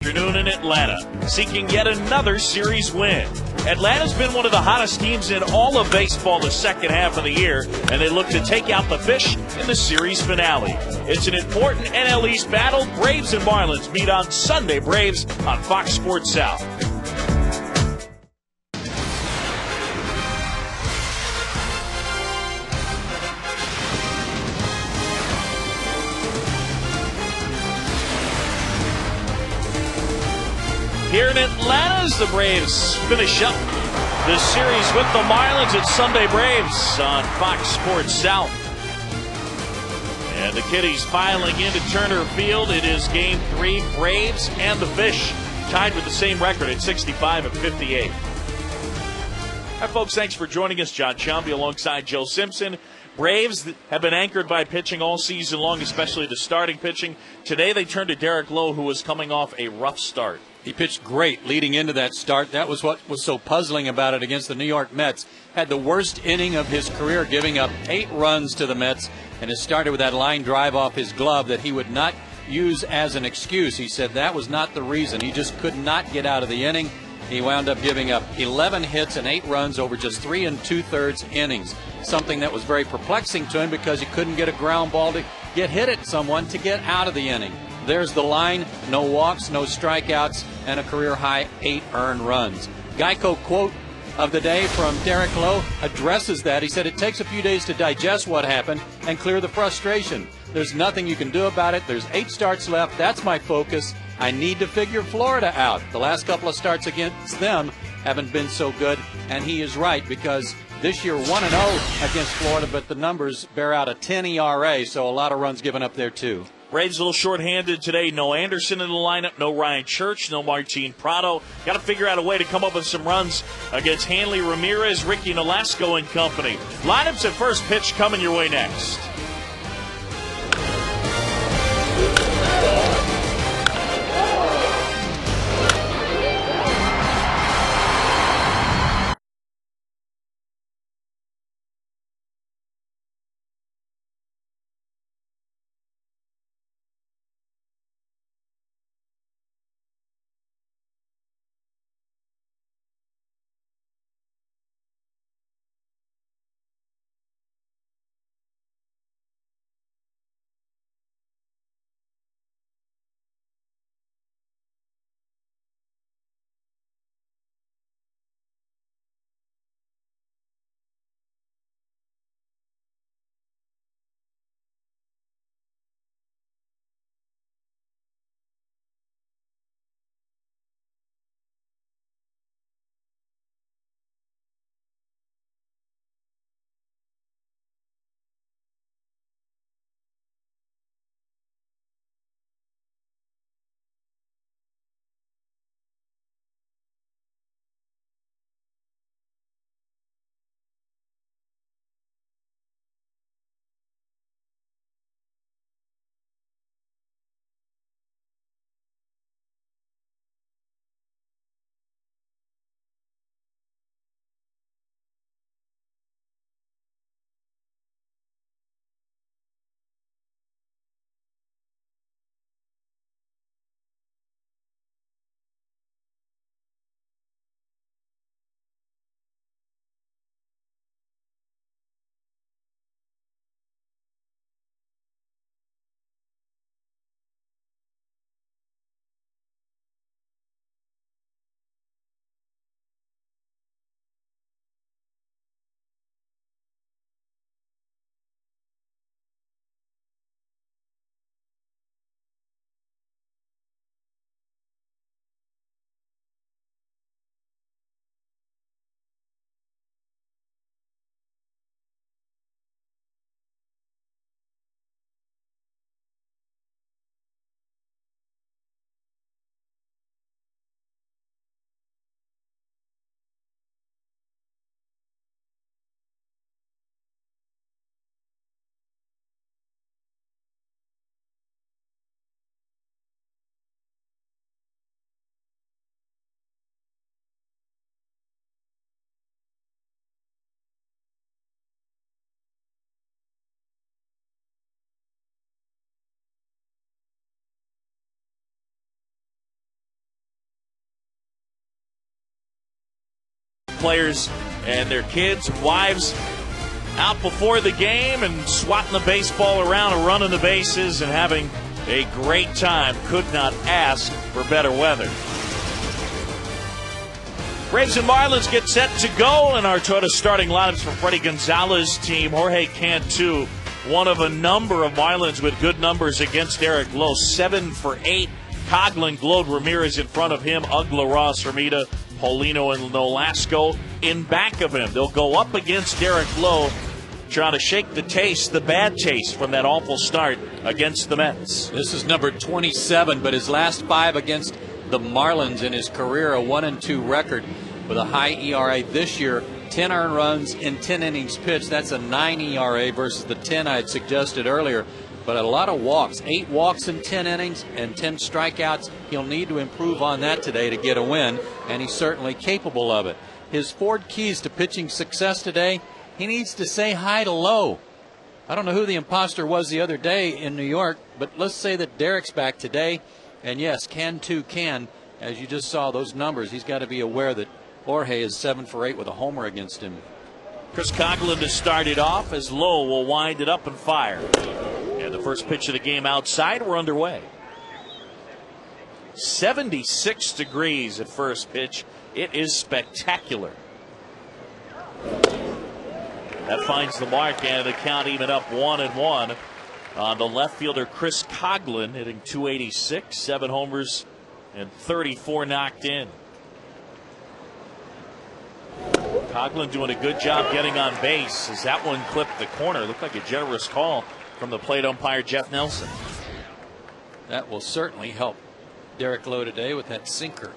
afternoon in Atlanta, seeking yet another series win. Atlanta's been one of the hottest teams in all of baseball the second half of the year, and they look to take out the Fish in the series finale. It's an important NL East battle. Braves and Marlins meet on Sunday. Braves on Fox Sports South. Here in Atlanta, as the Braves finish up the series with the Marlins, it's Sunday Braves on Fox Sports South. And the Kitties filing into Turner Field. It is Game 3, Braves and the Fish tied with the same record at 65 and 58. Hi, folks. Thanks for joining us. John Chambly alongside Joe Simpson. Braves have been anchored by pitching all season long, especially the starting pitching. Today they turned to Derek Lowe, who was coming off a rough start. He pitched great leading into that start. That was what was so puzzling about it against the New York Mets. Had the worst inning of his career, giving up 8 runs to the Mets, and it started with that line drive off his glove that he would not use as an excuse. He said that was not the reason. He just could not get out of the inning. He wound up giving up 11 hits and 8 runs over just 3 2/3 innings, something that was very perplexing to him because he couldn't get a ground ball to get hit at someone to get out of the inning. There's the line: no walks, no strikeouts, and a career-high 8 earned runs. Geico quote of the day from Derek Lowe addresses that. He said, "It takes a few days to digest what happened and clear the frustration. There's nothing you can do about it. There's 8 starts left. That's my focus. I need to figure Florida out. The last couple of starts against them haven't been so good." And he is right, because this year 1-0 against Florida, but the numbers bear out a 10 ERA, so a lot of runs given up there too. Braves a little shorthanded today. No Anderson in the lineup, no Ryan Church, no Martin Prado. Got to figure out a way to come up with some runs against Hanley Ramirez, Ricky Nolasco and company. Lineups at first pitch coming your way next. players and their kids and wives out before the game and swatting the baseball around and running the bases and having a great time. Could not ask for better weather. Braves and Marlins get set to go, and our total starting lineups for Freddie Gonzalez's team. Jorge Cantu, one of a number of Marlins with good numbers against Derek Lowe. 7 for 8. Coghlan, Glode, Ramirez in front of him. Ugla, Ross, Ramita, Paulino, and Nolasco in back of him. They'll go up against Derek Lowe, trying to shake the bad taste from that awful start against the Mets. This is number 27, but his last 5 against the Marlins in his career, a 1-2 record with a high ERA this year. 10 earned runs in 10 innings pitched. That's a 9 ERA versus the 10 I had suggested earlier. But a lot of walks, 8 walks in 10 innings and 10 strikeouts. He'll need to improve on that today to get a win, and he's certainly capable of it. His 4 keys to pitching success today: he needs to say hi to Lowe. I don't know who the imposter was the other day in New York, but let's say that Derek's back today. And yes, Cantu can, as you just saw those numbers, he's got to be aware that Jorge is 7 for 8 with a homer against him. Chris Coghlan to start it off as Lowe will wind it up and fire. And the first pitch of the game outside, we're underway. 76 degrees at first pitch. It is spectacular. That finds the mark, and the count even up 1-1. The left fielder Chris Coghlan hitting .286, 7 homers and 34 knocked in. Coghlan doing a good job getting on base as that one clipped the corner. Looked like a generous call from the plate umpire Jeff Nelson. That will certainly help Derek Lowe today with that sinker.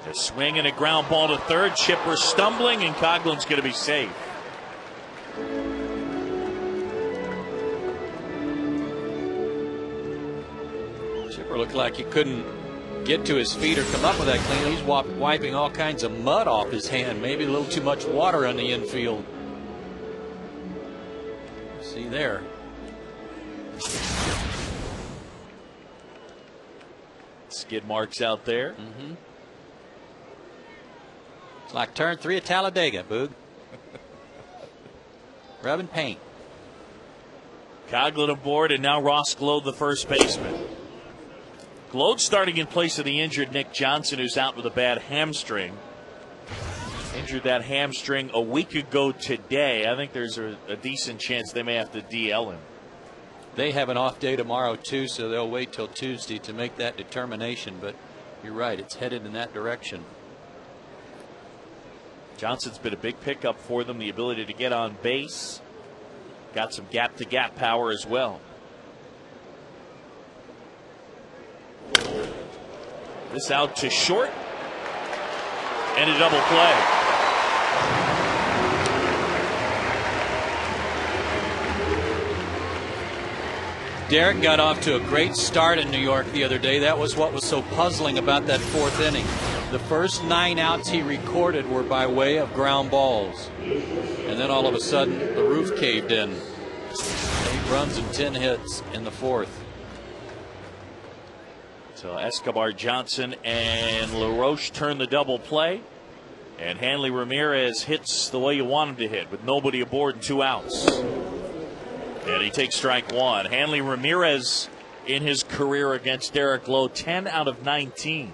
A swing and a ground ball to third. Chipper stumbling, and Coghlan's going to be safe. Chipper looked like he couldn't get to his feet or come up with that clean. He's wiping all kinds of mud off his hand. Maybe a little too much water on the infield. See there. Skid marks out there. Mm-hmm. It's like turn 3 at Talladega, Boog. Rubbing paint. Coghlan aboard, and now Ross Glode, the first baseman. Glode starting in place of the injured Nick Johnson, who's out with a bad hamstring. Injured that hamstring a week ago today. I think there's a decent chance they may have to DL him. They have an off day tomorrow, too, so they'll wait till Tuesday to make that determination. But you're right, it's headed in that direction. Johnson's been a big pickup for them, the ability to get on base. Got some gap-to-gap power as well. This out to short. And a double play. Derek got off to a great start in New York the other day. That was what was so puzzling about that 4th inning. The first 9 outs he recorded were by way of ground balls. And then all of a sudden, the roof caved in. 8 runs and 10 hits in the 4th. So Escobar, Johnson, and LaRoche turn the double play. And Hanley Ramirez hits the way you want him to hit with nobody aboard and 2 outs. And he takes strike 1. Hanley Ramirez in his career against Derek Lowe, 10 out of 19.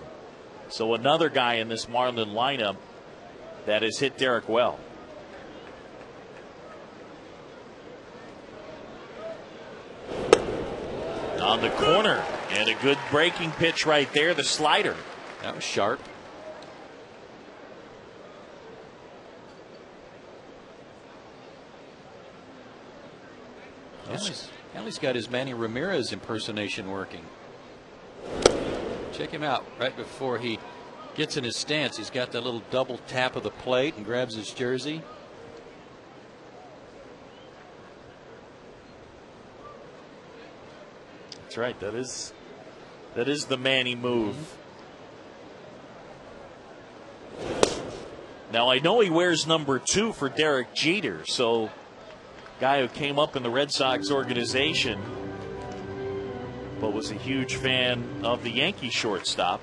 So another guy in this Marlin lineup that has hit Derek well. On the corner, and a good breaking pitch right there, the slider. That was sharp. Hanley's got his Manny Ramirez impersonation working. Check him out right before he gets in his stance. He's got that little double tap of the plate and grabs his jersey. That's right. That is the Manny move. Now I know he wears number 2 for Derek Jeter, so guy who came up in the Red Sox organization but was a huge fan of the Yankee shortstop.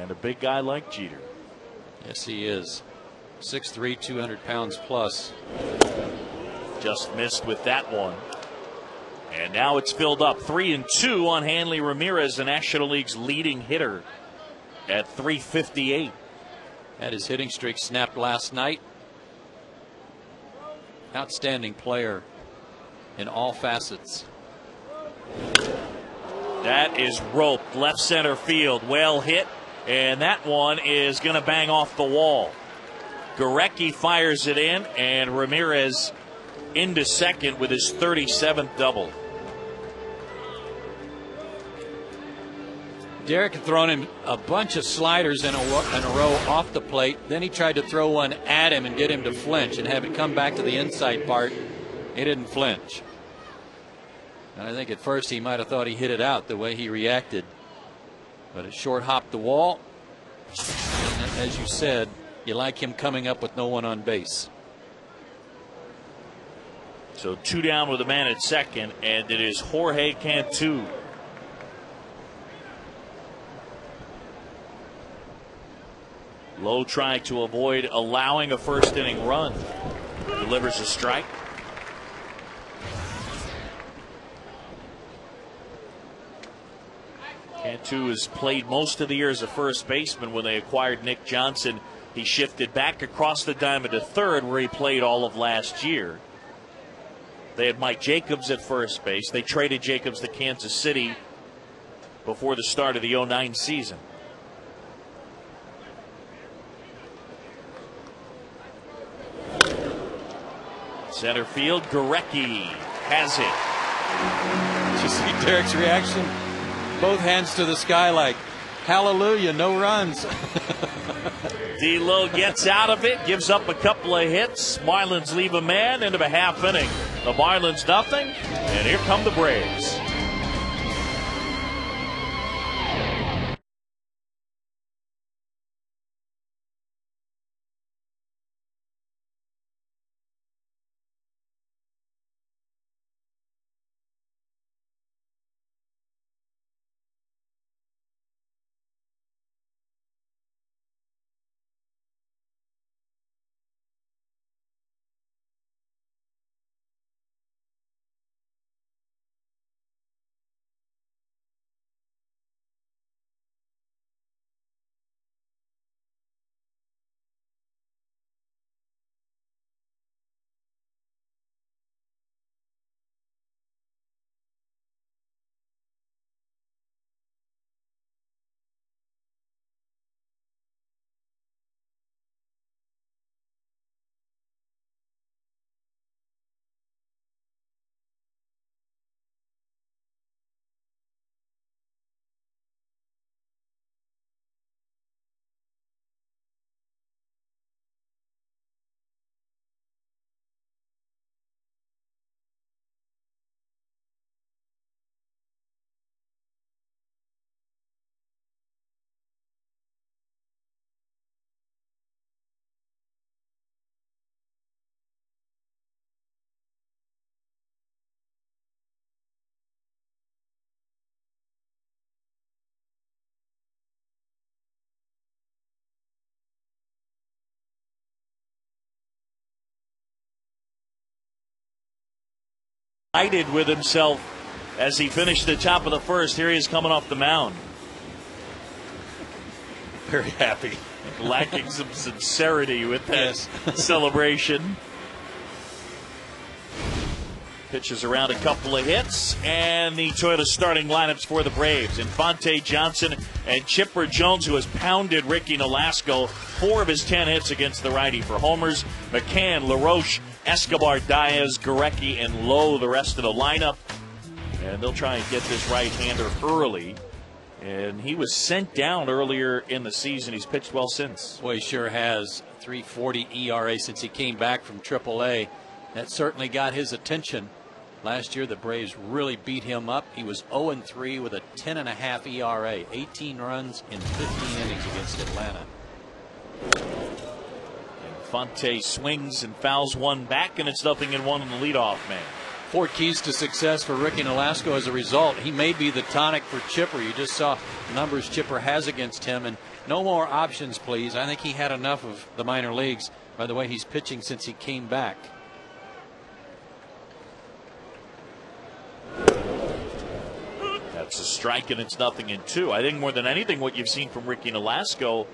And a big guy like Jeter. Yes, he is. 6'3", 200 pounds plus. Just missed with that one. And now it's filled up. 3-2 on Hanley Ramirez, the National League's leading hitter, at .358. Had his hitting streak snapped last night. Outstanding player in all facets. That is roped left center field. Well hit. And that one is going to bang off the wall. Gurecki fires it in, and Ramirez into second with his 37th double. Derek had thrown him a bunch of sliders in a row off the plate. Then he tried to throw one at him and get him to flinch and have it come back to the inside part. He didn't flinch. And I think at first he might have thought he hit it out the way he reacted. But it short hopped the wall. And as you said, you like him coming up with no one on base. So 2 down with a man at second, and it is Jorge Cantu. Lowe trying to avoid allowing a first inning run. Delivers a strike. Cantu has played most of the year as a first baseman. When they acquired Nick Johnson, he shifted back across the diamond to third, where he played all of last year. They had Mike Jacobs at first base. They traded Jacobs to Kansas City before the start of the 09 season. Center field, Gurecki has it. Did you see Derek's reaction? Both hands to the sky like, hallelujah, no runs. D'Lo gets out of it, gives up a couple of hits. Marlins leave a man into the half inning. The Marlins nothing, and here come the Braves. Delighted with himself as he finished the top of the first. Here he is coming off the mound. Very happy. Lacking some sincerity with that celebration. Pitches around a couple of hits, and the Toyota starting lineups for the Braves. Infante, Johnson, and Chipper Jones, who has pounded Ricky Nolasco. 4 of his 10 hits against the righty for homers. McCann, LaRoche, Escobar, Diaz, Gurecki, and Lowe, the rest of the lineup. And they'll try and get this right-hander early. And he was sent down earlier in the season. He's pitched well since. Well, he sure has. 3.40 ERA since he came back from AAA. That certainly got his attention. Last year, the Braves really beat him up. He was 0-3 with a 10.5 ERA, 18 runs in 15 innings against Atlanta. Infante swings and fouls one back, and it's 0-1 on the leadoff man. 4 keys to success for Ricky Nolasco as a result. He may be the tonic for Chipper. You just saw the numbers Chipper has against him, and no more options, please. I think he had enough of the minor leagues. By the way, he's pitching since he came back. That's a strike, and it's 0-2. I think more than anything, what you've seen from Ricky Nolasco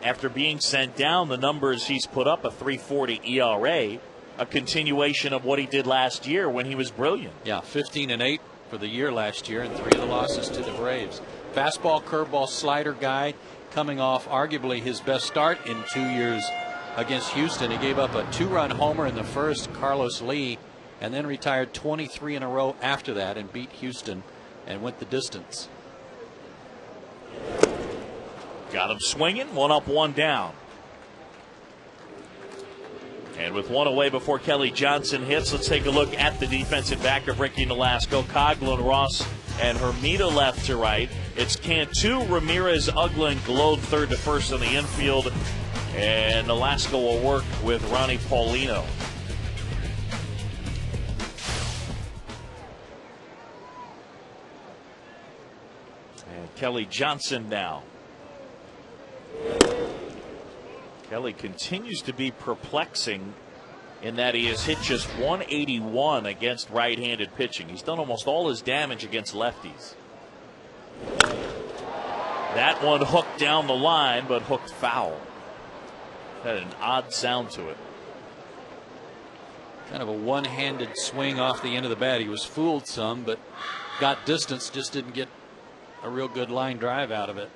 after being sent down, the numbers he's put up, a 3.40 ERA, a continuation of what he did last year when he was brilliant. Yeah, 15-8 for the year last year, and 3 of the losses to the Braves. Fastball, curveball, slider guy, coming off arguably his best start in 2 years against Houston. He gave up a 2-run homer in the first, Carlos Lee, and then retired 23 in a row after that and beat Houston and went the distance. Got him swinging, 1 up, 1 down. And with 1 away before Kelly Johnson hits, let's take a look at the defensive back of Ricky Nolasco. Coghlan, Ross, and Hermida left to right. It's Cantu, Ramirez, Uggla, Globe third to first in the infield. And Nolasco will work with Ronnie Paulino. And Kelly Johnson now. Kelly continues to be perplexing in that he has hit just 181 against right-handed pitching. He's done almost all his damage against lefties. That one hooked down the line, but hooked foul. Had an odd sound to it. Kind of a one-handed swing off the end of the bat. He was fooled some, but got distance, just didn't get a real good line drive out of it.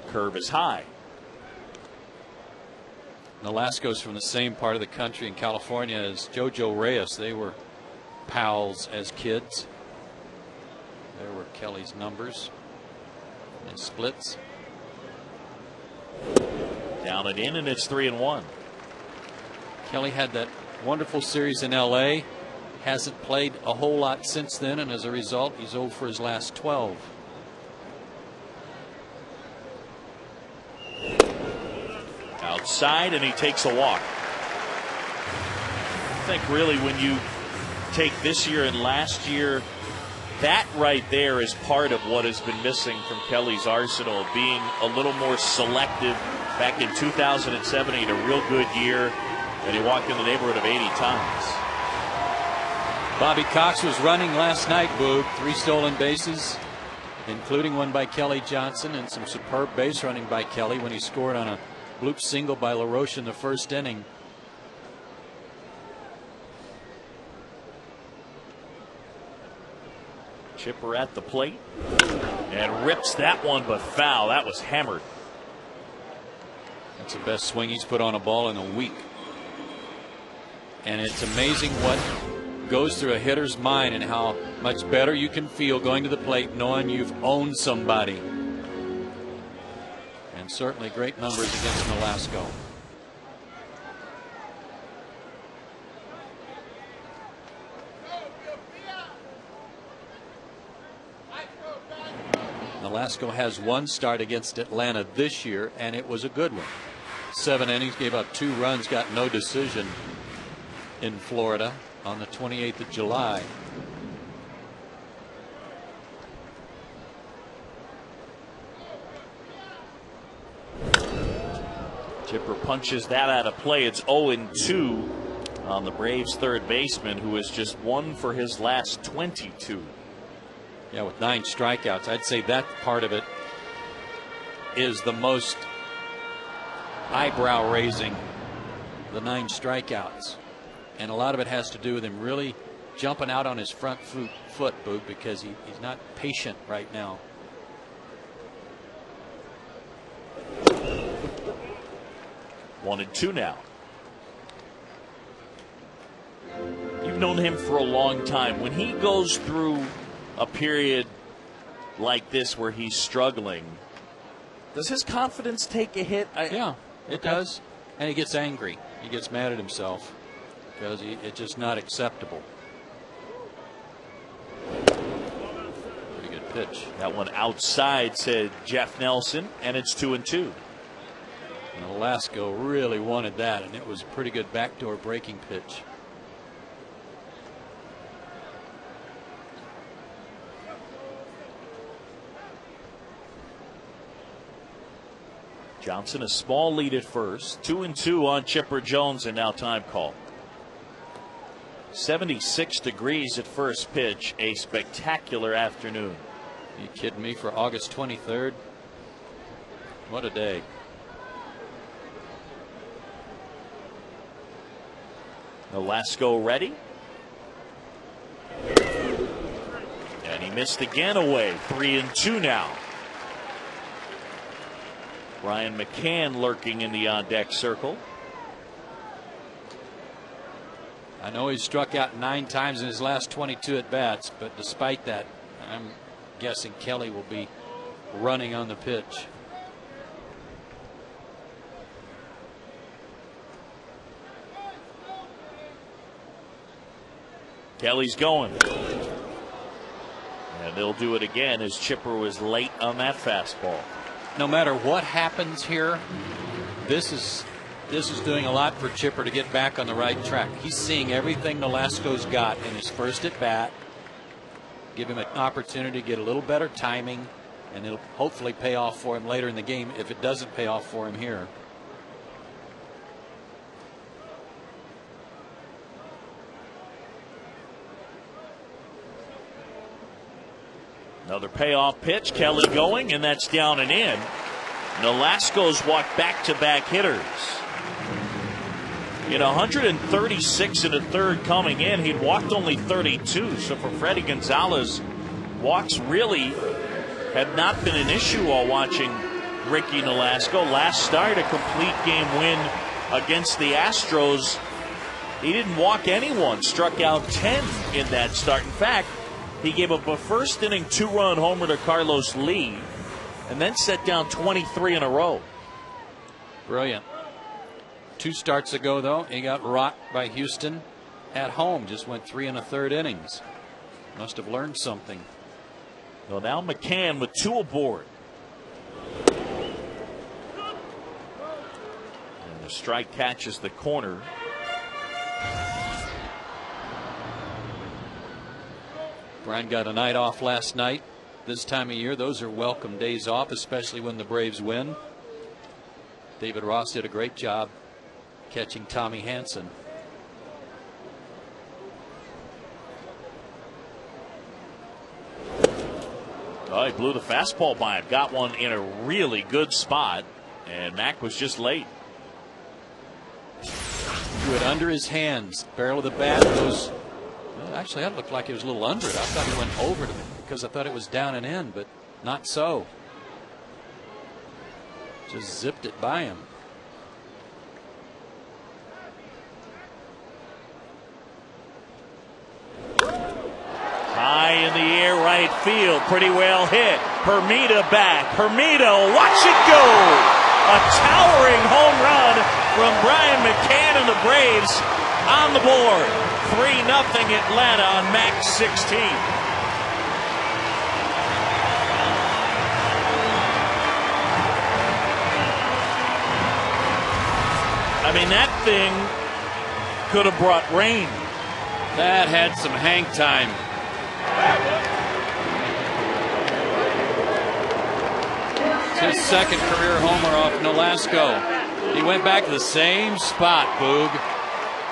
Curve is high. Nolasco's from the same part of the country in California as JoJo Reyes. They were pals as kids. There were Kelly's numbers and splits. Down and in, and it's 3-1. Kelly had that wonderful series in LA. Hasn't played a whole lot since then, and as a result, he's 0 for his last 12. Outside, and he takes a walk. I think really when you take this year and last year, that right there is part of what has been missing from Kelly's arsenal, being a little more selective. Back in 2007, he had a real good year, and he walked in the neighborhood of 80 times. Bobby Cox was running last night, Boog. 3 stolen bases, including one by Kelly Johnson, and some superb base running by Kelly when he scored on a bloop single by LaRoche in the first inning. Chipper at the plate and rips that one, but foul. That was hammered. That's the best swing he's put on a ball in a week. And it's amazing what goes through a hitter's mind and how much better you can feel going to the plate knowing you've owned somebody. And certainly great numbers against Nolasco. Nolasco has 1 start against Atlanta this year, and it was a good one. 7 innings, gave up 2 runs, got no decision in Florida on the 28th of July. Chipper punches that out of play. It's 0-2 on the Braves' third baseman, who has just 1 for his last 22. Yeah, with 9 strikeouts. I'd say that part of it is the most eyebrow raising, the 9 strikeouts. And a lot of it has to do with him really jumping out on his front foot, Boog, because he's not patient right now. One and two now. You've known him for a long time. When he goes through a period like this where he's struggling, does his confidence take a hit? Yeah, it does. And he gets angry. He gets mad at himself because it's just not acceptable. Pretty good pitch. That one outside, said Jeff Nelson, and it's 2-2. Velasco really wanted that, and it was a pretty good backdoor breaking pitch. Johnson a small lead at first. 2-2 on Chipper Jones, and now time call. 76 degrees at first pitch. A spectacular afternoon. Are you kidding me? For August 23rd? What a day. Velasco ready. And he missed again away. 3-2 now. Brian McCann lurking in the on-deck circle. I know he's struck out 9 times in his last 22 at-bats, but despite that, I'm guessing Kelly will be running on the pitch. Kelly's going. And they'll do it again as Chipper was late on that fastball. No matter what happens here, this is doing a lot for Chipper to get back on the right track. He's seeing everything Velasco's got in his first at bat. Give him an opportunity to get a little better timing, and it'll hopefully pay off for him later in the game if it doesn't pay off for him here. Another payoff pitch. Kelly going, and that's down and in. Nolasco's walked back-to-back hitters. In 136 in the third coming in, he'd walked only 32. So for Freddie Gonzalez, walks really have not been an issue while watching Ricky Nolasco. Last start, a complete game win against the Astros. He didn't walk anyone, struck out 10 in that start. In fact, he gave up a first inning 2-run homer to Carlos Lee and then set down 23 in a row. Brilliant. 2 starts ago, though, he got rocked by Houston at home. Just went 3 1/3 innings. Must have learned something. Well, now McCann with 2 aboard. And the strike catches the corner. Brian got a night off last night. This time of year, those are welcome days off, especially when the Braves win. David Ross did a great job catching Tommy Hanson. Oh, he blew the fastball by him. Got one in a really good spot, and Mack was just late. Threw it under his hands. Barrel of the bat goes. Well, actually, that looked like it was a little under it. I thought it went over to me because I thought it was down and in, but not so. Just zipped it by him. High in the air, right field, pretty well hit. Hermida back. Hermida, watch it go! A towering home run from Brian McCann and the Braves on the board. 3-0 Atlanta on Max 16. I mean, that thing could have brought rain. That had some hang time. It's his second career homer off Nolasco. He went back to the same spot, Boog,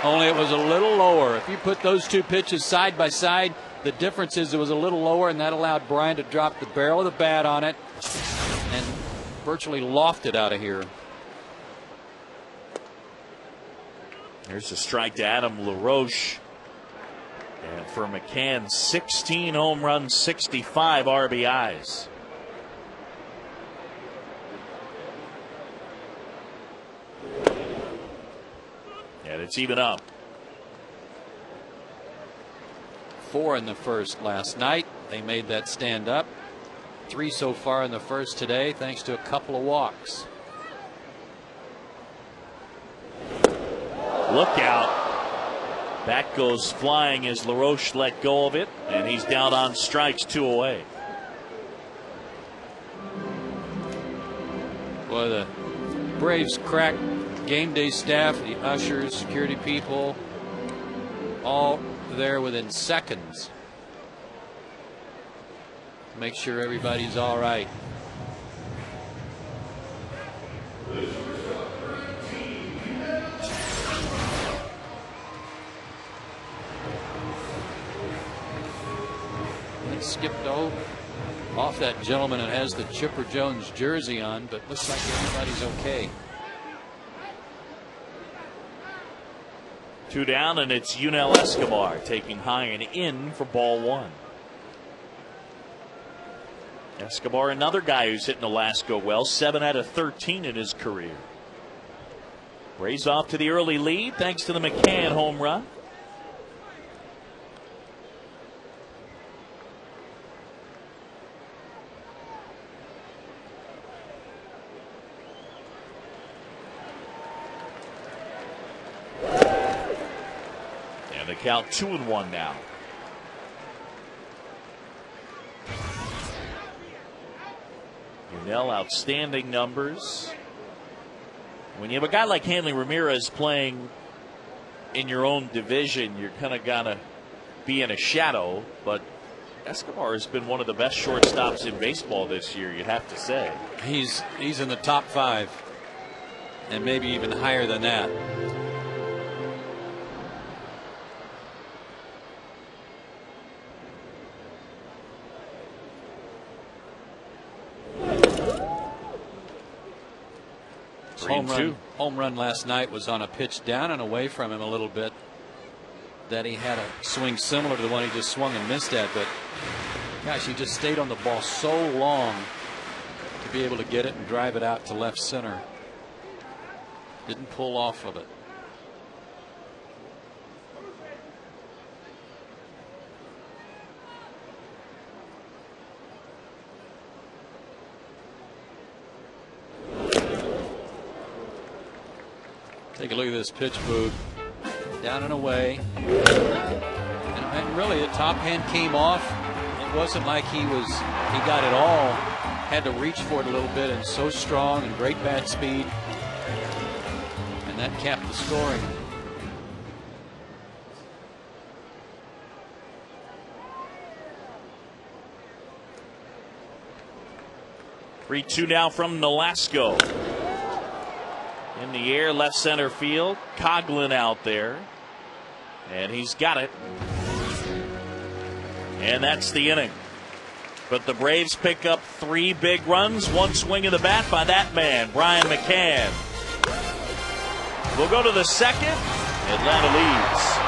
only it was a little lower. If you put those 2 pitches side by side, the difference is it was a little lower, and that allowed Brian to drop the barrel of the bat on it and virtually loft it out of here. Here's a strike to Adam LaRoche. And for McCann, 16 home runs, 65 RBIs. And it's even up. 4 in the first last night. They made that stand up. 3 so far in the first today, thanks to a couple of walks. Look out. That goes flying as LaRoche let go of it, and he's down on strikes, 2 away. Boy, Braves crack game day staff, the ushers, security people, all there within seconds to make sure everybody's all right. It skipped off that gentleman and has the Chipper Jones jersey on, but looks like everybody's okay. 2 down, and it's Yunel Escobar taking high and in for ball 1. Escobar, another guy who's hitting Alaska well, 7 out of 13 in his career. Braves off to the early lead thanks to the McCann home run. And the count 2-1 now. Yunel, outstanding numbers. When you have a guy like Hanley Ramirez playing in your own division, you're kind of gonna be in a shadow. But Escobar has been one of the best shortstops in baseball this year, you'd have to say. He's in the top 5, and maybe even higher than that. Home run last night was on a pitch down and away from him a little bit that he had a swing similar to the one he just swung and missed at, but gosh, he just stayed on the ball so long to be able to get it and drive it out to left center. Didn't pull off of it. Take a look at this pitch, Boog. Down and away. And really, the top hand came off. It wasn't like he got it all. Had to reach for it a little bit, and so strong and great bat speed. And that capped the scoring. Three-two now from Nolasco. In the air, left center field. Coughlin out there. And he's got it. And that's the inning. But the Braves pick up 3 big runs. 1 swing of the bat by that man, Brian McCann. We'll go to the second. Atlanta leads.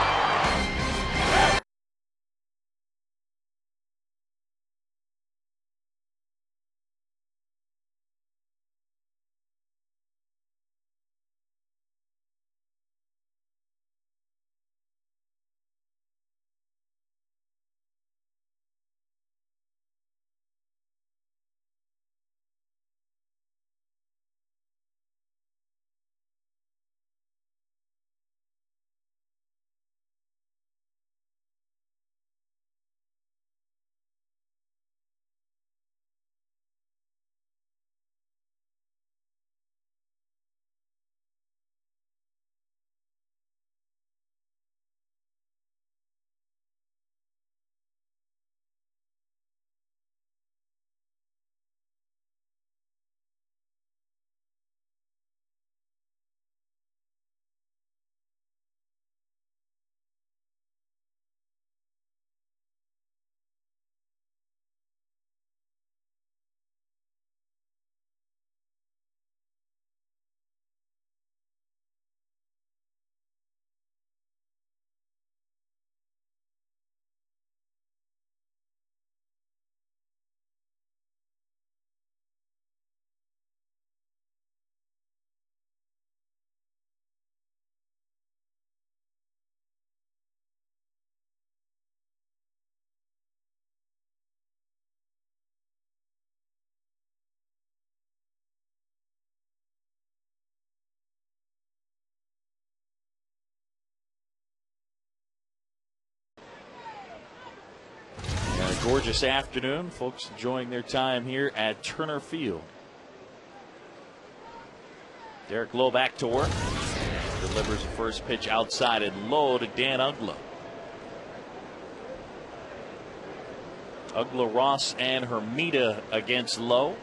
Gorgeous afternoon. Folks enjoying their time here at Turner Field. Derek Lowe back to work. Delivers the first pitch outside and low to Dan Uggla. Uggla, Ross, and Hermida against Lowe.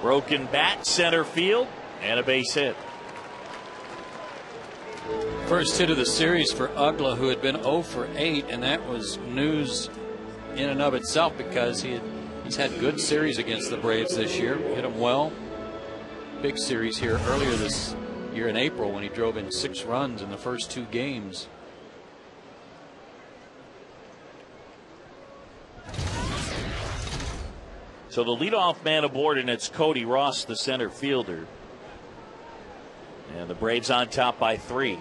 Broken bat, center field, and a base hit. First hit of the series for Uggla, who had been 0 for 8, and that was news in and of itself because he's had good series against the Braves this year. Hit them well. Big series here earlier this year in April when he drove in 6 runs in the first 2 games. So the leadoff man aboard, and it's Cody Ross, the center fielder. And the Braves on top by 3.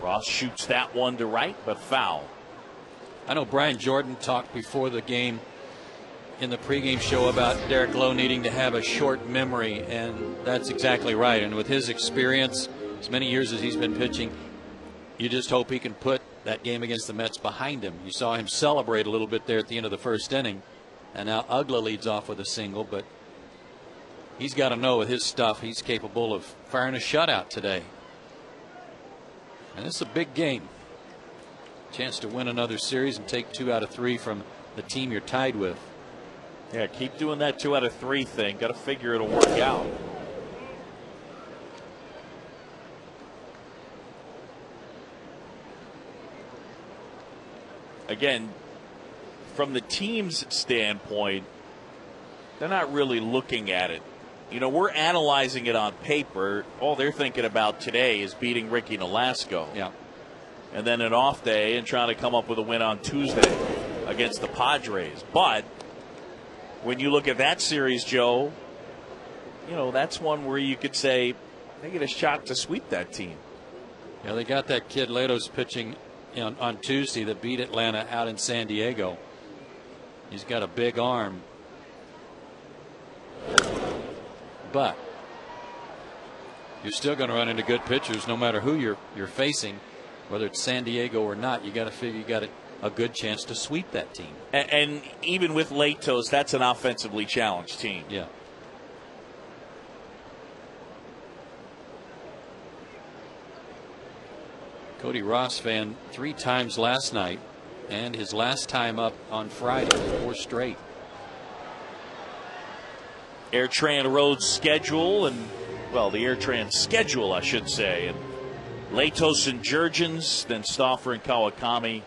Ross shoots that one to right, but foul. I know Brian Jordan talked before the game in the pregame show about Derek Lowe needing to have a short memory, and that's exactly right. And with his experience, as many years as he's been pitching, you just hope he can put that game against the Mets behind him. You saw him celebrate a little bit there at the end of the first inning. And now Uggla leads off with a single, but he's got to know with his stuff he's capable of firing a shutout today. And it's a big game. Chance to win another series and take 2 out of 3 from the team you're tied with. Yeah, keep doing that 2 out of 3 thing. Got to figure it'll work out. Again, from the team's standpoint, they're not really looking at it. You know, we're analyzing it on paper. All they're thinking about today is beating Ricky Nolasco. Yeah. And then an off day and trying to come up with a win on Tuesday against the Padres. But when you look at that series, Joe, you know, that's one where you could say they get a shot to sweep that team. Yeah, they got that kid Latos pitching on Tuesday that beat Atlanta out in San Diego. He's got a big arm. But you're still going to run into good pitchers no matter who you're facing, whether it's San Diego or not. You got to figure you got a good chance to sweep that team. And even with Latos, that's an offensively challenged team. Yeah. Cody Ross fan 3 times last night, and his last time up on Friday, 4 straight. Airtran road schedule, and well, the Airtran schedule, I should say. And Latos and Jurgens, then Stauffer and Kawakami,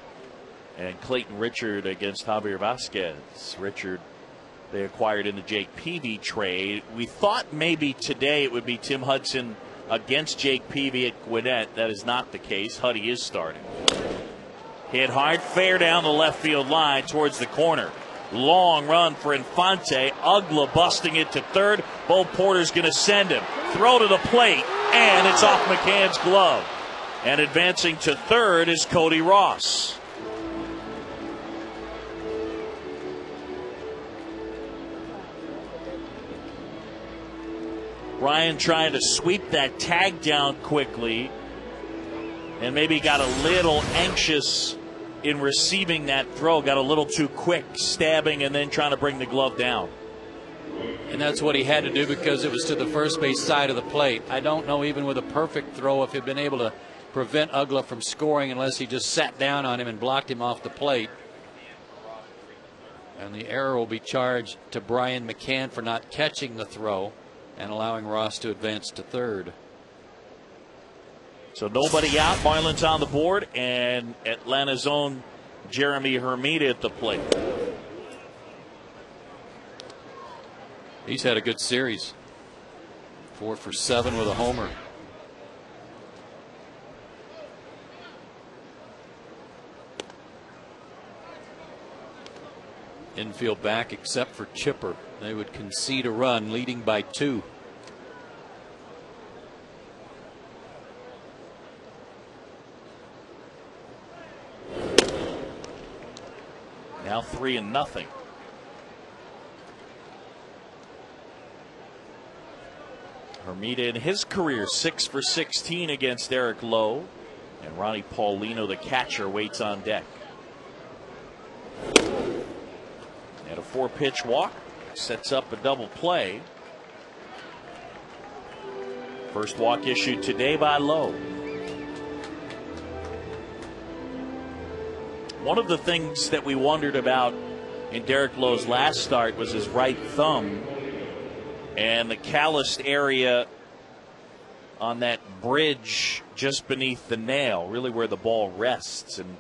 and Clayton Richard against Javier Vasquez. Richard, they acquired in the Jake Peavy trade. We thought maybe today it would be Tim Hudson against Jake Peavy at Gwinnett. That is not the case. Huddy is starting. Hit hard, fair down the left field line towards the corner. Long run for Infante. Uggla busting it to third. Bo Porter's going to send him. Throw to the plate, and it's off McCann's glove. And advancing to third is Cody Ross. Ryan trying to sweep that tag down quickly, and maybe got a little anxious in receiving that throw. Got a little too quick, stabbing and then trying to bring the glove down. And that's what he had to do because it was to the first base side of the plate. I don't know, even with a perfect throw, if he'd been able to prevent Uggla from scoring unless he just sat down on him and blocked him off the plate. And the error will be charged to Brian McCann for not catching the throw and allowing Ross to advance to third. So nobody out. Marlins on the board, and Atlanta's own Jeremy Hermida at the plate. He's had a good series. 4 for 7 with a homer. Infield back except for Chipper. They would concede a run, leading by 2. Now 3-0. Hermida in his career 6 for 16 against Eric Lowe, and Ronnie Paulino, the catcher, waits on deck. And a 4-pitch walk, sets up a double play. First walk issued today by Lowe. One of the things that we wondered about in Derek Lowe's last start was his right thumb and the calloused area on that bridge just beneath the nail, really where the ball rests. And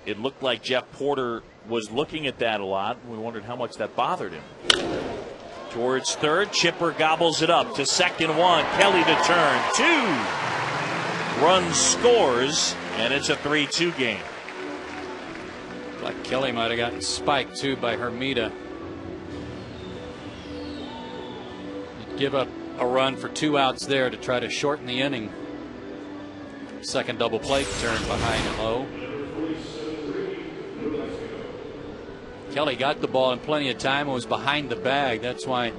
it looked like Jeff Porter was looking at that a lot. We wondered how much that bothered him. Towards third, Chipper gobbles it up to second one. Kelly to turn. 2 runs scores, and it's a 3-2 game. Like Kelly might have gotten spiked too by Hermida. He'd give up a run for 2 outs there to try to shorten the inning. Second double play turn behind Lowe. Kelly got the ball in plenty of time and was behind the bag. That's why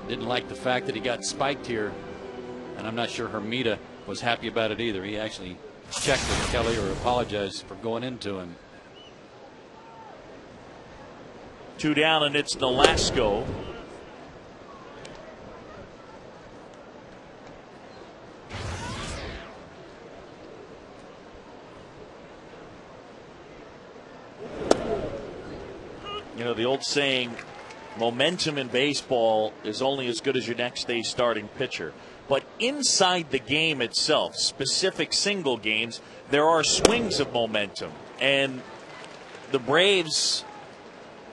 didn't like the fact that he got spiked here. And I'm not sure Hermida was happy about it either. He actually checked with Kelly or apologized for going into him. 2 down, and it's Nolasco. You know, the old saying, momentum in baseball is only as good as your next day's starting pitcher. But inside the game itself, specific single games, there are swings of momentum. And the Braves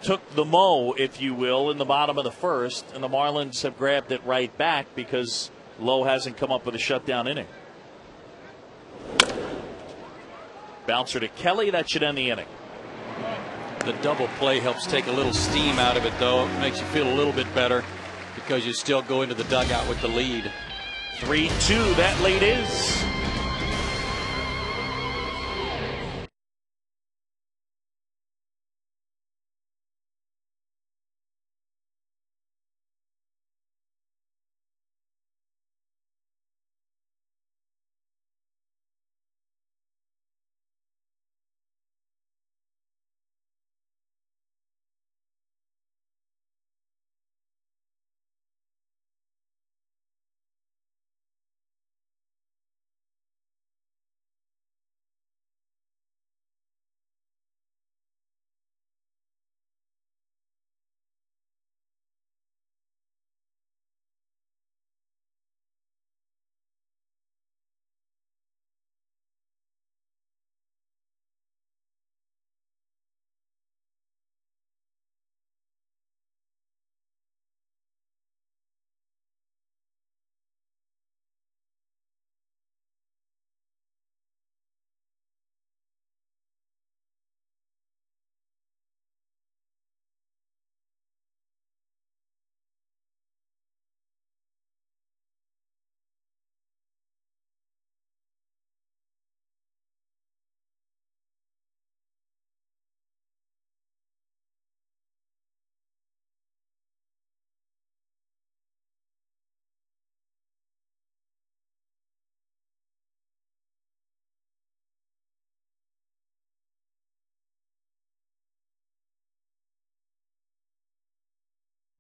took the mow, if you will, in the bottom of the first, and the Marlins have grabbed it right back because Lowe hasn't come up with a shutdown inning. Bouncer to Kelly, that should end the inning. The double play helps take a little steam out of it, though. It makes you feel a little bit better because you still go into the dugout with the lead. 3-2, that lead is.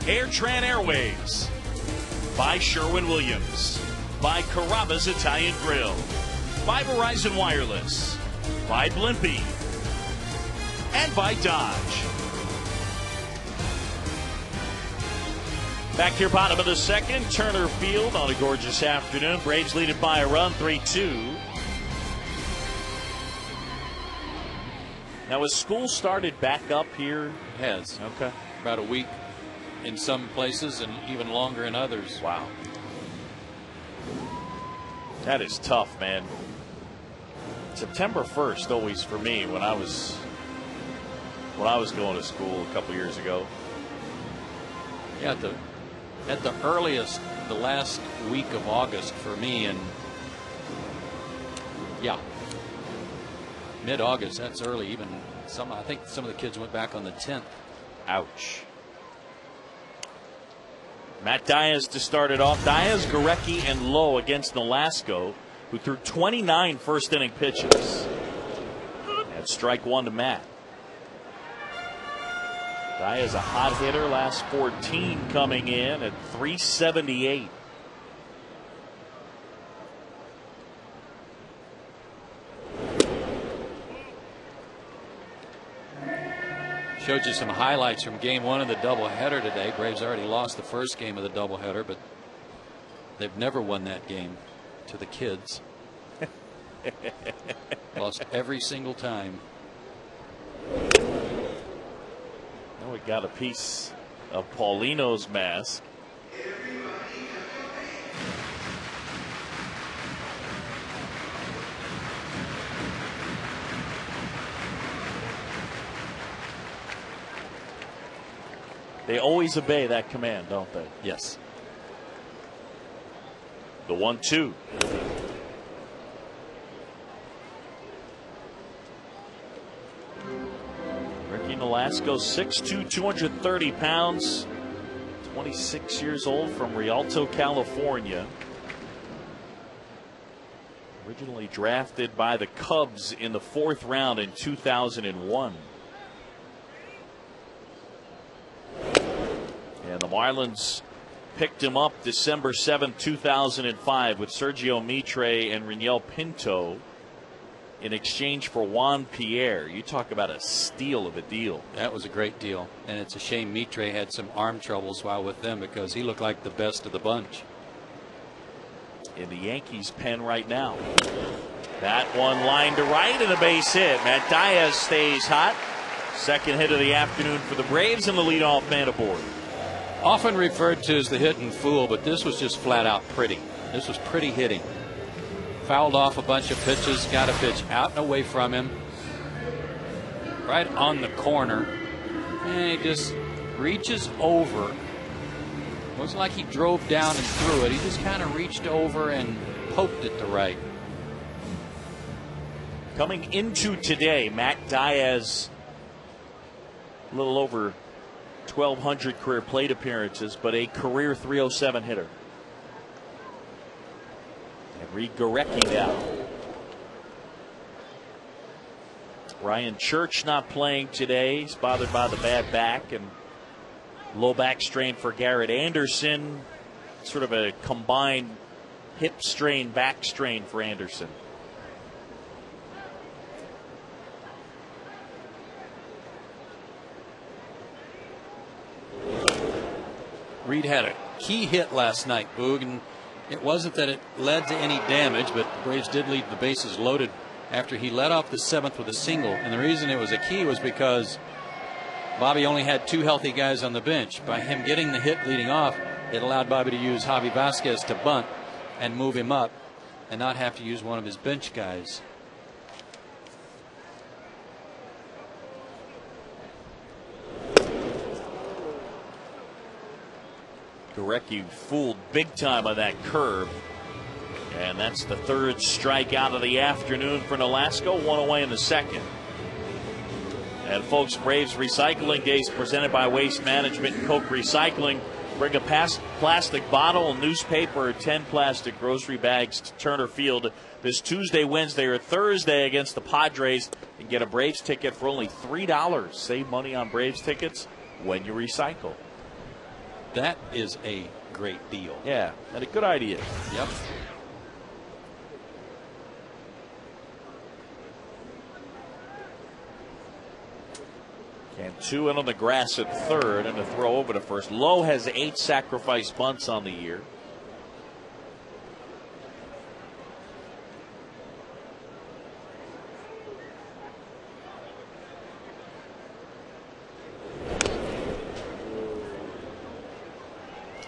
AirTran Airways, by Sherwin-Williams, by Carrabba's Italian Grill, by Verizon Wireless, by Blimpie, and by Dodge. Back here, bottom of the second, Turner Field on a gorgeous afternoon. Braves lead it by a run, 3-2. Now, has school started back up here? It has. Okay. About a week in some places and even longer in others. Wow. That is tough, man. September 1st always for me when I was going to school a couple years ago. Yeah, at the earliest, the last week of August for me, and yeah, mid-August. That's early. Even I think some of the kids went back on the 10th. Ouch. Matt Diaz to start it off. Diaz, Gurecki, and Lowe against Nolasco, who threw 29 first-inning pitches. And strike one to Matt. Guy is a hot hitter, last 14 coming in at 378. Showed you some highlights from game 1 of the doubleheader today. Braves already lost the first game of the doubleheader, but they've never won that game to the Kids. Lost every single time. Now we got a piece of Paulino's mask. They always obey that command, don't they? Yes. The 1-2. Ricky Nolasco, 6'2", 230 pounds, 26 years old, from Rialto, California. Originally drafted by the Cubs in the 4th round in 2001. And the Marlins picked him up December 7, 2005 with Sergio Mitre and Reniel Pinto in exchange for Juan Pierre. You talk about a steal of a deal. That was a great deal. And it's a shame Mitre had some arm troubles while with them, because he looked like the best of the bunch. In the Yankees pen right now. That one line to right and a base hit. Matt Diaz stays hot. Second hit of the afternoon for the Braves, and the leadoff man aboard. Often referred to as the hitting fool, but this was just flat out pretty. This was pretty hitting. Fouled off a bunch of pitches, got a pitch out and away from him, right on the corner, and he just reaches over. It wasn't like he drove down and threw it. He just kind of reached over and poked it to right. Coming into today, Matt Diaz, a little over 1,200 career plate appearances, but a career .307 hitter. And Reed Gorecki now. Ryan Church not playing today. He's bothered by the bad back and low back strain for Garrett Anderson. Sort of a combined hip strain, back strain for Anderson. Reed had a key hit last night, Boog, and it wasn't that it led to any damage, but the Braves did leave the bases loaded after he led off the 7th with a single. And the reason it was a key was because Bobby only had 2 healthy guys on the bench. By him getting the hit leading off, it allowed Bobby to use Javi Vasquez to bunt and move him up and not have to use one of his bench guys. Gorecki fooled big time on that curve. And that's the 3rd strikeout of the afternoon for Nolasco. 1 away in the 2nd. And folks, Braves Recycling Days presented by Waste Management and Coke Recycling. Bring a plastic bottle, newspaper, or 10 plastic grocery bags to Turner Field this Tuesday, Wednesday, or Thursday against the Padres, and get a Braves ticket for only $3. Save money on Braves tickets when you recycle. That is a great deal. Yeah, and a good idea. Yep. And 2 in on the grass at 3rd, and a throw over to first. Lowe has 8 sacrifice bunts on the year.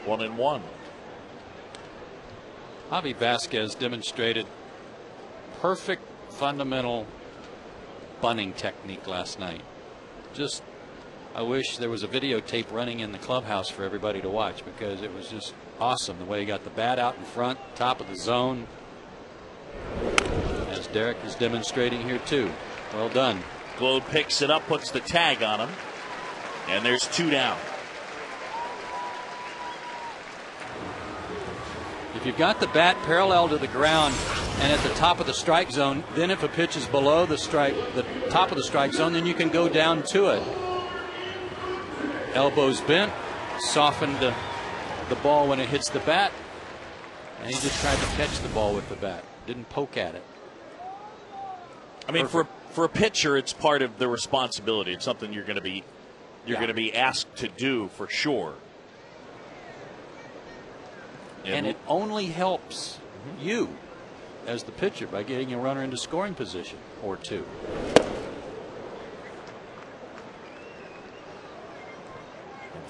One and one. Javi Vasquez demonstrated perfect fundamental bunting technique last night. Just, I wish there was a videotape running in the clubhouse for everybody to watch, because it was just awesome the way he got the bat out in front, top of the zone, as Derek is demonstrating here too. Well done. Glode picks it up, puts the tag on him, and there's 2 down. If you've got the bat parallel to the ground and at the top of the strike zone, then if a pitch is below the top of the strike zone, then you can go down to it. elbows bent, softened the ball when it hits the bat, and he just tried to catch the ball with the bat. Didn't poke at it. I mean, for a pitcher, it's part of the responsibility. It's something you're going to be asked to do for sure. And it only helps you as the pitcher by getting a runner into scoring position or two.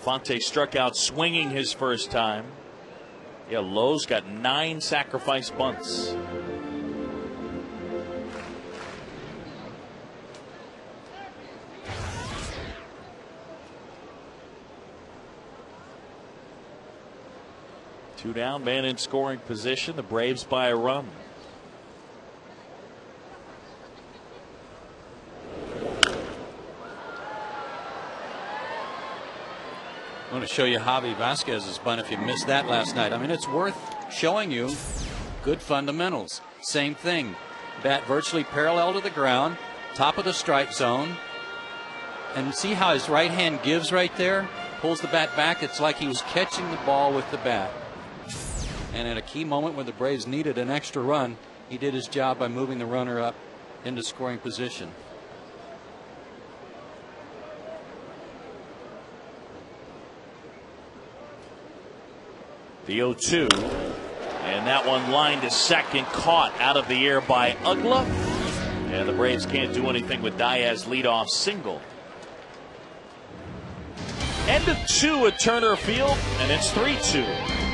Fonte struck out swinging his first time. Yeah, Lowe's got 9 sacrifice bunts. Two down, man in scoring position. The Braves by a run. I want to show you Javi Vasquez's bunt if you missed that last night. I mean, it's worth showing you good fundamentals. Same thing. Bat virtually parallel to the ground, top of the strike zone. And see how his right hand gives right there? Pulls the bat back. It's like he was catching the ball with the bat. And at a key moment when the Braves needed an extra run, he did his job by moving the runner up into scoring position. The 0-2, and that one lined to second, caught out of the air by Ugla, and the Braves can't do anything with Diaz leadoff single. End of 2 at Turner Field, and it's 3-2.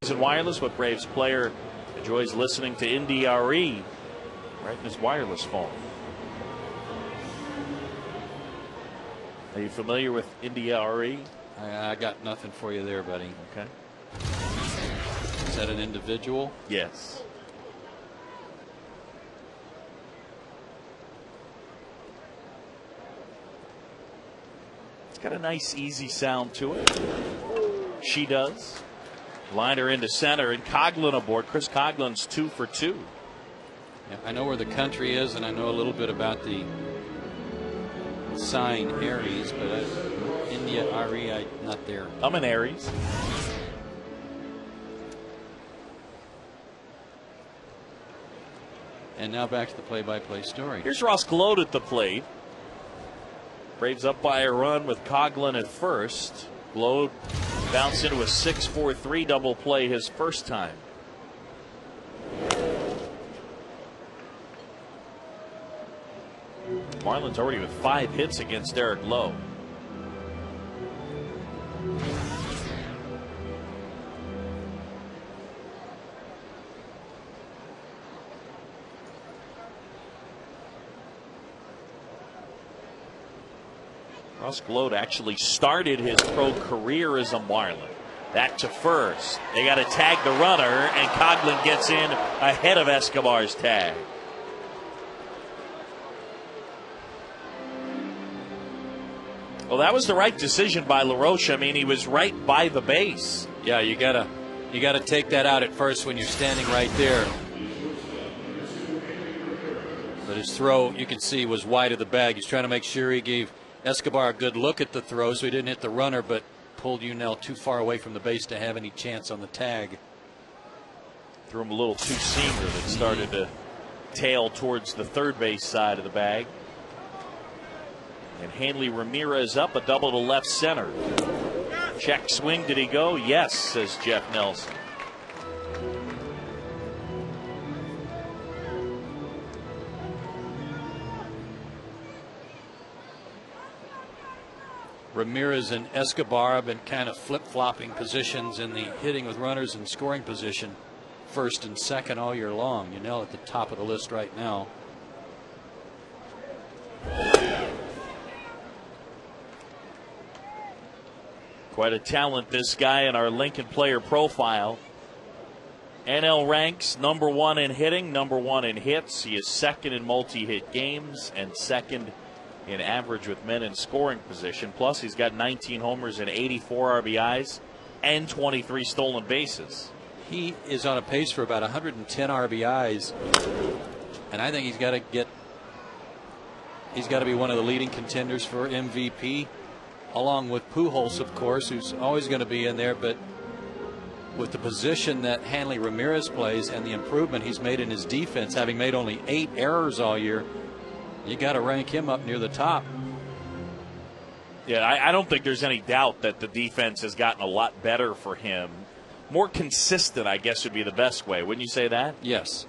And wireless, what Braves player enjoys listening to NDRE right in his wireless phone? Are you familiar with NDRE? I got nothing for you there, buddy. Okay. Is that an individual? Yes. It's got a nice, easy sound to it. She does. Liner into center, and Coghlan aboard. Chris Coglan's 2 for 2. Yeah, I know where the country is, and I know a little bit about the sign Aries, but India RE, I'm not there. I'm an Aries. And now back to the play-by-play story. Here's Ross Gloat at the plate. Braves up by a run with Coghlan at first. Gloat bounced into a 6-4-3 double play his first time. Marlins already with 5 hits against Eric Lowe. Ross Gloat actually started his pro career as a Marlin. That to first. They got to tag the runner, and Coghlan gets in ahead of Escobar's tag. Well, that was the right decision by LaRoche. I mean, he was right by the base. Yeah, you gotta take that out at first when you're standing right there. But his throw, you can see, was wide of the bag. He's trying to make sure he gave Escobar a good look at the throw, so he didn't hit the runner, but pulled Unell too far away from the base to have any chance on the tag. Threw him a little too seamer that started to tail towards the third base side of the bag. And Hanley Ramirez up a double to left center. Check swing, did he go? Yes, says Jeff Nelson. Ramirez and Escobar have been kind of flip-flopping positions in the hitting with runners and scoring position, first and second all year long. Unell at the top of the list right now. Quite a talent, this guy, in our Lincoln player profile. NL ranks #1 in hitting, #1 in hits. He is second in multi-hit games and second in average with men in scoring position. Plus, he's got 19 homers and 84 RBIs and 23 stolen bases. He is on a pace for about 110 RBIs, and I think he's got to be one of the leading contenders for MVP, along with Pujols, of course, who's always going to be in there. But with the position that Hanley Ramirez plays and the improvement he's made in his defense, having made only 8 errors all year, you got to rank him up near the top. Yeah, I don't think there's any doubt that the defense has gotten a lot better for him. More consistent, I guess, would be the best way. Wouldn't you say that? Yes.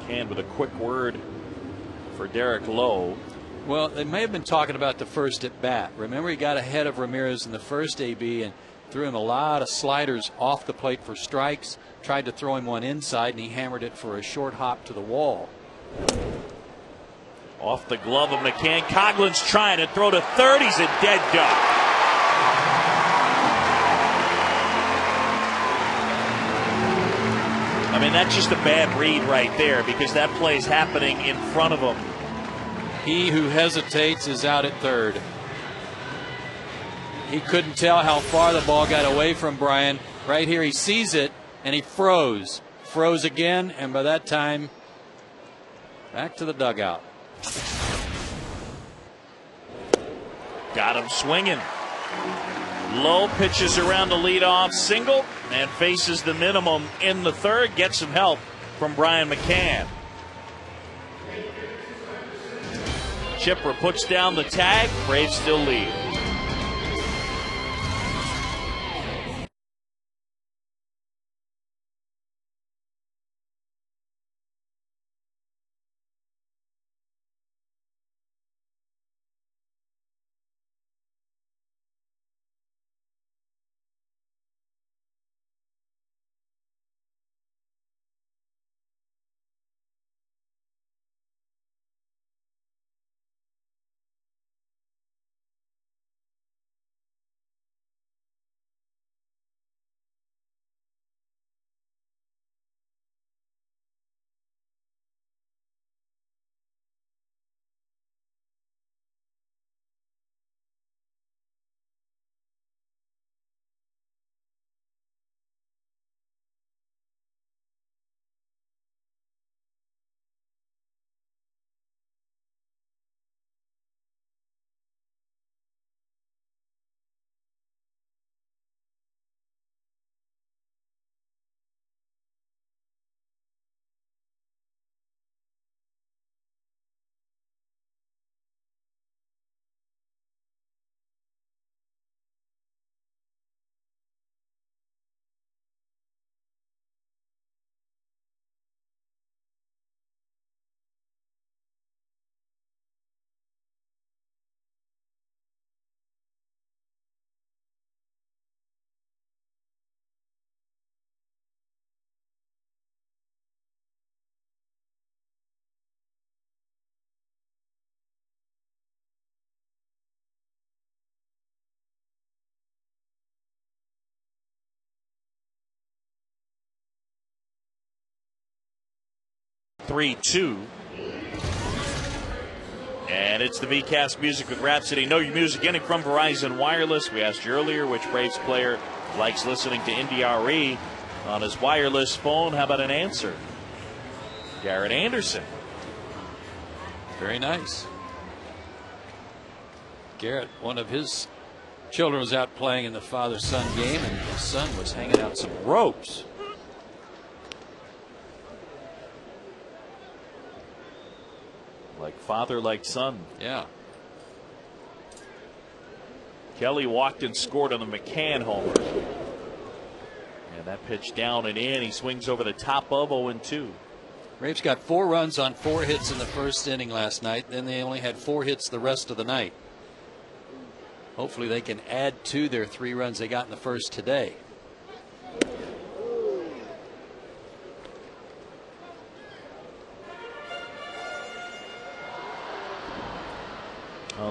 And with a quick word for Derek Lowe. Well, they may have been talking about the first at bat. Remember, he got ahead of Ramirez in the first AB and threw him a lot of sliders off the plate for strikes. Tried to throw him one inside, and he hammered it for a short hop to the wall. Off the glove of McCann. Coghlan's trying to throw to third. He's a dead duck. I mean, that's just a bad read right there, because that play's happening in front of him. He who hesitates is out at third. He couldn't tell how far the ball got away from Brian. Right here, he sees it, and he froze. Froze again, and by that time, back to the dugout. Got him swinging. Lowe pitches around the leadoff single and faces the minimum in the third. Gets some help from Brian McCann. Chipper puts down the tag. Braves still lead. 3-2. And it's the VCast Music with Rhapsody. Know your music getting from Verizon Wireless. We asked you earlier which Braves player likes listening to NDRE on his wireless phone. How about an answer? Garrett Anderson. Very nice. Garrett, one of his children was out playing in the father-son game, and his son was hanging out some ropes. Like father, like son. Yeah. Kelly walked and scored on the McCann homer. And that pitch down and in. He swings over the top of 0-2. Braves got 4 runs on 4 hits in the first inning last night. Then they only had 4 hits the rest of the night. Hopefully they can add to their 3 runs they got in the first today.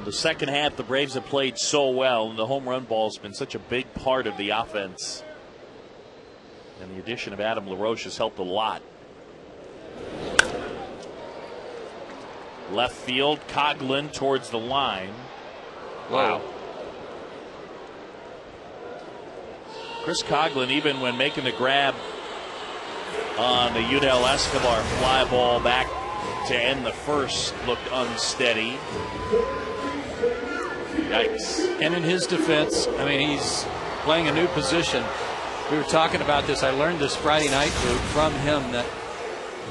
The second half, the Braves have played so well, and the home run ball has been such a big part of the offense. And the addition of Adam LaRoche has helped a lot. Left field, Coghlan towards the line. Wow. Chris Coghlan, even when making the grab on the Yudel Escobar fly ball back to end the first, looked unsteady. Yikes. And in his defense, I mean, he's playing a new position. We were talking about this. I learned this Friday night from him that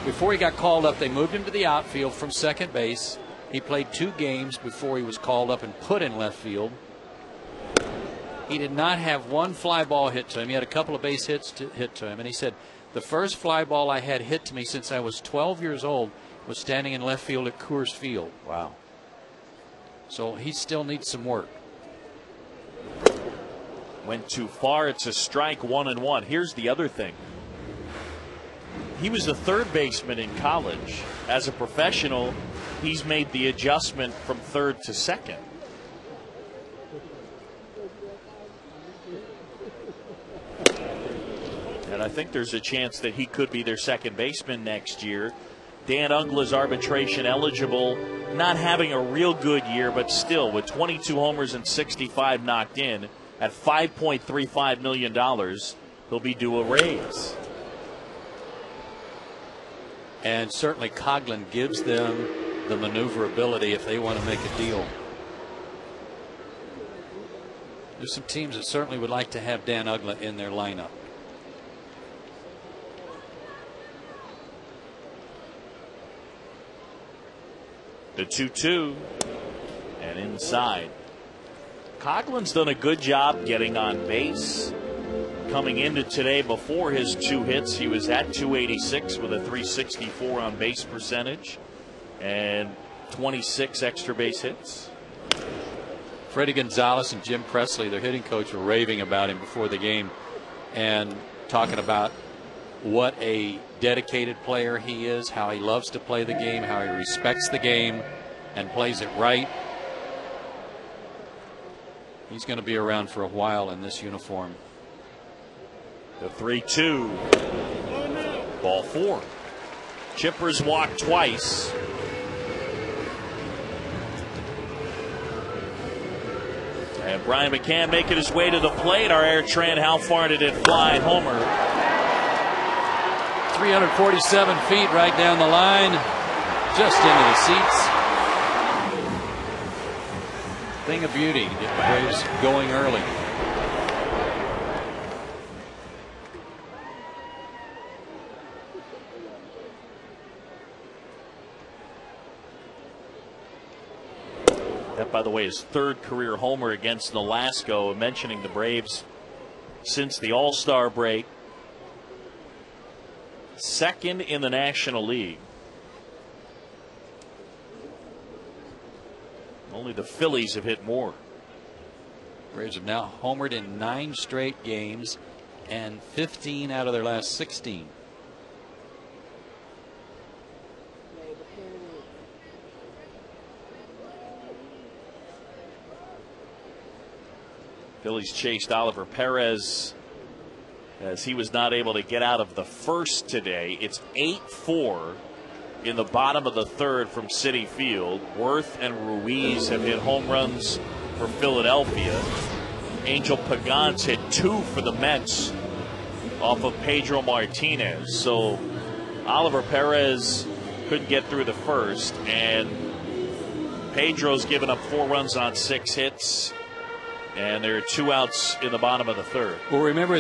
before he got called up, they moved him to the outfield from second base. He played 2 games before he was called up and put in left field. He did not have 1 fly ball hit to him. He had a couple of base hits hit to him. And he said, the first fly ball I had hit to me since I was 12 years old was standing in left field at Coors Field. Wow. So he still needs some work. Went too far. It's a strike, 1-1. Here's the other thing. He was a third baseman in college. As a professional, he's made the adjustment from third to second. And I think there's a chance that he could be their second baseman next year. Dan Ungla's arbitration eligible, not having a real good year, but still with 22 homers and 65 knocked in at $5.35 million, he'll be due a raise. And certainly Coghlan gives them the maneuverability if they want to make a deal. There's some teams that certainly would like to have Dan Ungla in their lineup. The 2-2 and inside. Coghlan's done a good job getting on base. Coming into today, before his 2 hits, he was at 286 with a 364 on base percentage and 26 extra base hits. Freddie Gonzalez and Jim Presley, their hitting coach, were raving about him before the game and talking about what a dedicated player he is, how he loves to play the game, how he respects the game and plays it right. He's going to be around for a while in this uniform. The 3-2. Ball 4. Chippers walked twice. And Brian McCann making his way to the plate. Our air Tran, how far did it fly? Homer. 347 feet right down the line, just into the seats. Thing of beauty to get the Braves going early. That, by the way, is 3rd career homer against Nolasco. Mentioning the Braves since the All-Star break. 2nd in the National League. Only the Phillies have hit more. Braves have now homered in 9 straight games and 15 out of their last 16. Phillies chased Oliver Perez as he was not able to get out of the first today. It's 8-4 in the bottom of the third from Citi Field. Worth and Ruiz have hit home runs for Philadelphia. Angel Pagans hit 2 for the Mets off of Pedro Martinez. So Oliver Perez couldn't get through the first, and Pedro's given up 4 runs on 6 hits, and there are 2 outs in the bottom of the third. Well, remember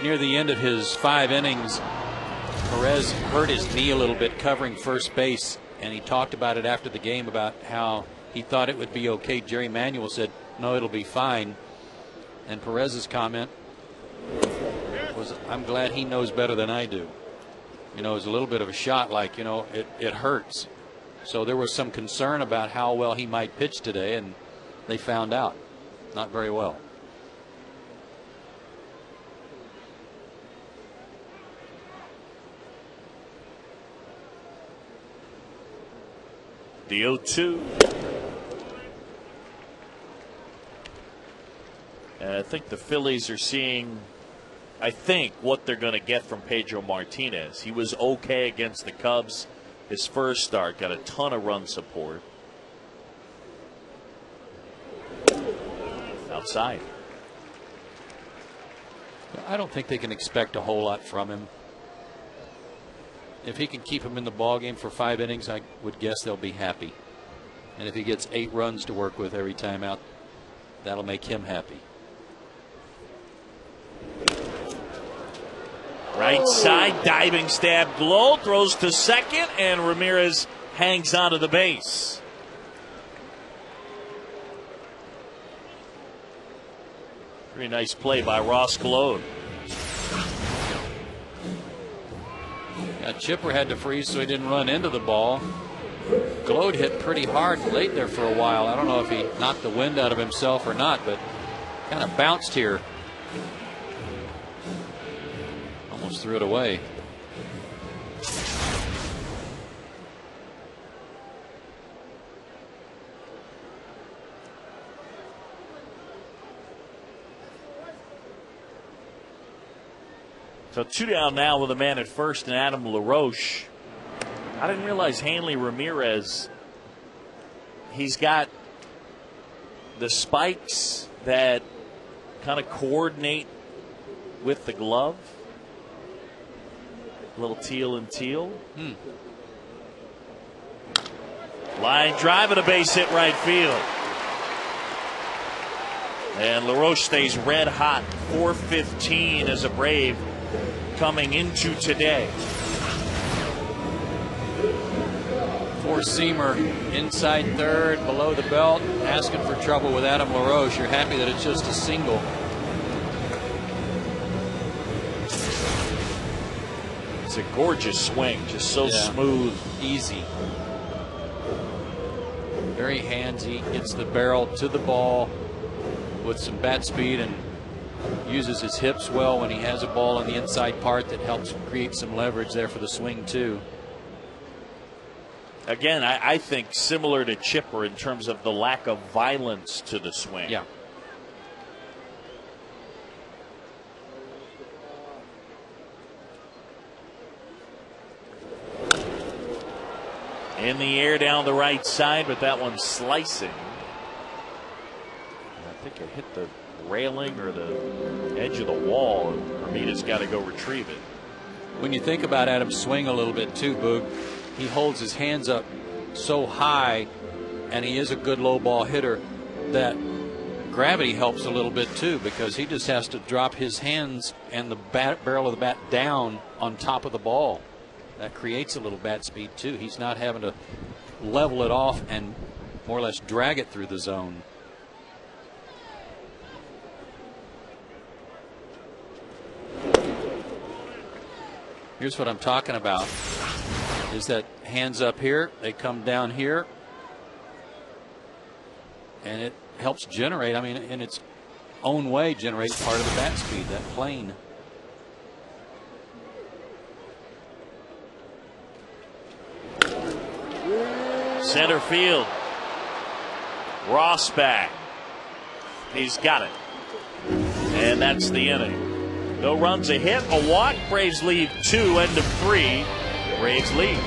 near the end of his 5 innings, Perez hurt his knee a little bit covering first base, and he talked about it after the game about how he thought it would be okay. Jerry Manuel said, no, it'll be fine. And Perez's comment was, I'm glad he knows better than I do. You know, it was a little bit of a shot, like, you know, it hurts. So there was some concern about how well he might pitch today, and they found out not very well. The 0-2. And I think the Phillies are seeing, I think, what they're going to get from Pedro Martinez. He was okay against the Cubs. His first start got a ton of run support. Outside. I don't think they can expect a whole lot from him. If he can keep him in the ballgame for 5 innings, I would guess they'll be happy. And if he gets 8 runs to work with every time out, that'll make him happy. Right side, diving stab, Glow throws to second, and Ramirez hangs onto the base. Very nice play by Ross Glow. Yeah, Chipper had to freeze so he didn't run into the ball. Glow hit pretty hard late there for a while. I don't know if he knocked the wind out of himself or not, but kind of bounced here. Almost threw it away. So 2 down now with a man at first and Adam LaRoche. I didn't realize Hanley Ramirez, he's got the spikes that kind of coordinate with the glove. A little teal and teal. Line drive and a base hit right field. And LaRoche stays red hot. 4-15 as a Brave coming into today. 4-seamer inside third, below the belt, asking for trouble with Adam LaRoche. You're happy that it's just a single. It's a gorgeous swing, just so smooth, easy. Very handsy, gets the barrel to the ball with some bat speed and uses his hips well when he has a ball on the inside part that helps create some leverage there for the swing too. Again, I think similar to Chipper in terms of the lack of violence to the swing. Yeah. In the air down the right side, but that one's slicing. I think it hit the railing or the edge of the wall. Ramirez got to go retrieve it. When you think about Adam's swing a little bit too, Boog, he holds his hands up so high, and he is a good low ball hitter, that gravity helps a little bit too, because he just has to drop his hands and the barrel of the bat down on top of the ball. That creates a little bat speed too. He's not having to level it off and more or less drag it through the zone. Here's what I'm talking about, is that hands up here, they come down here, and it helps generate, I mean, in its own way, generate part of the bat speed, that plane. Center field. Ross back. He's got it. And that's the inning. No runs, a hit, a walk. Braves lead 2, end of 3. Braves lead.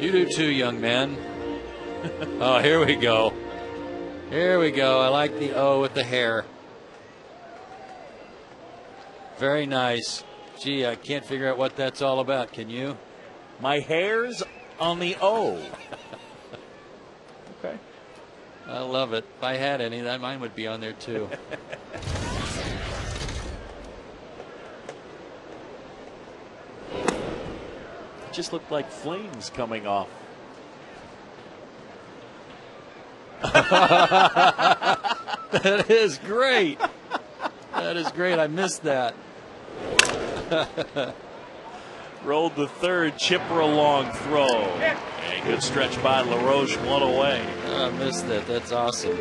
You do too, young man. Oh, here we go. Here we go. I like the O with the hair. Very nice. Gee, I can't figure out what that's all about. Can you? My hair's on the O. Okay. I love it. If I had any, that mine would be on there too. It just looked like flames coming off. That is great. That is great. I missed that. Rolled the third, chipper a long throw. And good stretch by LaRoche, one away. I missed that. That's awesome.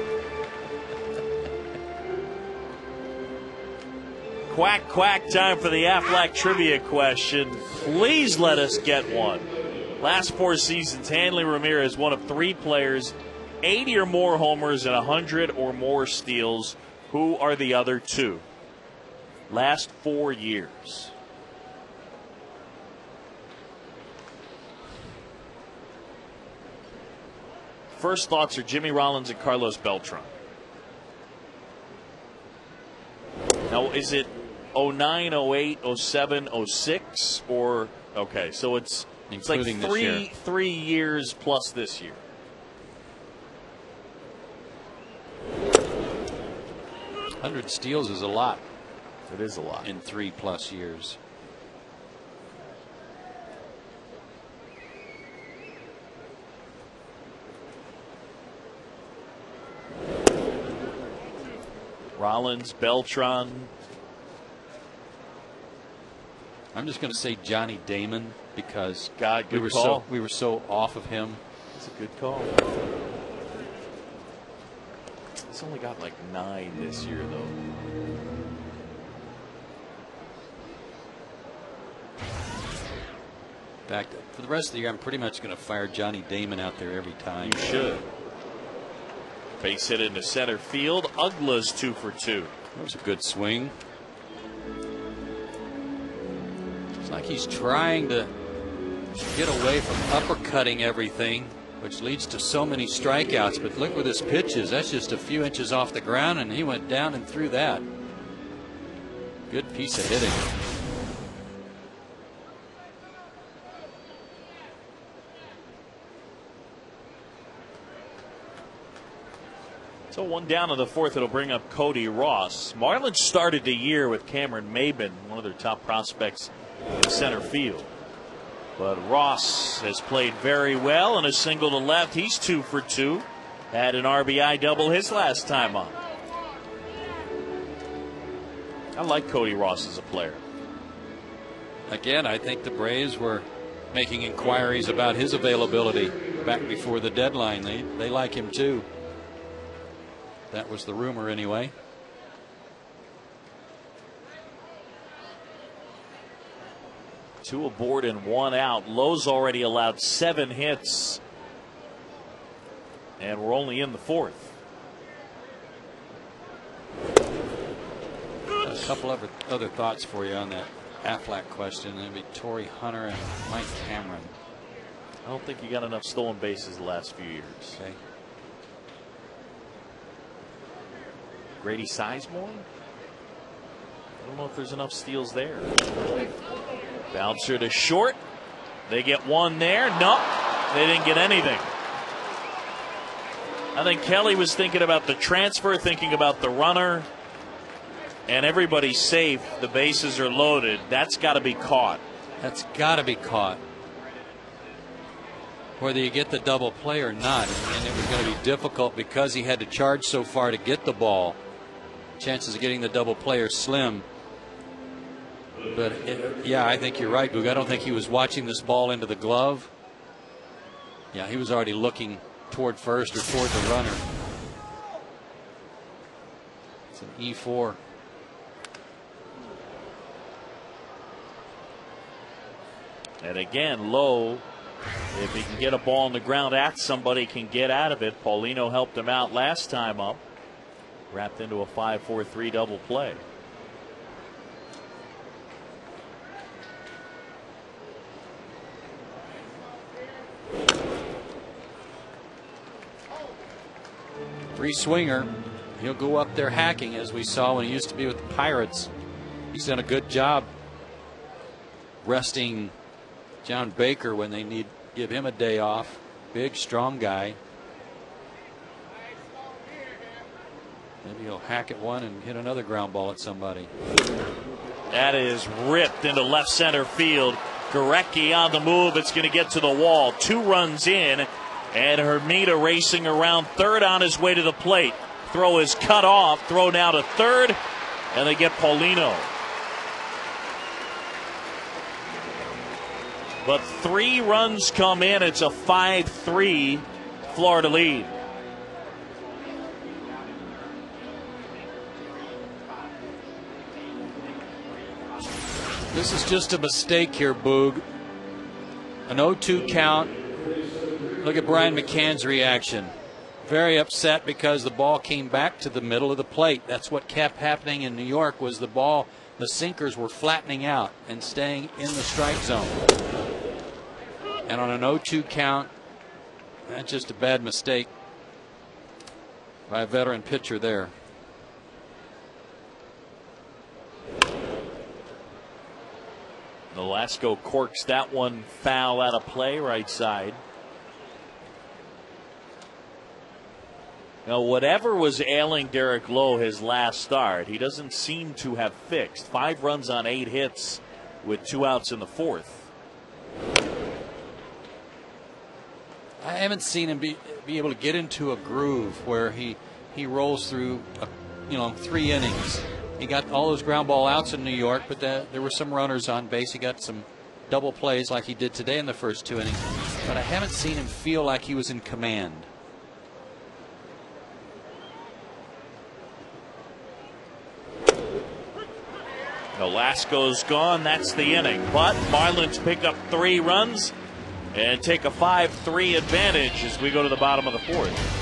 Quack, quack, time for the Aflac trivia question. Please let us get one. Last 4 seasons, Hanley Ramirez, one of 3 players, 80 or more homers and 100 or more steals. Who are the other 2? Last 4 years. First thoughts are Jimmy Rollins and Carlos Beltran. Now, is it 09, 08, 07, 06, or okay? So it's like three years plus this year. 100 steals is a lot. It is a lot in 3+ years. Rollins, Beltran. I'm just going to say Johnny Damon because we were so off of him. It's a good call. He's only got like 9 this year, though. In fact, for the rest of the year, I'm pretty much going to fire Johnny Damon out there every time. You should. Base hit into center field. Ugla's 2 for 2. That was a good swing. It's like he's trying to get away from uppercutting everything, which leads to so many strikeouts. But look where this pitch is. That's just a few inches off the ground, and he went down and threw that. Good piece of hitting. So 1 down in the 4th. It'll bring up Cody Ross. Marlins started the year with Cameron Maben, one of their top prospects in center field. But Ross has played very well and a single to left. He's 2 for 2. Had an RBI double his last time up. I like Cody Ross as a player. Again, I think the Braves were making inquiries about his availability back before the deadline. They like him too. That was the rumor anyway. Two aboard and 1 out. Lowe's already allowed 7 hits. And we're only in the 4th. A couple of other thoughts for you on that Aflac question. It'd be Torrey Hunter and Mike Cameron. I don't think you got enough stolen bases the last few years. Okay. Grady Sizemore? I don't know if there's enough steals there. Bouncer to short. They get 1 there. No, they didn't get anything. I think Kelly was thinking about the transfer, thinking about the runner, and everybody's safe. The bases are loaded. That's got to be caught. That's got to be caught. Whether you get the double play or not, and it was going to be difficult because he had to charge so far to get the ball. Chances of getting the double play are slim. But yeah, I think you're right, Boog. I don't think he was watching this ball into the glove. Yeah, he was already looking toward first or toward the runner. It's an E4. And again, Lowe, if he can get a ball on the ground at somebody, can get out of it. Paulino helped him out last time up. Wrapped into a 5-4-3 double play. Free swinger. He'll go up there hacking, as we saw when he used to be with the Pirates. He's done a good job resting John Baker when they need give him a day off. Big, strong guy. Maybe he'll hack at one and hit another ground ball at somebody. That is ripped into left center field. Gurecki on the move. It's going to get to the wall. 2 runs in, and Hermida racing around third on his way to the plate. Throw is cut off. Throw now to third, and they get Paulino. But 3 runs come in. It's a 5-3 Florida lead. This is just a mistake here, Boog. An 0-2 count. Look at Brian McCann's reaction. Very upset because the ball came back to the middle of the plate. That's what kept happening in New York, was the ball, the sinkers were flattening out and staying in the strike zone. And on an 0-2 count, that's just a bad mistake by a veteran pitcher there. Nolasco corks that one foul out of play, right side. Now, whatever was ailing Derek Lowe his last start, he doesn't seem to have fixed. 5 runs on 8 hits with 2 outs in the 4th. I haven't seen him be able to get into a groove where he rolls through 3 innings. He got all those ground ball outs in New York, but there were some runners on base. He got some double plays like he did today in the first 2 innings. But I haven't seen him feel like he was in command. Nolasco's gone. That's the inning. But Marlins pick up 3 runs and take a 5-3 advantage as we go to the bottom of the 4th.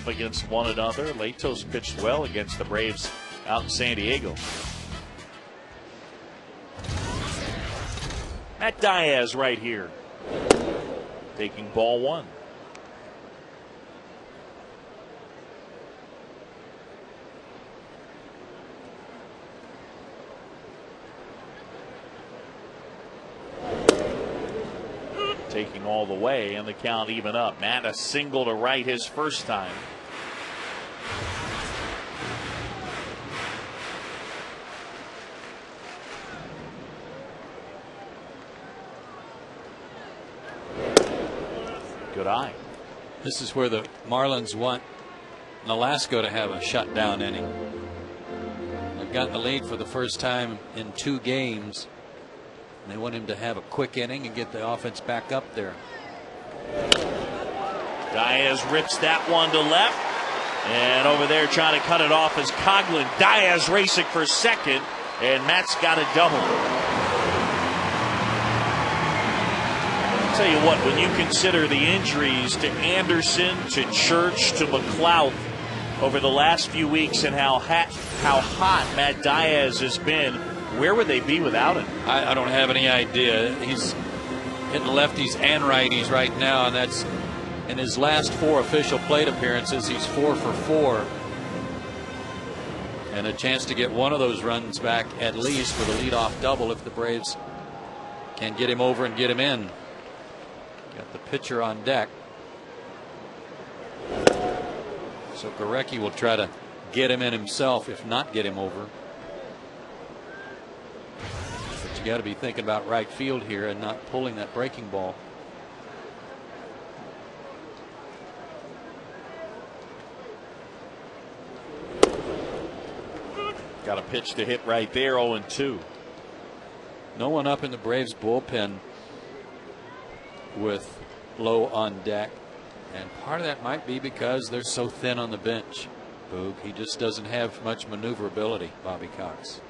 Against one another. Latos pitched well against the Braves out in San Diego. Matt Diaz right here, taking ball 1. taking all the way, and the count even up. Matt, a single to right his first time. Good eye. This is where the Marlins want Nolasco to have a shutdown inning. They've gotten the lead for the first time in 2 games. And they want him to have a quick inning and get the offense back up there. Diaz rips that one to left. And over there trying to cut it off is Coghlan. Diaz racing for second. And Matt's got a double. I'll tell you what, when you consider the injuries to Anderson, to Church, to McLeod over the last few weeks and how hot Matt Diaz has been, where would they be without him? I don't have any idea. He's hitting lefties and righties right now, and that's in his last 4 official plate appearances. He's 4 for 4. And a chance to get one of those runs back at least with a leadoff double if the Braves can get him over and get him in. Got the pitcher on deck. So Gurecki will try to get him in himself, if not get him over. But you got to be thinking about right field here and not pulling that breaking ball. Got a pitch to hit right there, 0-2. No one up in the Braves bullpen with Lowe on deck, and part of that might be because they're so thin on the bench. Boog, he just doesn't have much maneuverability, Bobby Cox.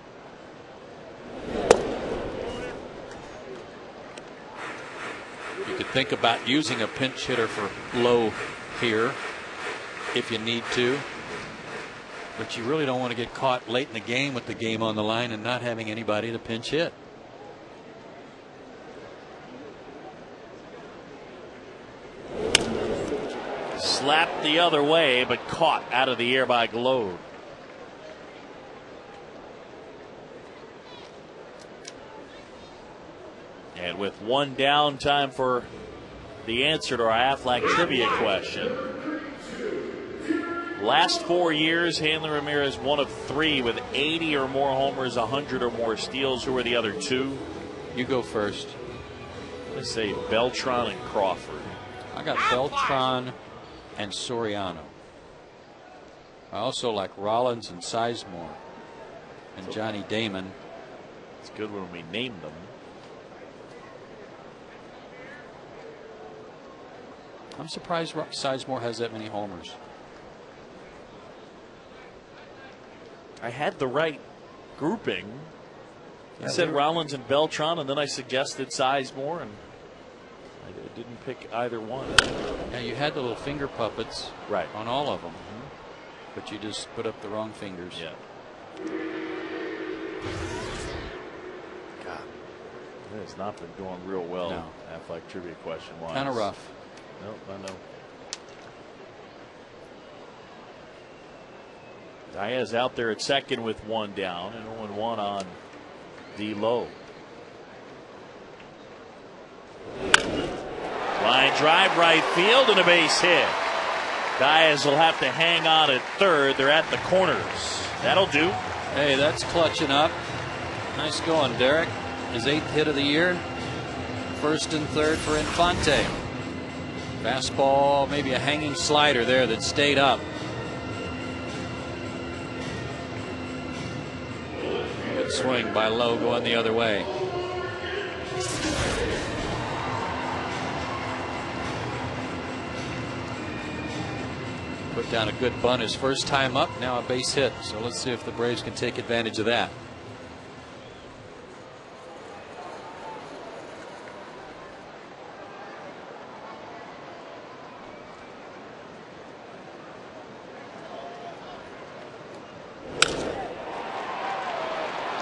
You could think about using a pinch hitter for Lowe here if you need to, but you really don't want to get caught late in the game with the game on the line and not having anybody to pinch hit. Slapped the other way, but caught out of the air by Globe. And with one down, time for the answer to our Aflac trivia question. Last 4 years, Hanley Ramirez 1 of 3 with 80 or more homers, 100 or more steals. Who are the other 2? You go first. Let's say Beltran and Crawford. I got Beltran and Soriano. I also like Rollins and Sizemore and Johnny Damon. It's good when we name them. I'm surprised Sizemore has that many homers. I had the right grouping. I said Rollins and Beltran, and then I suggested Sizemore, and I didn't pick either one. Yeah, you had the little finger puppets right on all of them, but you just put up the wrong fingers. Yeah. God, it has not been going real well. No. Aflac trivia question wise. Kind of rough. Nope, I know. Diaz out there at second with 1 down and 0-1 on D. Lowe. Line drive right field and a base hit. Diaz will have to hang on at third. They're at the corners. That'll do. Hey, that's clutching up. Nice going, Derek. His 8th hit of the year. First and third for Infante. Fastball, maybe a hanging slider there that stayed up. Good swing by Lowe going the other way. Put down a good bunt his first time up, now a base hit. So let's see if the Braves can take advantage of that.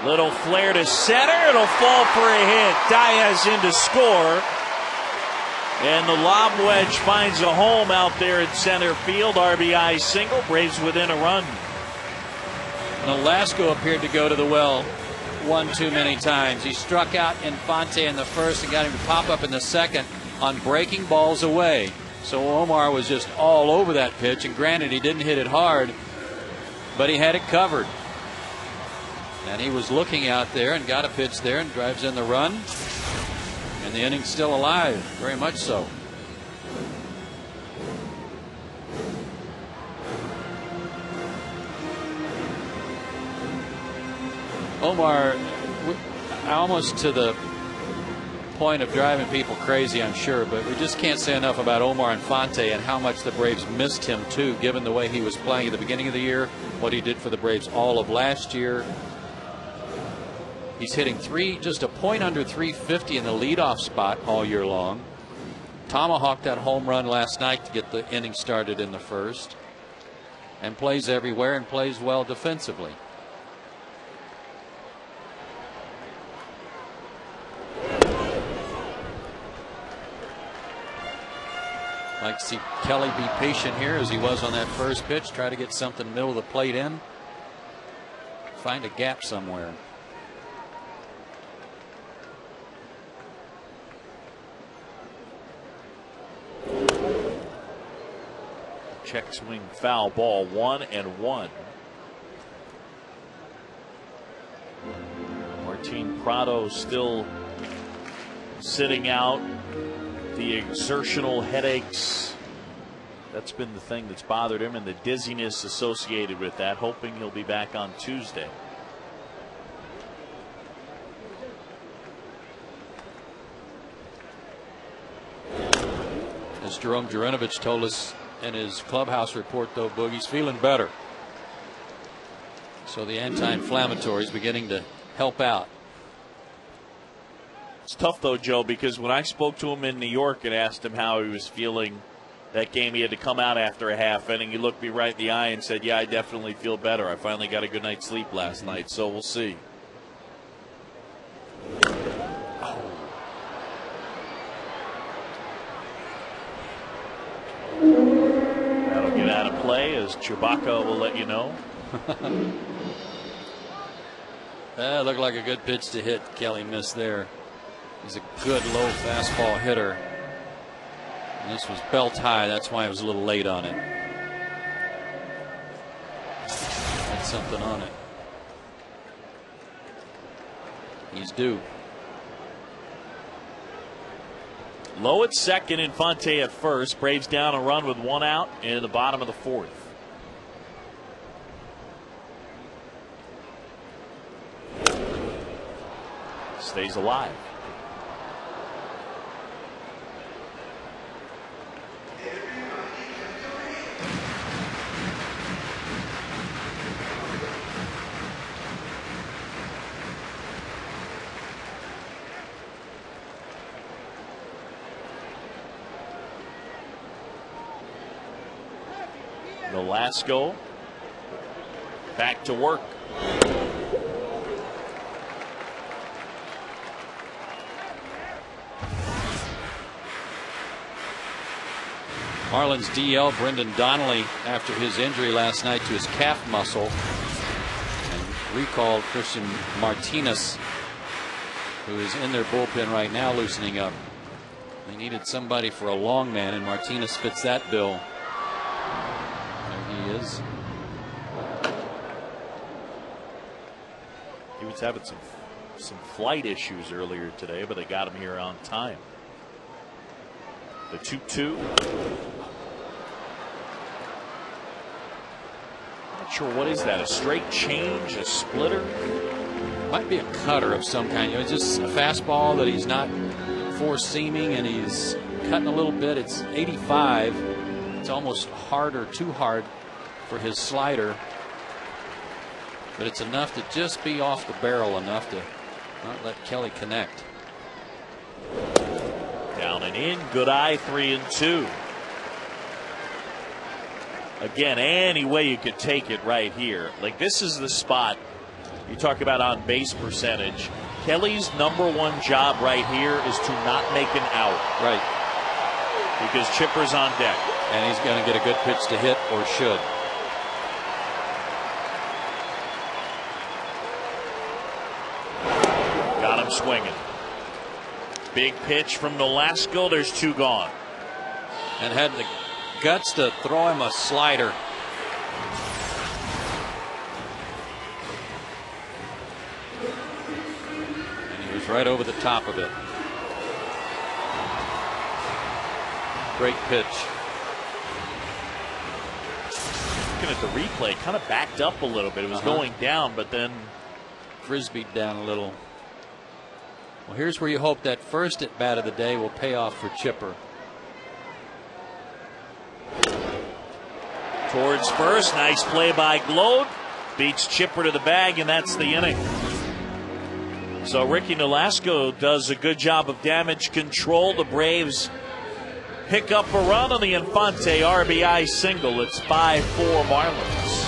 Little flare to center. It'll fall for a hit. Diaz in to score. And the lob wedge finds a home out there at center field. RBI single. Braves within a run. Nolasco appeared to go to the well one too many times. He struck out Infante in the first and got him to pop up in the second. on breaking balls away. So Omar was just all over that pitch, and granted he didn't hit it hard, but he had it covered. And he was looking out there and got a pitch there and drives in the run. And the inning's still alive, very much so. Omar, almost to the point of driving people crazy, I'm sure, but we just can't say enough about Omar Infante and how much the Braves missed him too, given the way he was playing at the beginning of the year, what he did for the Braves all of last year. He's hitting just a point under 350 in the leadoff spot all year long. Tomahawked that home run last night to get the inning started in the first, and plays everywhere and plays well defensively. Like to see Kelly be patient here as he was on that first pitch. Try to get something middle of the plate in. Find a gap somewhere. Check swing foul ball, 1-1. Martin Prado still sitting out. The exertional headaches, that's been the thing that's bothered him, and the dizziness associated with that. Hoping he'll be back on Tuesday. As Jerome Jurinovich told us in his clubhouse report, though, Boogie's feeling better. So the anti-inflammatory is beginning to help out. It's tough, though, Joe, because when I spoke to him in New York and asked him how he was feeling that game, he had to come out after a half inning. He looked me right in the eye and said, yeah, I definitely feel better. I finally got a good night's sleep last night, so we'll see. That'll get out of play, as Chewbacca will let you know. That looked like a good pitch to hit. Kelly missed there. He's a good low fastball hitter. And this was belt high. That's why I was a little late on it. Had something on it. He's due. Low at second, Infante at first. Braves down a run with one out in the bottom of the fourth. Stays alive. Nolasco back to work. Marlins DL Brendan Donnelly, after his injury last night to his calf muscle, and recalled Christian Martinez, who is in their bullpen right now, loosening up. They needed somebody for a long man, and Martinez fits that bill. There he is. He was having some flight issues earlier today, but they got him here on time. The 2-2. Not sure what is that, a straight change, a splitter? Might be a cutter of some kind. You know, just a fastball that he's not four-seaming, and he's cutting a little bit. It's 85. It's almost hard or too hard for his slider, but it's enough to just be off the barrel enough to not let Kelly connect. Down and in, good eye, 3-2. Again, any way you could take it right here. Like, this is the spot you talk about on base percentage. Kelly's #1 job right here is to not make an out. Right. Because Chipper's on deck. And he's going to get a good pitch to hit, or should. Got him swinging. Big pitch from Nolasco. There's 2 gone. And had the guts to throw him a slider. And he was right over the top of it. Great pitch. Looking at the replay, kind of backed up a little bit. It was going down, but then frisbeed down a little. Well, here's where you hope that first at bat of the day will pay off for Chipper. Towards first, nice play by Glode. Beats Chipper to the bag, and that's the inning. So Ricky Nolasco does a good job of damage control. The Braves pick up a run on the Infante RBI single. It's 5-4 Marlins.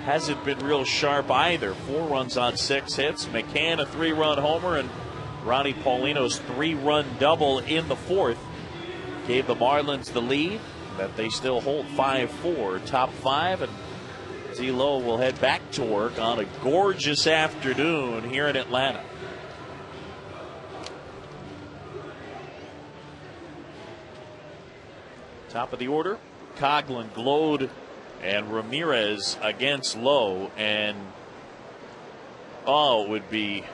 Hasn't been real sharp either. 4 runs on 6 hits. McCann a 3-run homer, and Ronnie Paulino's 3-run double in the 4th gave the Marlins the lead, but they still hold 5-4, top 5, and Zelo will head back to work on a gorgeous afternoon here in Atlanta. Top of the order, Coghlan, Glode, and Ramirez against Lowe, and it would be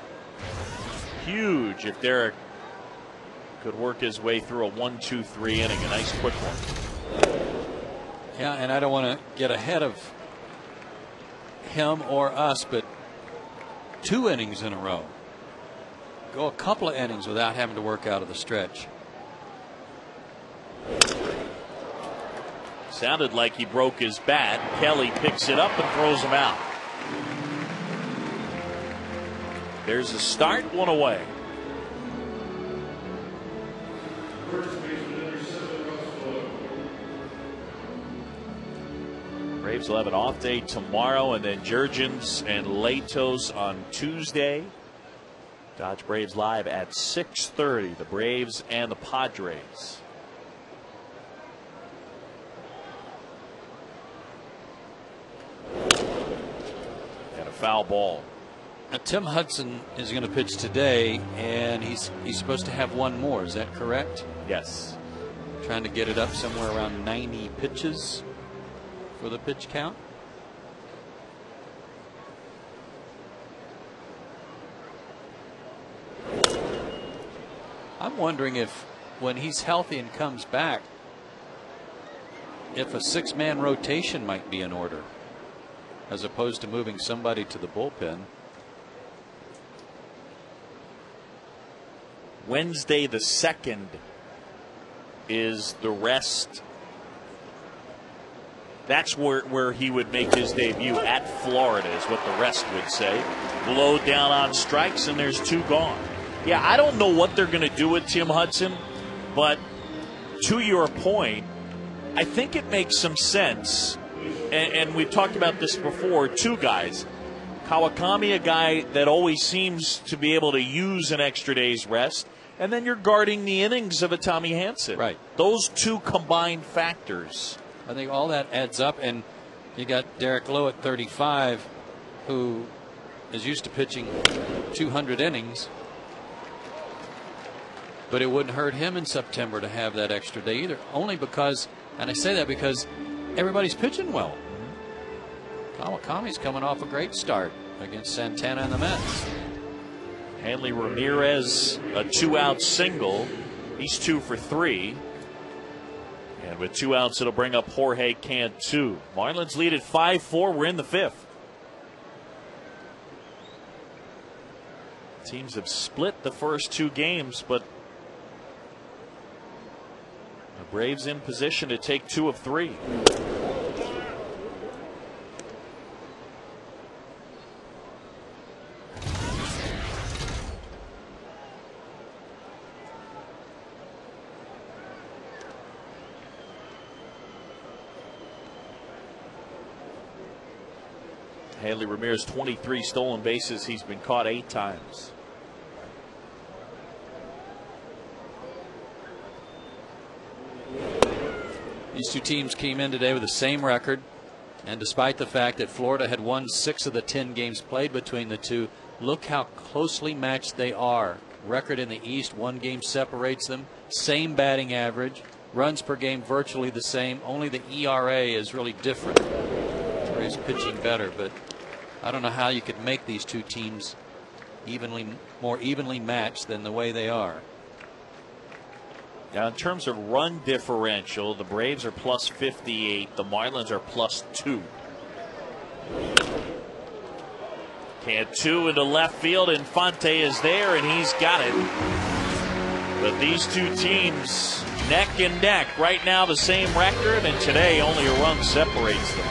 huge if Derek could work his way through a 1-2-3 inning, a nice quick one. Yeah, and I don't want to get ahead of him or us, but 2 innings in a row. Go a couple of innings without having to work out of the stretch. Sounded like he broke his bat. Kelly picks it up and throws him out. There's a start, 1 away. Braves will have an off day tomorrow, and then Jurgens and Latos on Tuesday. Dodge Braves live at 6:30. The Braves and the Padres. Foul ball. Now, Tim Hudson is going to pitch today, and he's supposed to have 1 more. Is that correct? Yes. Trying to get it up somewhere around 90 pitches for the pitch count. I'm wondering if, when he's healthy and comes back, if a 6-man rotation might be in order, as opposed to moving somebody to the bullpen. Wednesday the 2nd is the rest. That's where he would make his debut, at Florida, is what the rest would say. Blow down on strikes, and there's 2 gone. Yeah, I don't know what they're going to do with Tim Hudson, but to your point, I think it makes some sense. And we've talked about this before, 2 guys. Kawakami, a guy that always seems to be able to use an extra day's rest. And then you're guarding the innings of a Tommy Hanson. Right. Those 2 combined factors. I think all that adds up. And you got Derek Lowe at 35, who is used to pitching 200 innings. But it wouldn't hurt him in September to have that extra day either. Only because, and I say that because everybody's pitching well. Kawakami's coming off a great start against Santana and the Mets. Hanley Ramirez, a 2-out single. He's 2 for 3. And with 2 outs, it'll bring up Jorge Cantu. Marlins lead at 5-4. We're in the 5th. Teams have split the first 2 games, but the Braves in position to take 2 of 3. Hanley Ramirez, 23 stolen bases. He's been caught 8 times. These 2 teams came in today with the same record, and despite the fact that Florida had won 6 of the 10 games played between the 2, look how closely matched they are. Record in the East, 1 game separates them. Same batting average, runs per game virtually the same. Only the ERA is really different. He's pitching better, but I don't know how you could make these 2 teams more evenly matched than the way they are. Now, in terms of run differential, the Braves are plus 58. The Marlins are plus 2. Cantu into left field. Infante is there, and he's got it. But these 2 teams neck and neck. Right now, the same record, and today only a run separates them.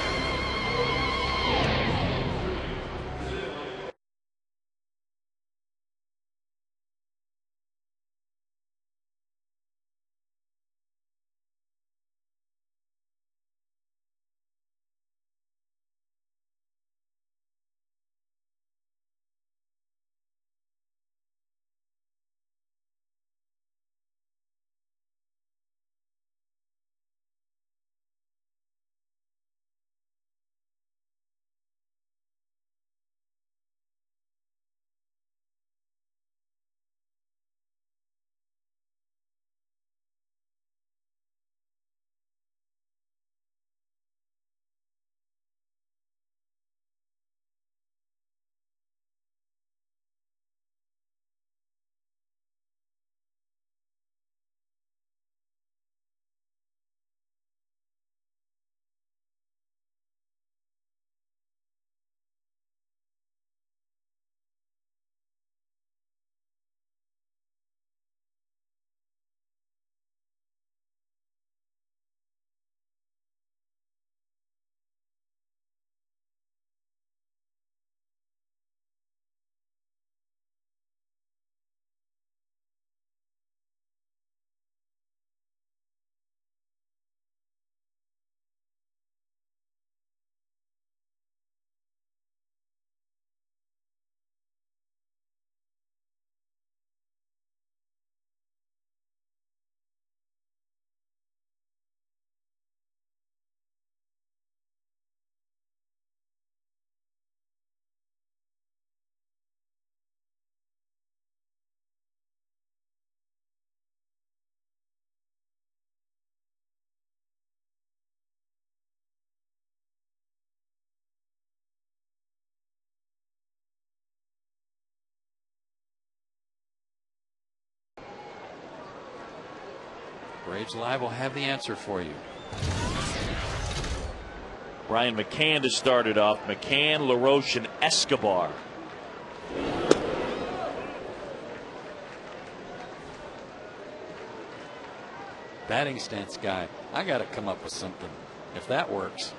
Braves Live will have the answer for you. Brian McCann to start it off. McCann, LaRoche, and Escobar. Batting stance guy. I got to come up with something if that works.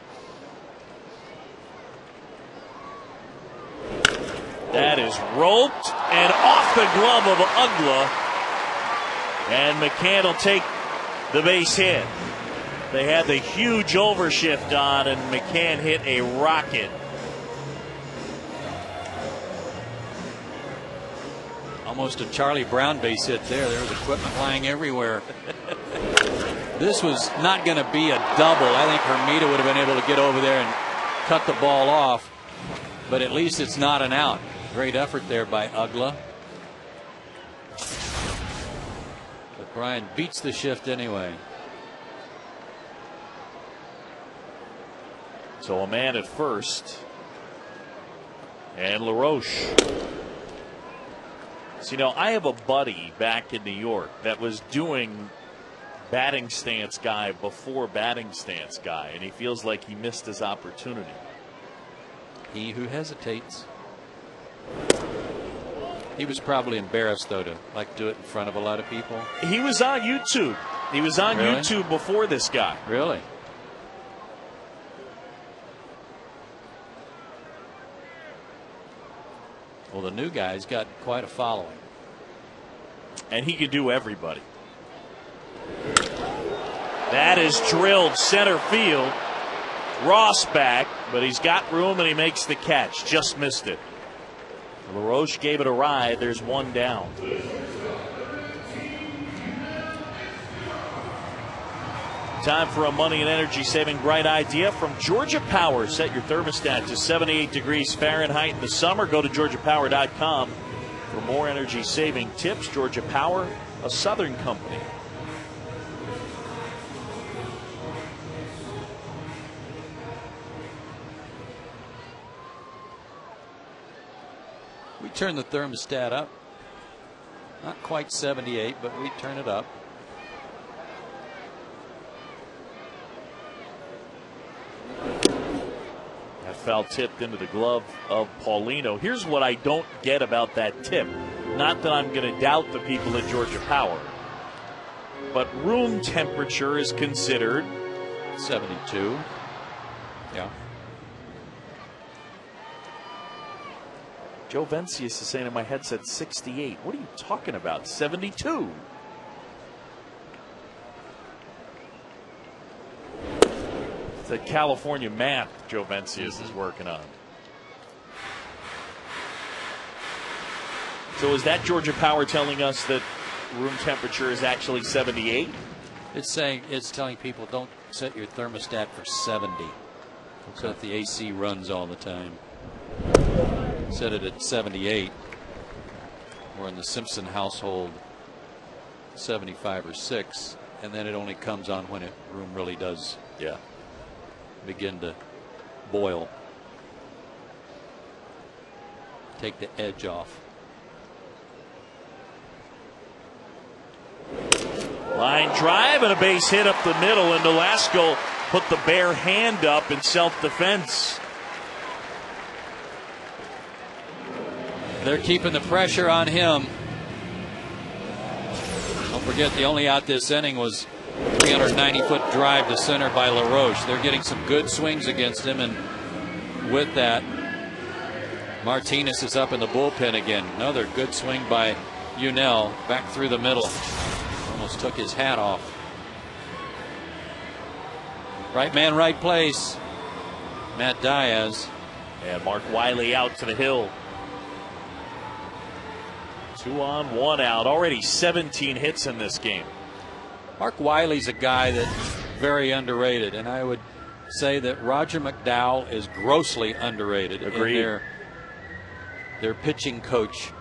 That is roped and off the glove of Uggla. And McCann will take the base hit. They had the huge overshift on, and McCann hit a rocket. Almost a Charlie Brown base hit there. There was equipment flying everywhere. This was not going to be a double. I think Hermida would have been able to get over there and cut the ball off. But at least it's not an out. Great effort there by Uggla. But Brian beats the shift anyway. So a man at first. And LaRoche. So, you know, I have a buddy back in New York that was doing batting stance guy before batting stance guy, and he feels like he missed his opportunity. He who hesitates. He was probably embarrassed, though, to like do it in front of a lot of people. He was on YouTube. He was on YouTube before this guy. Really? Well, the new guy's got quite a following. And he could do everybody. That is drilled center field. Ross back, but he's got room and he makes the catch. Just missed it. LaRoche gave it a ride. There's one down. Time for a money and energy saving bright idea from Georgia Power. Set your thermostat to 78 degrees Fahrenheit in the summer. Go to GeorgiaPower.com for more energy saving tips. Georgia Power, a Southern company. We turn the thermostat up. Not quite 78, but we turn it up. That foul tipped into the glove of Paulino. Here's what I don't get about that tip. Not that I'm going to doubt the people at Georgia Power, but room temperature is considered 72. Yeah. Joe Vencius is saying in my headset 68. What are you talking about? 72. It's a California math Joe Vencius is working on. So is that Georgia Power telling us that room temperature is actually 78? It's telling people don't set your thermostat for 70. So that the AC runs all the time. Set it at 78, or in the Simpson household 75 or 6, and then it only comes on when room really does begin to boil. Take the edge off. Line drive and a base hit up the middle, and Nolasco put the bare hand up in self-defense. They're keeping the pressure on him. Don't forget, the only out this inning was 390-foot drive to center by LaRoche. They're getting some good swings against him, and with that, Martinez is up in the bullpen again. Another good swing by Unell back through the middle. Almost took his hat off. Right man, right place. Matt Diaz. And Mark Wiley out to the hill. 2 on, 1 out. Already 17 hits in this game. Mark Wiley's a guy that's very underrated, and I would say that Roger McDowell is grossly underrated. Agreed. In their pitching coach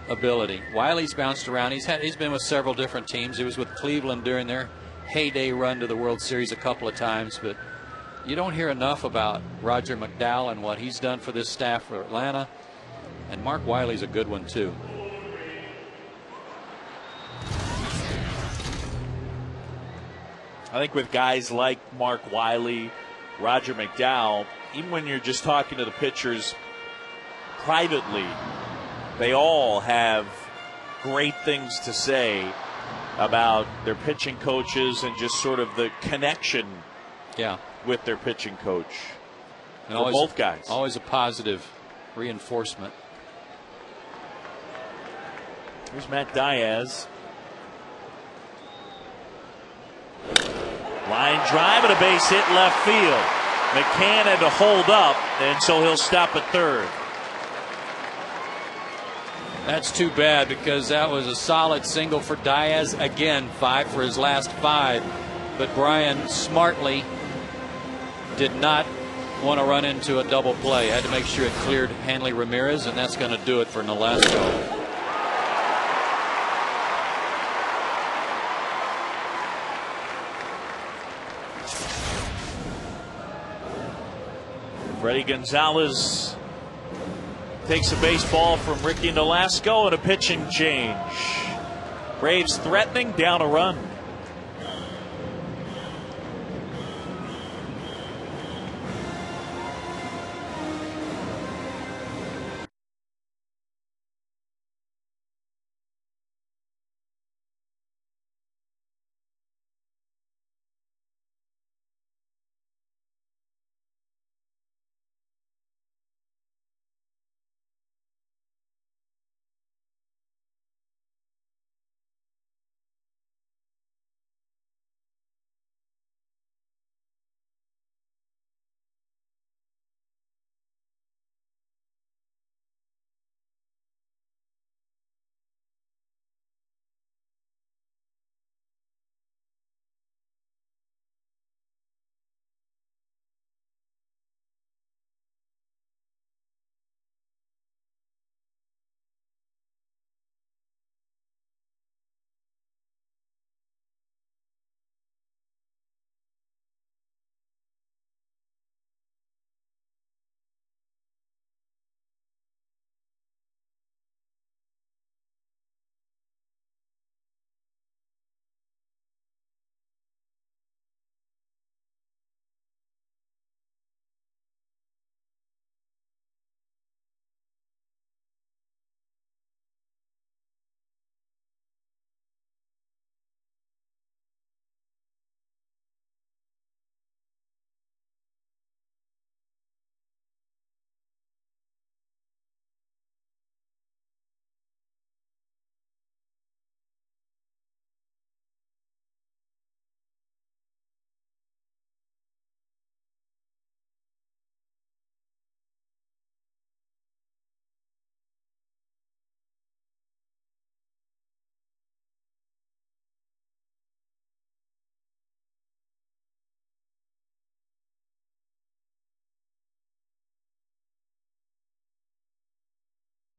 ability. Wiley's bounced around. He's been with several different teams. He was with Cleveland during their heyday run to the World Series a couple of times, but you don't hear enough about Roger McDowell and what he's done for this staff for Atlanta. And Mark Wiley's a good one too. I think with guys like Mark Wiley, Roger McDowell, even when you're just talking to the pitchers privately, they all have great things to say about their pitching coaches and just sort of the connection with their pitching coach. And for both guys. Always a positive reinforcement. Here's Matt Diaz. Line drive and a base hit left field. McCann had to hold up, and so he'll stop at third. That's too bad, because that was a solid single for Diaz. Again, 5 for his last 5. But Brian smartly did not want to run into a double play. Had to make sure it cleared Hanley Ramirez, and that's going to do it for Nolasco. Freddie Gonzalez takes a baseball from Ricky Nolasco and a pitching change. Braves threatening, down a run.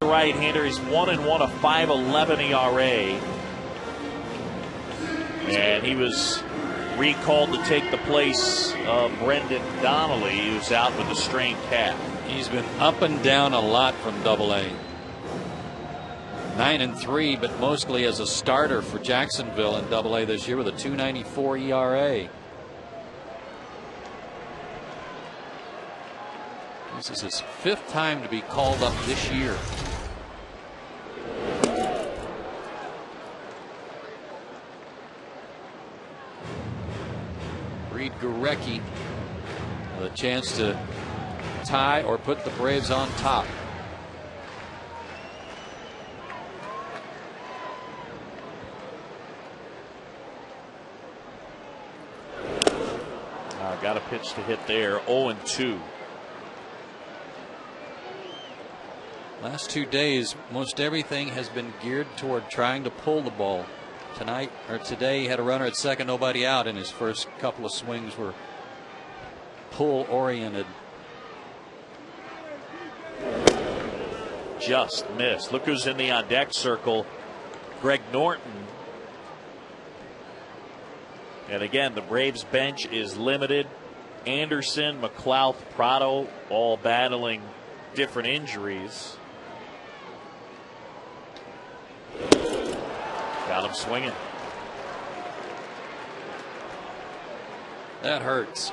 Right-hander, he's 1-1, a 5.11 ERA, and he was recalled to take the place of Brendan Donnelly, who's out with a strained calf. He's been up and down a lot from Double-A. 9-3, but mostly as a starter for Jacksonville in Double-A this year with a 2.94 ERA. This is his 5th time to be called up this year. Reed Gurecki with a chance to tie or put the Braves on top. Got a pitch to hit there. 0-2. Last 2 days, most everything has been geared toward trying to pull the ball. Tonight or today, he had a runner at second, nobody out, and his first couple of swings were pull oriented. Just missed. Look who's in the on deck circle. Greg Norton. And again, the Braves bench is limited. Anderson, McLeod, Prado, all battling different injuries. Got him swinging. That hurts.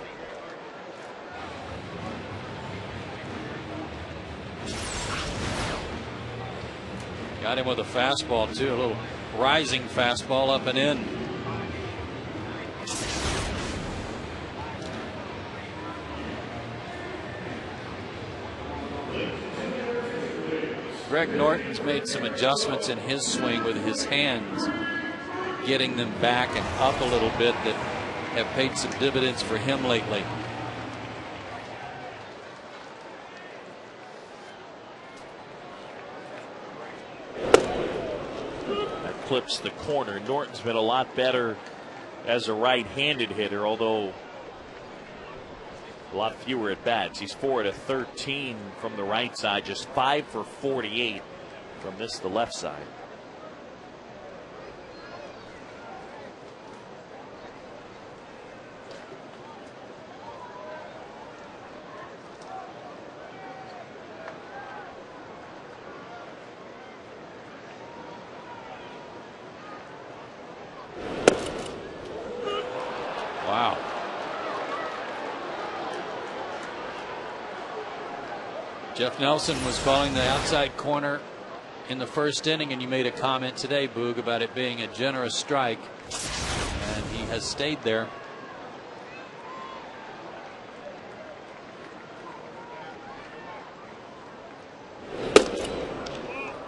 Got him with a fastball too, a little rising fastball up and in. Greg Norton's made some adjustments in his swing with his hands, getting them back and up a little bit, that have paid some dividends for him lately. That clips the corner. Norton's been a lot better as a right-handed hitter, although a lot fewer at bats. He's 4 out of 13 from the right side, just 5 for 48 from the left side. Wow. Jeff Nelson was calling the outside corner in the first inning, and you made a comment today, Boog, about it being a generous strike, and he has stayed there.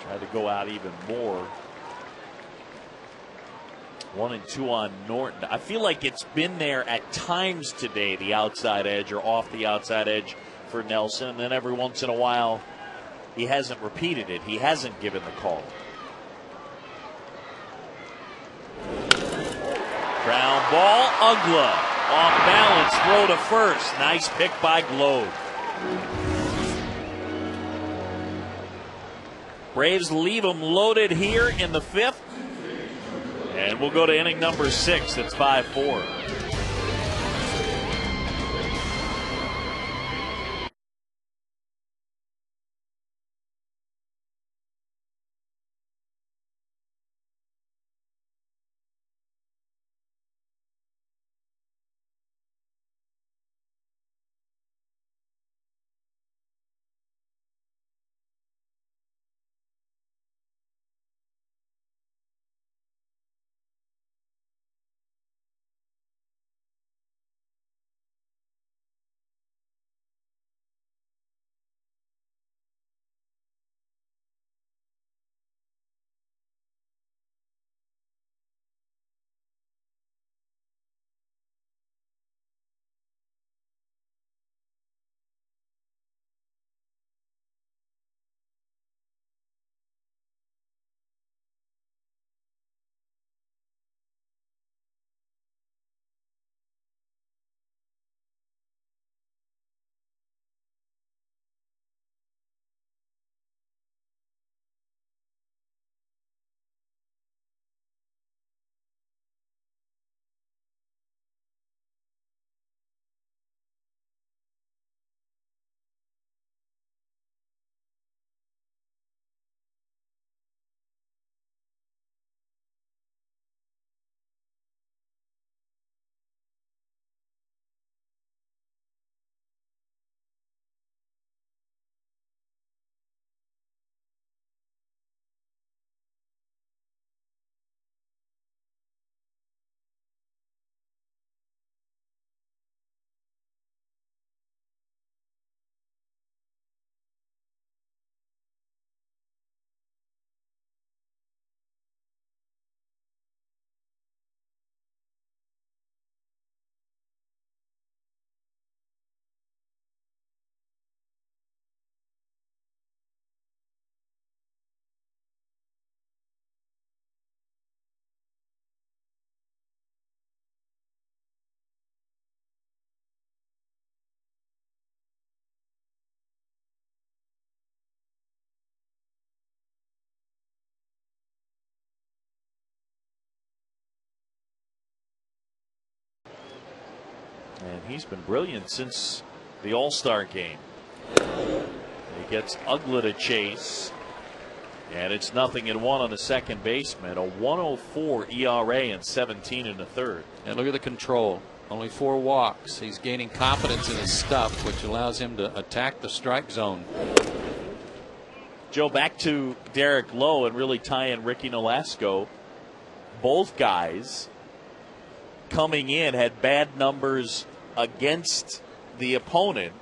Tried to go out even more. 1 and 2 on Norton. I feel like it's been there at times today, the outside edge or off the outside edge for Nelson, and then every once in a while he hasn't repeated it. He hasn't given the call. Ground ball, Ugla. Off balance, throw to first. Nice pick by Globe. Braves leave them loaded here in the 5th. And we'll go to inning number 6. It's 5-4. And he's been brilliant since the All-Star game. He gets Ugla to chase. And it's 0-1 on the second baseman. A 1.04 ERA and 17 in the third. And look at the control. Only 4 walks. He's gaining confidence in his stuff, which allows him to attack the strike zone. Joe, back to Derek Lowe and really tie in Ricky Nolasco. both guys coming in had bad numbers against the opponent,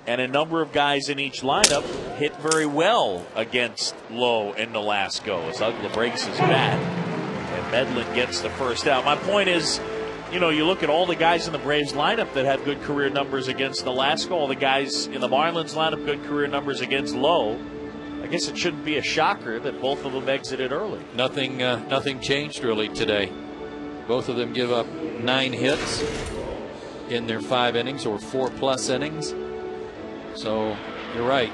and a number of guys in each lineup hit very well against Lowe and Nolasco as Uggla breaks his bat and Medlin gets the first out. My point is, you know, you look at all the guys in the Braves lineup that have good career numbers against Nolasco, all the guys in the Marlins lineup good career numbers against Lowe. I guess it shouldn't be a shocker that both of them exited early. Nothing changed really today. Both of them give up 9 hits in their 5 innings or 4+ innings. So you're right.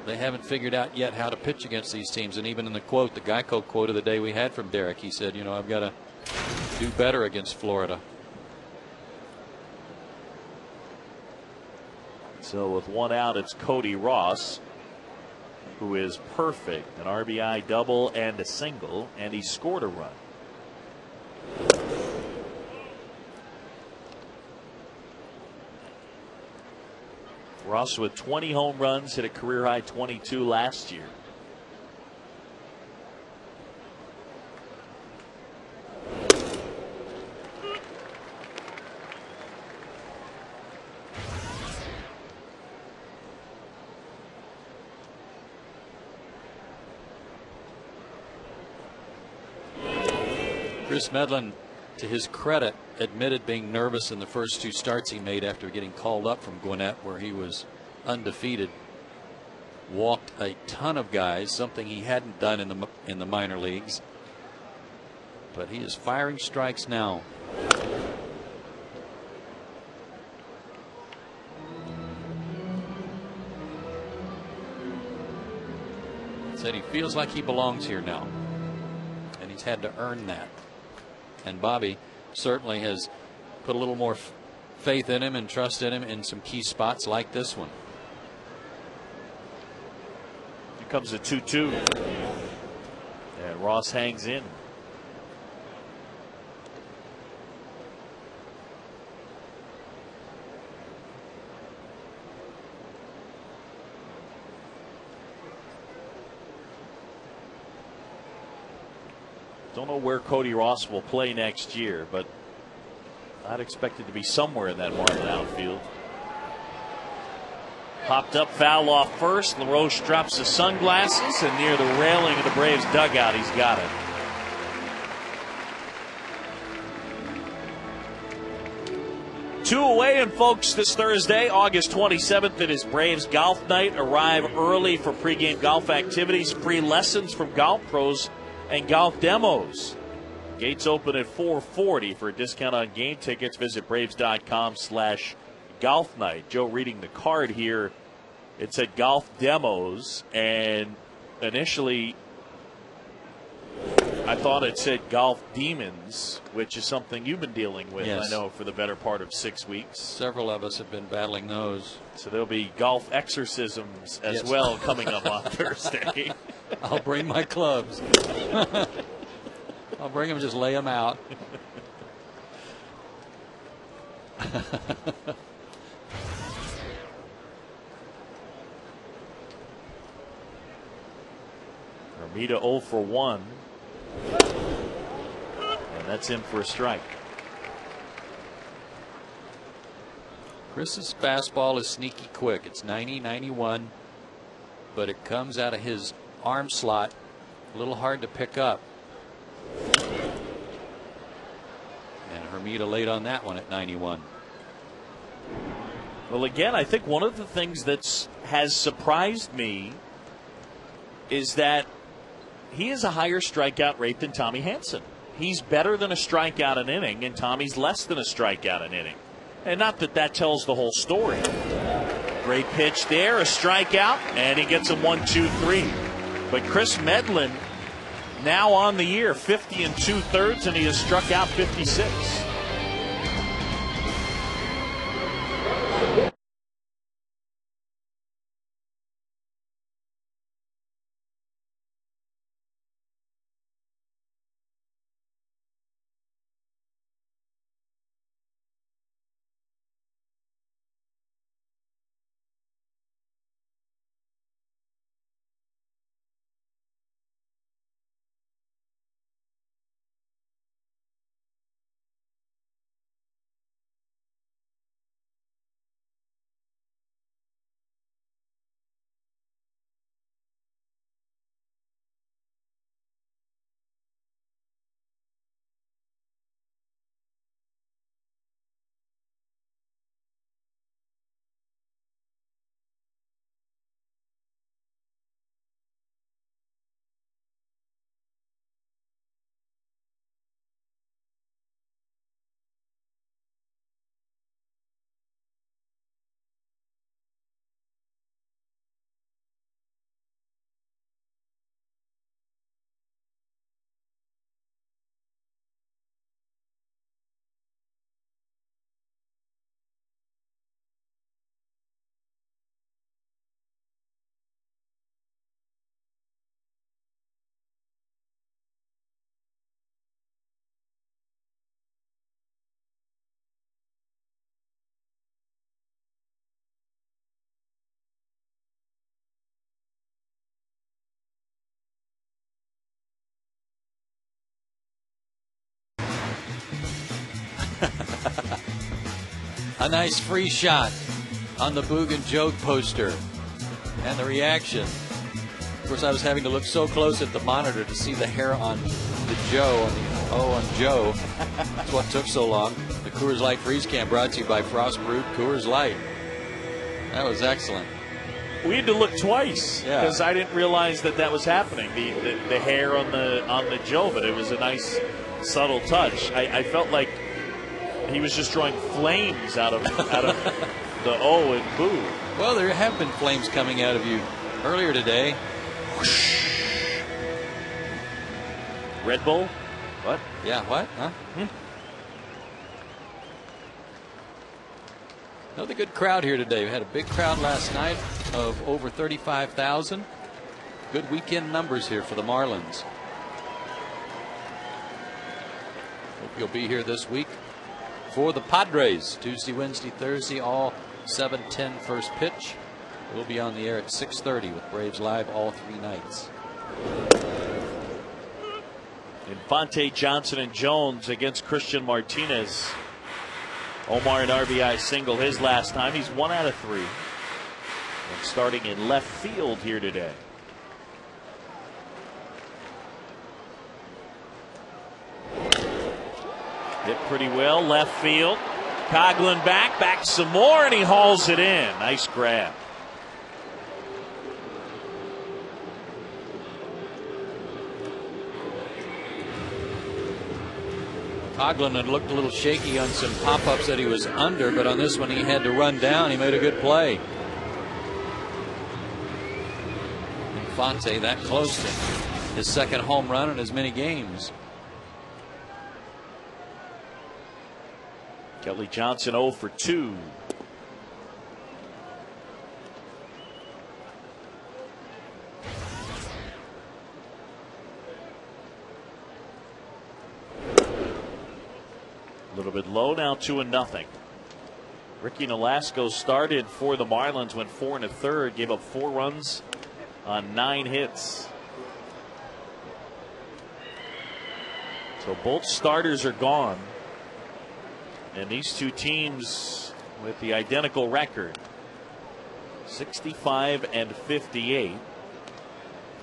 They haven't figured out yet how to pitch against these teams. And even in the quote, the Geico quote of the day we had from Derek, he said, you know, I've got to do better against Florida. So with 1 out, it's Cody Ross, who is perfect. An RBI double and a single, and he scored a run. Ross with 20 home runs, hit a career high 22 last year. Chris Medlin, to his credit, admitted being nervous in the first 2 starts he made after getting called up from Gwinnett, where he was undefeated. Walked a ton of guys, something he hadn't done in the minor leagues. But he is firing strikes now. Said he feels like he belongs here now, and he's had to earn that. And Bobby certainly has put a little more faith in him and trust in him in some key spots like this one. Here comes a 2-2. And Ross hangs in. Don't know where Cody Ross will play next year, but I'd expect it to be somewhere in that Marlin outfield. Popped up, foul off first. LaRoche drops his sunglasses, and near the railing of the Braves dugout, he's got it. Two away, and folks, this Thursday, August 27th, it is Braves Golf Night. Arrive early for pregame golf activities, free lessons from golf pros, and golf demos. Gates open at 4:40. For a discount on game tickets, visit Braves.com/golf night. Joe reading the card here. It said golf demos, and initially I thought it said golf demons, which is something you've been dealing with, yes, I know, for the better part of 6 weeks. Several of us have been battling those. So there'll be golf exorcisms as yes, well coming up on Thursday. I'll bring my clubs. I'll bring them, just lay them out. Armida 0 for 1. And that's in for a strike. Chris's fastball is sneaky quick. It's 90-91, but it comes out of his arm slot a little hard to pick up. And Hermida late on that one at 91. Well, again, I think one of the things that has surprised me is that he has a higher strikeout rate than Tommy Hanson. He's better than a strikeout an inning, and Tommy's less than a strikeout an inning. And not that that tells the whole story. Great pitch there, a strikeout, and he gets him 1-2-3. But Chris Medlin, now on the year, 50 2/3, and he has struck out 56. A nice free shot on the Boog and Joe poster. And the reaction. Of course, I was having to look so close at the monitor to see the hair on the Joe, on the O on Joe. That's what took so long. The Coors Light Freeze Can brought to you by Frost Brewed Coors Light. That was excellent. We had to look twice because I didn't realize that was happening. The hair on the Joe, but it was a nice subtle touch. I felt like he was just drawing flames out of the O and Boo. Well, there have been flames coming out of you earlier today. Red Bull? What? Yeah, what? Huh? Another good crowd here today. We had a big crowd last night of over 35,000. Good weekend numbers here for the Marlins. Hope you'll be here this week for the Padres. Tuesday, Wednesday, Thursday, all 7:10 first pitch. We'll be on the air at 6:30 with Braves Live all 3 nights. Infante, Johnson, and Jones against Christian Martinez. Omar an RBI single his last time. He's 1 out of 3. And starting in left field here today. Hit pretty well left field. Coghlan back some more, and he hauls it in. Nice grab. Coghlan had looked a little shaky on some pop-ups that he was under, but on this one he had to run down. He made a good play. Infante that close to his second home run in as many games. Kelly Johnson 0 for 2. A little bit low now, 2-0. Ricky Nolasco started for the Marlins, went 4 1/3, gave up 4 runs on 9 hits. So both starters are gone. And these two teams with the identical record, 65 and 58.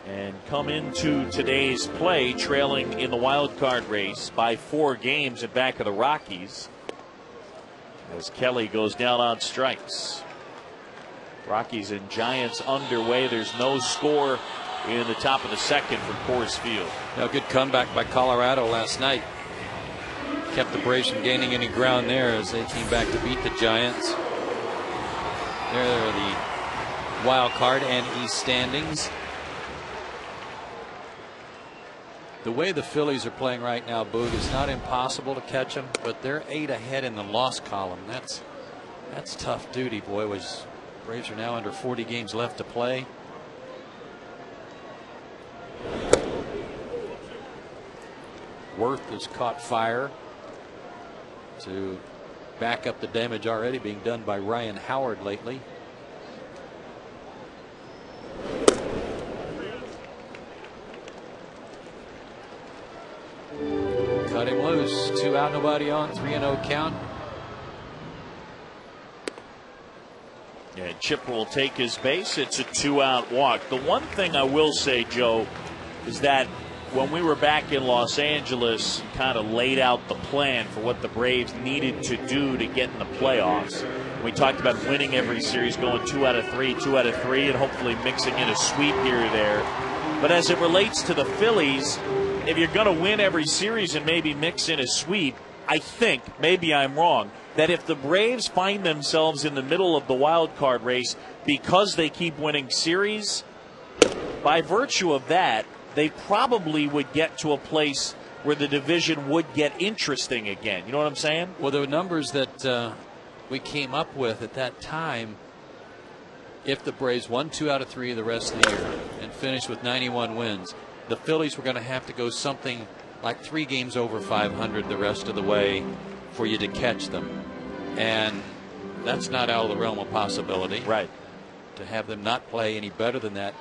And come into today's play trailing in the wild card race by 4 games in back of the Rockies as Kelly goes down on strikes. Rockies and Giants underway. There's no score in the top of the second for Coors Field. A good comeback by Colorado last night. Kept the Braves from gaining any ground there as they came back to beat the Giants. They're the wild card and East standings. The way the Phillies are playing right now, Boog, it's not impossible to catch them, but they're 8 ahead in the loss column. That's tough duty, boy. Braves are now under 40 games left to play. Worth has caught fire to back up the damage already being done by Ryan Howard lately. Cut him loose. 2 out, nobody on. 3-0 count. And Chipper will take his base. It's a 2-out walk. The one thing I will say, Joe, is that when we were back in Los Angeles and kind of laid out the plan for what the Braves needed to do to get in the playoffs, we talked about winning every series, going 2 out of 3, 2 out of 3, and hopefully mixing in a sweep here or there. But as it relates to the Phillies, if you're going to win every series and maybe mix in a sweep, I think, maybe I'm wrong, that if the Braves find themselves in the middle of the wild card race because they keep winning series, by virtue of that, they probably would get to a place where the division would get interesting again. You know what I'm saying? Well, the numbers that we came up with at that time, if the Braves won 2 out of 3 the rest of the year and finished with 91 wins, the Phillies were going to have to go something like 3 games over 500 the rest of the way for you to catch them. And that's not out of the realm of possibility. Right. To have them not play any better than that,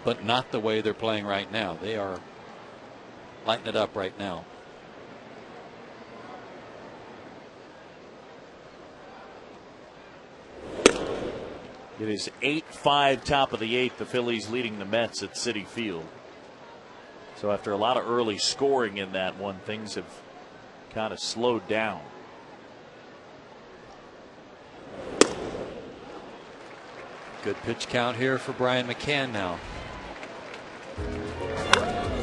but not the way they're playing right now. They are lighting it up right now. It is 8-5 top of the eighth. The Phillies leading the Mets at Citi Field. So after a lot of early scoring in that one, things have kind of slowed down. Good pitch count here for Brian McCann now,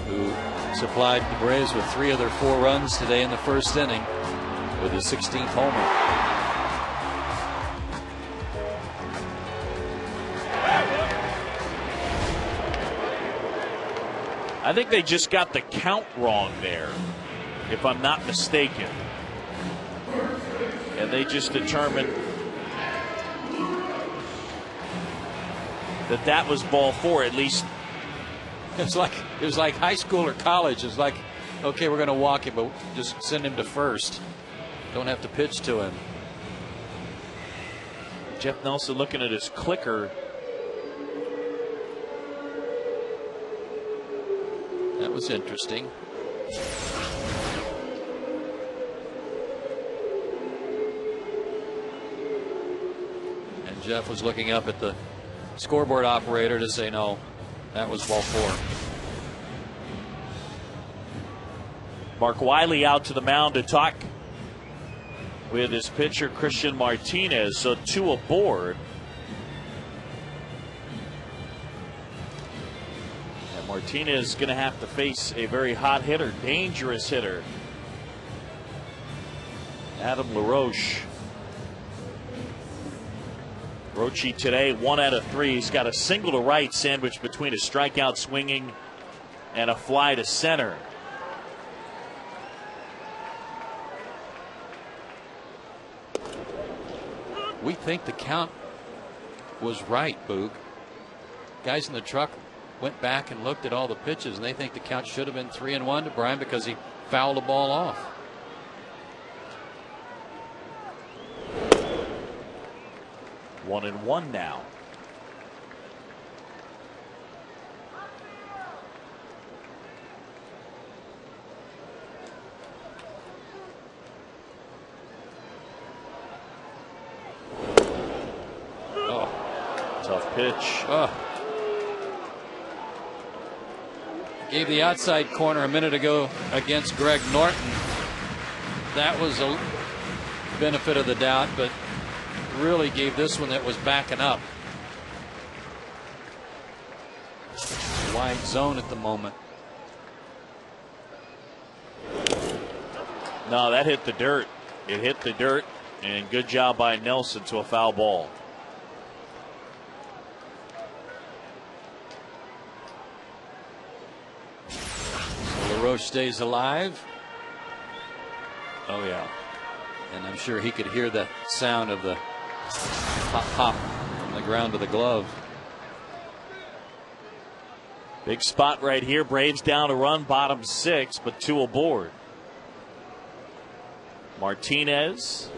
who supplied the Braves with 3 of their 4 runs today in the first inning with his 16th homer. I think they just got the count wrong there, if I'm not mistaken. And they just determined that was ball 4, at least. It was like high school or college. It's like, okay, we're going to walk him, but just send him to first. Don't have to pitch to him. Jeff Nelson looking at his clicker. That was interesting. And Jeff was looking up at the scoreboard operator to say, no, that was ball 4. Mark Wiley out to the mound to talk with his pitcher Christian Martinez. So 2 aboard. And Martinez is going to have to face a very hot hitter, dangerous hitter, Adam LaRoche. Roche today 1 out of 3. He's got a single to right sandwiched between a strikeout swinging and a fly to center. We think the count was right, Boog. Guys in the truck went back and looked at all the pitches, and they think the count should have been 3-1 to Brian because he fouled the ball off. One and one now. Oh, tough pitch. Oh. Gave the outside corner a minute ago against Greg Norton. That was a benefit of the doubt, but really gave this one that was backing up. Wide zone at the moment. No, that hit the dirt. It hit the dirt, and good job by Nelson to a foul ball. So LaRoche stays alive. Oh, yeah. And I'm sure he could hear the sound of the pop pop from the ground to the glove. Big spot right here. Braves down a run, bottom 6, but 2 aboard. Martinez.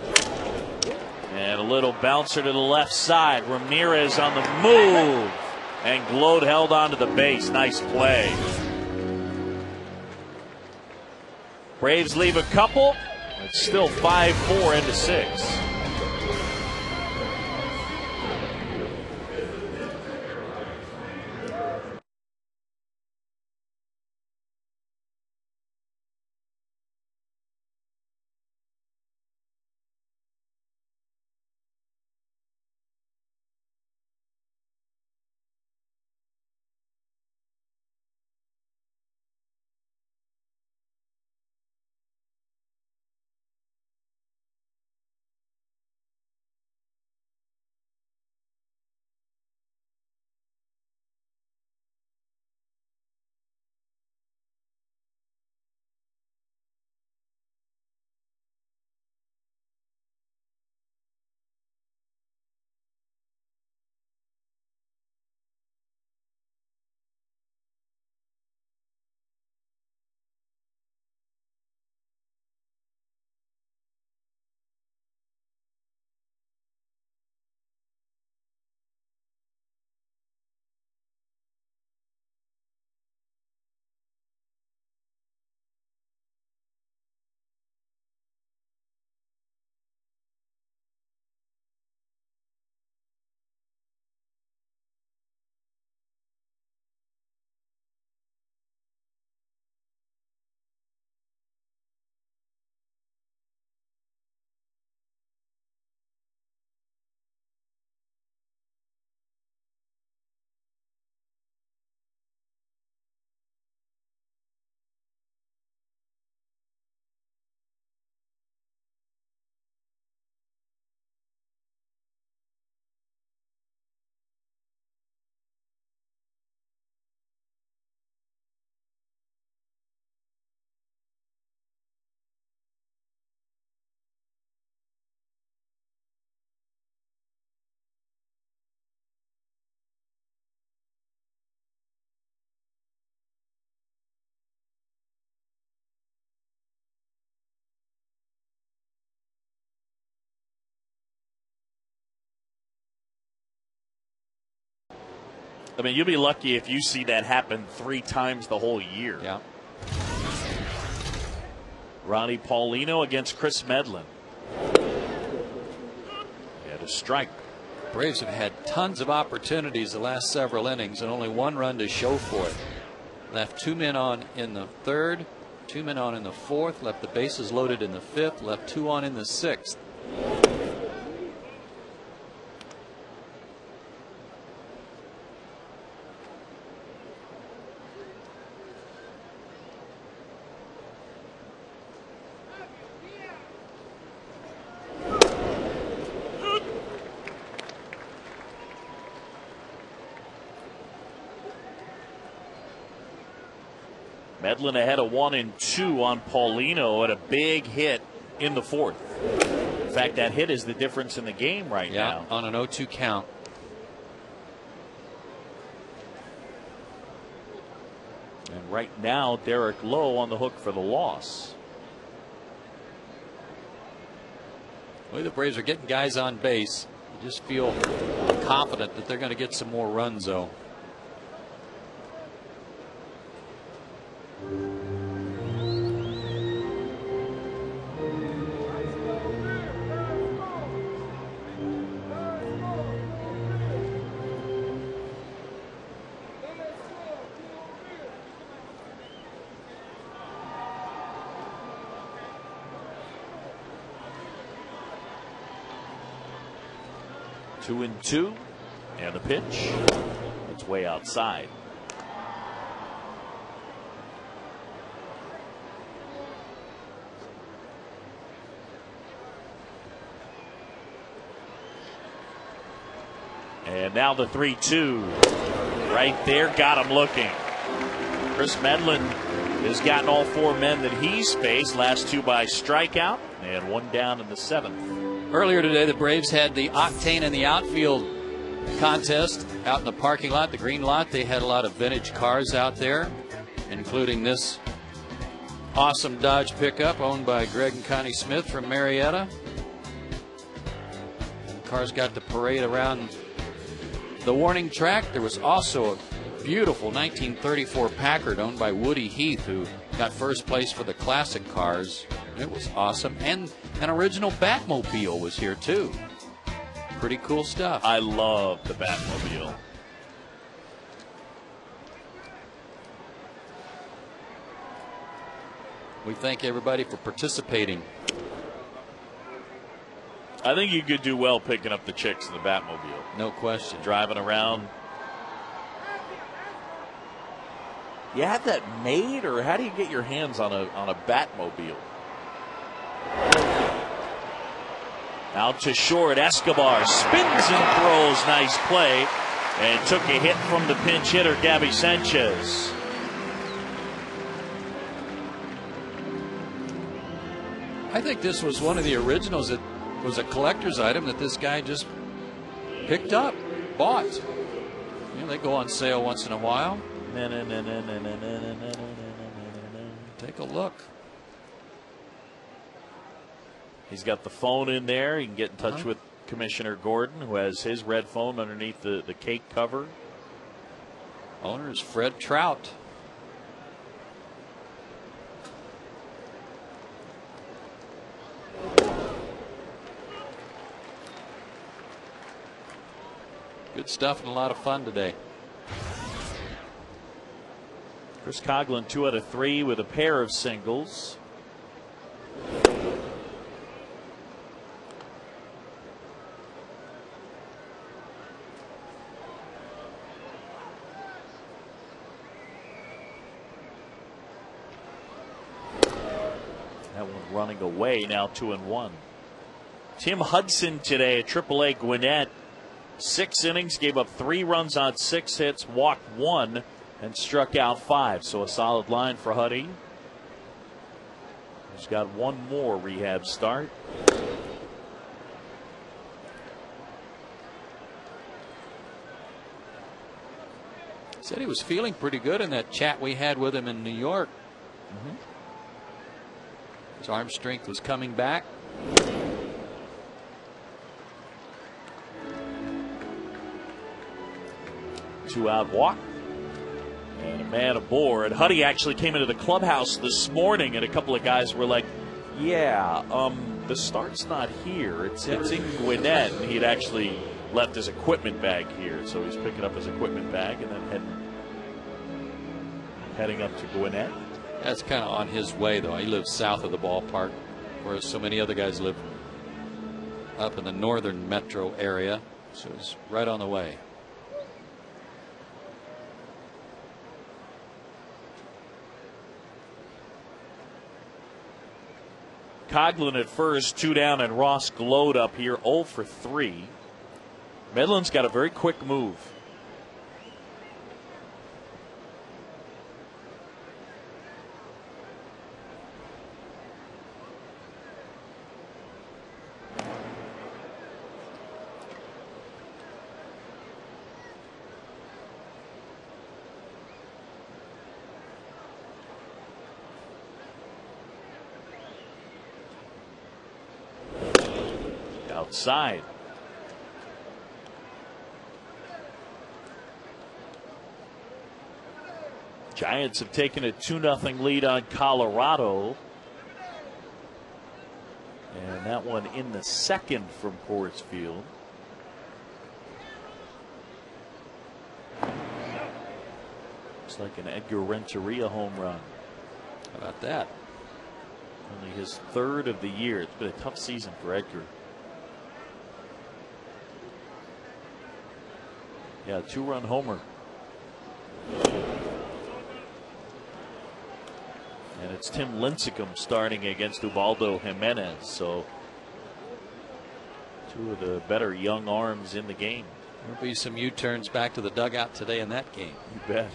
And a little bouncer to the left side. Ramirez on the move. And Glode held onto the base. Nice play. Braves leave a couple. It's still 5-4 into 6. I mean, you'll be lucky if you see that happen 3 times the whole year. Yeah. Ronnie Paulino against Chris Medlin. Had a strike. Braves have had tons of opportunities the last several innings and only 1 run to show for it. Left 2 men on in the 3rd, 2 men on in the 4th, left the bases loaded in the 5th, left 2 on in the 6th. Medlin ahead of 1-2 on Paulino at a big hit in the 4th. In fact, that hit is the difference in the game right now. On an 0-2 count. And right now, Derek Lowe on the hook for the loss. The way the Braves are getting guys on base, you just feel confident that they're going to get some more runs, though. Two and two, and the pitch. It's way outside. And now the 3-2. Right there, got him looking. Chris Medlin has gotten all 4 men that he's faced. Last 2 by strikeout, and 1 down in the 7th. Earlier today, the Braves had the Octane in the Outfield contest out in the parking lot, the green lot. They had a lot of vintage cars out there, including this awesome Dodge pickup owned by Greg and Connie Smith from Marietta. The cars got to parade around the warning track. There was also a beautiful 1934 Packard owned by Woody Heath, who got first place for the classic cars. It was awesome. And an original Batmobile was here, too. Pretty cool stuff. I love the Batmobile. We thank everybody for participating. I think you could do well picking up the chicks in the Batmobile. No question. Driving around. You have that made, or how do you get your hands on a Batmobile? Out to short, Escobar spins and throws. Nice play, and took a hit from the pinch hitter, Gabby Sanchez. I think this was one of the originals that was a collector's item that this guy just picked up, bought. You know, they go on sale once in a while. Take a look. He's got the phone in there. He can get in touch with Commissioner Gordon, who has his red phone underneath the cake cover. Owner is Fred Trout. Good stuff and a lot of fun today. Chris Coughlin 2 out of 3 with a pair of singles. That one running away, now 2-1. Tim Hudson today at AAA Gwinnett. 6 innings, gave up 3 runs on 6 hits, walked 1, and struck out 5. So a solid line for Huddy. He's got 1 more rehab start. Said he was feeling pretty good in that chat we had with him in New York. His arm strength was coming back. 2-out walk. And a man aboard. Huddy actually came into the clubhouse this morning, and a couple of guys were like, yeah, the start's not here. It's in Gwinnett. And he'd actually left his equipment bag here. So he's picking up his equipment bag and then heading up to Gwinnett. That's kind of on his way, though. He lives south of the ballpark, whereas so many other guys live up in the northern metro area. So he's right on the way. Coughlin at first, 2 down, and Ross glowed up here, 0 for 3. Medlin's got a very quick move. Outside. Giants have taken a 2-0 lead on Colorado. And that one in the second from Coors Field. Looks like an Edgar Renteria home run. How about that? Only his 3rd of the year. It's been a tough season for Edgar. Yeah, 2-run homer. And it's Tim Lincecum starting against Ubaldo Jimenez. So 2 of the better young arms in the game. There'll be some U-turns back to the dugout today in that game. You bet.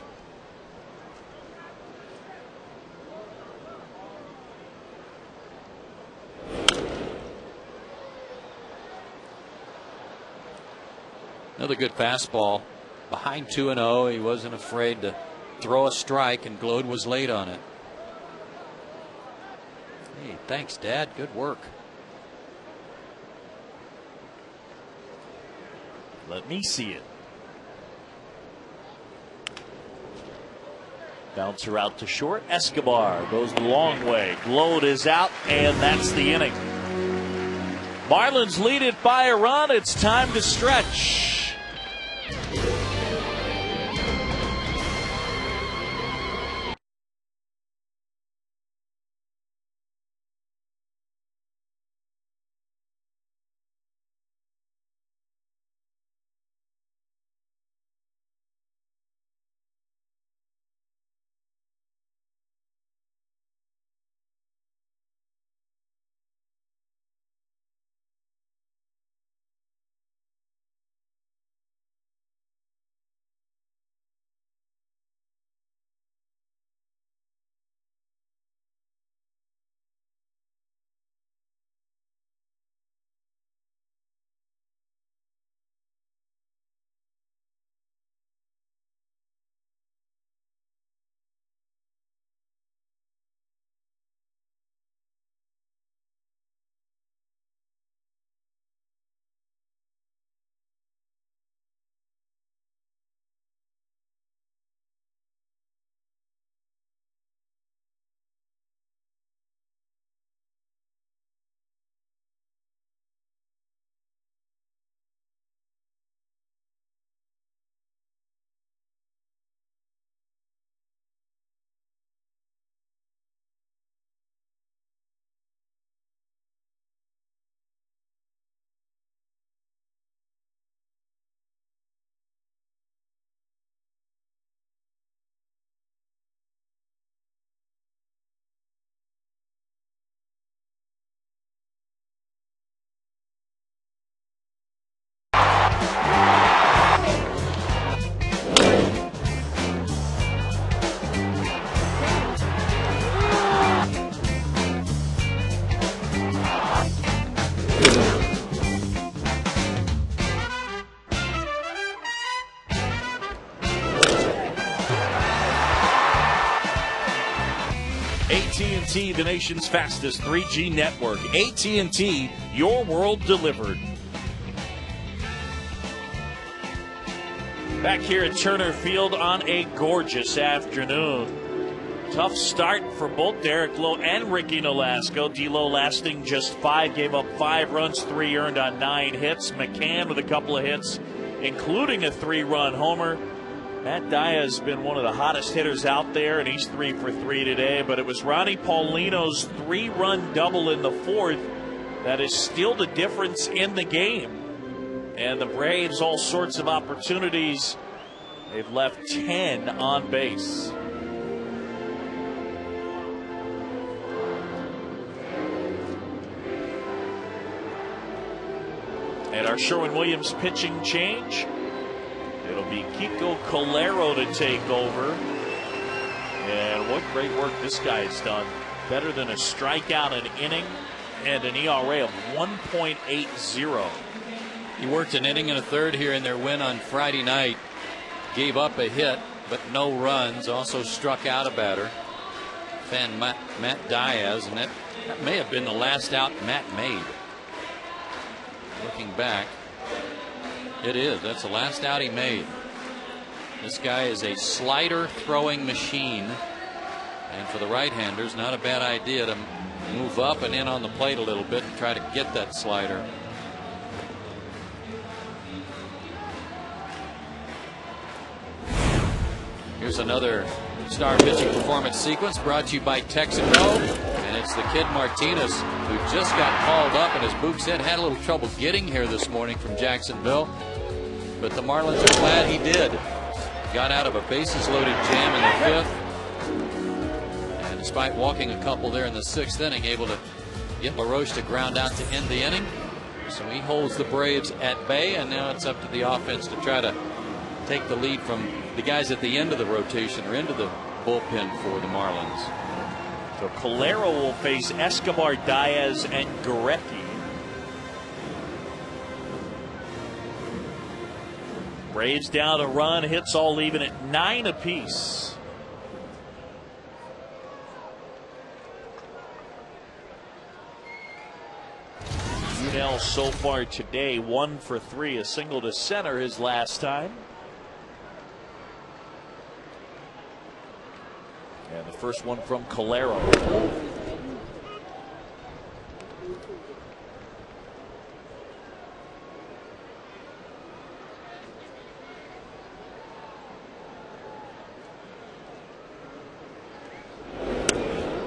Another good fastball. Behind 2-0, he wasn't afraid to throw a strike, and Glode was late on it. Hey, thanks, Dad. Good work. Let me see it. Bouncer out to short. Escobar goes the long way. Glode is out, and that's the inning. Marlins lead it by a run. It's time to stretch. AT&T, the nation's fastest 3G network. AT&T, your world delivered. Back here at Turner Field on a gorgeous afternoon. Tough start for both Derek Lowe and Ricky Nolasco. D-Lowe lasting just 5, gave up 5 runs, 3 earned on 9 hits. McCann with a couple of hits, including a 3-run homer. Matt Dia has been one of the hottest hitters out there, and he's 3 for 3 today. But it was Ronnie Paulino's 3-run double in the 4th that is still the difference in the game. And the Braves, all sorts of opportunities. They've left 10 on base. And our Sherwin-Williams pitching change. It'll be Kiko Colero to take over. And what great work this guy has done. Better than a strikeout an inning and an ERA of 1.80. He worked an inning and a third here in their win on Friday night. Gave up a hit, but no runs. Also struck out a batter. Fan Matt Diaz, and that may have been the last out Matt made. Looking back, it is. That's the last out he made. This guy is a slider throwing machine. And for the right-handers, not a bad idea to move up and in on the plate a little bit and try to get that slider. Here's another star pitching performance sequence brought to you by Texaco. And it's the kid Martinez who just got called up, and as Boog said, had a little trouble getting here this morning from Jacksonville. But the Marlins are glad he did. Got out of a bases loaded jam in the 5th. And despite walking a couple there in the 6th inning, able to get LaRoche to ground out to end the inning. So he holds the Braves at bay, and now it's up to the offense to try to take the lead from the guys at the end of the rotation or into the bullpen for the Marlins. So Colero will face Escobar, Diaz, and Gorecki. Braves down a run, hits all even at 9 apiece. Unell so far today 1 for 3, a single to center his last time. And the first one from Colero.